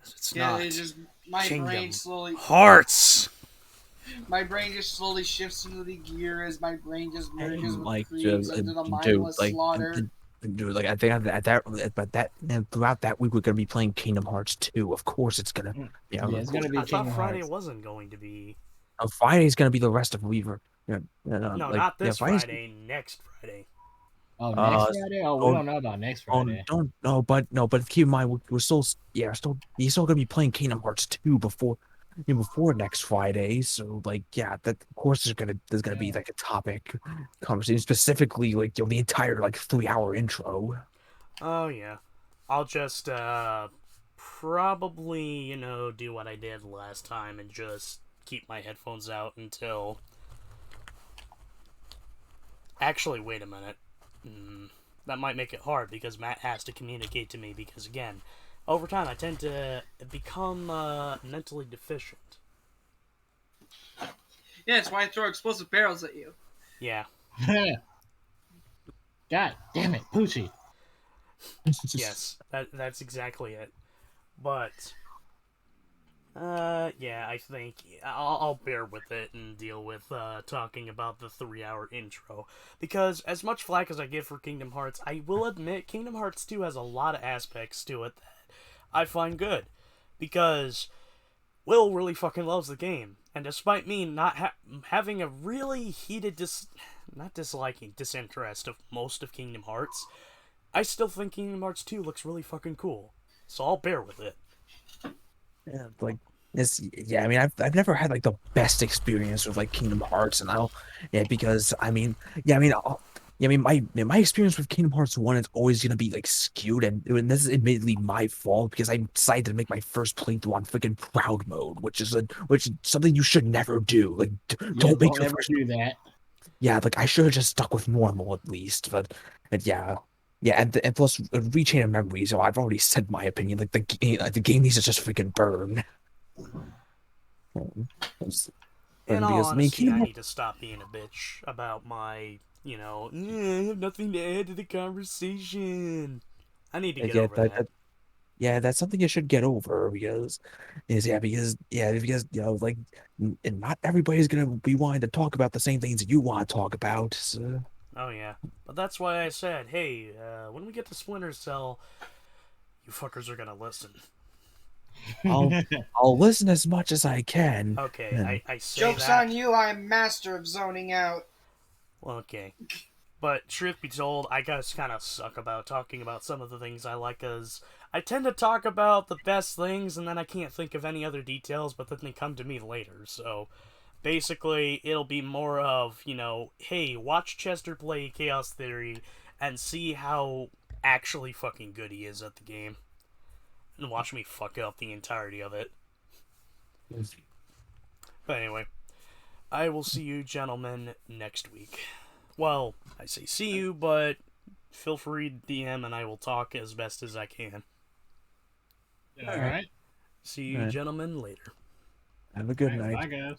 It's not it just my Kingdom brain slowly Hearts. My brain just slowly shifts into the gear as my brain just merges with Like, creeps into the mindless slaughter. Dude, like I think at that, but that and throughout that week we're gonna be playing Kingdom Hearts 2. Of course, it's gonna. Yeah, it's gonna be. I thought Friday wasn't going to be. Friday's gonna be the rest of Weaver. Yeah, no, like, not this Friday's... Friday. Next Friday. Oh, next Friday? Oh, we don't know about next Friday. But keep in mind we're still you're still gonna be playing Kingdom Hearts 2 before next Friday. So like that of course there's gonna be like a topic conversation specifically like the entire like 3-hour intro. Oh yeah, I'll just probably do what I did last time and just keep my headphones out until. Actually, wait a minute. That might make it hard because Matt has to communicate to me because, again, over time I tend to become mentally deficient. Yeah, that's why I throw explosive barrels at you. Yeah. God damn it, Poochie. Yes, that's exactly it. But, yeah, I think I'll bear with it and deal with talking about the 3-hour intro. Because as much flack as I give for Kingdom Hearts, I will admit Kingdom Hearts 2 has a lot of aspects to it that I find good. Because Will really fucking loves the game, and despite me not having a really heated not disliking, disinterest of most of Kingdom Hearts, I still think Kingdom Hearts 2 looks really fucking cool. So I'll bear with it. Yeah, like this. Yeah, I mean, I've never had like the best experience with like Kingdom Hearts, and I'll yeah because I mean yeah I mean yeah, I mean my experience with Kingdom Hearts 1 is always gonna be like skewed, and this is admittedly my fault because I decided to make my first playthrough on freaking proud mode, which is something you should never do. Like don't make don't your ever first do that. yeah, like I should have just stuck with normal at least, but yeah. Yeah, and plus rechain of memories. So I've already said my opinion. Like the game needs to just freaking burn. In Burn all because I mean honesty, Kingdom I Hearts. need to stop being a bitch about my, I have nothing to add to the conversation. I need to get Yeah, over that. yeah, that's something you should get over because like and not everybody's gonna be wanting to talk about the same things that you want to talk about. So. Oh yeah, but that's why I said, hey, when we get to Splinter Cell, you fuckers are gonna listen. I'll I'll listen as much as I can. Okay, And I say Joke's that. on you, I'm master of zoning out. Well, okay. But truth be told, I guys kind of suck about talking about some of the things I like, because I tend to talk about the best things, and then I can't think of any other details, but then they come to me later, so basically, it'll be more of, hey, watch Chester play Chaos Theory, and see how actually fucking good he is at the game, and watch me fuck up the entirety of it. But anyway, I will see you gentlemen next week. Well, I say see you, but feel free to DM and I will talk as best as I can. All right. See you gentlemen later. Have a good night. Bye, guys.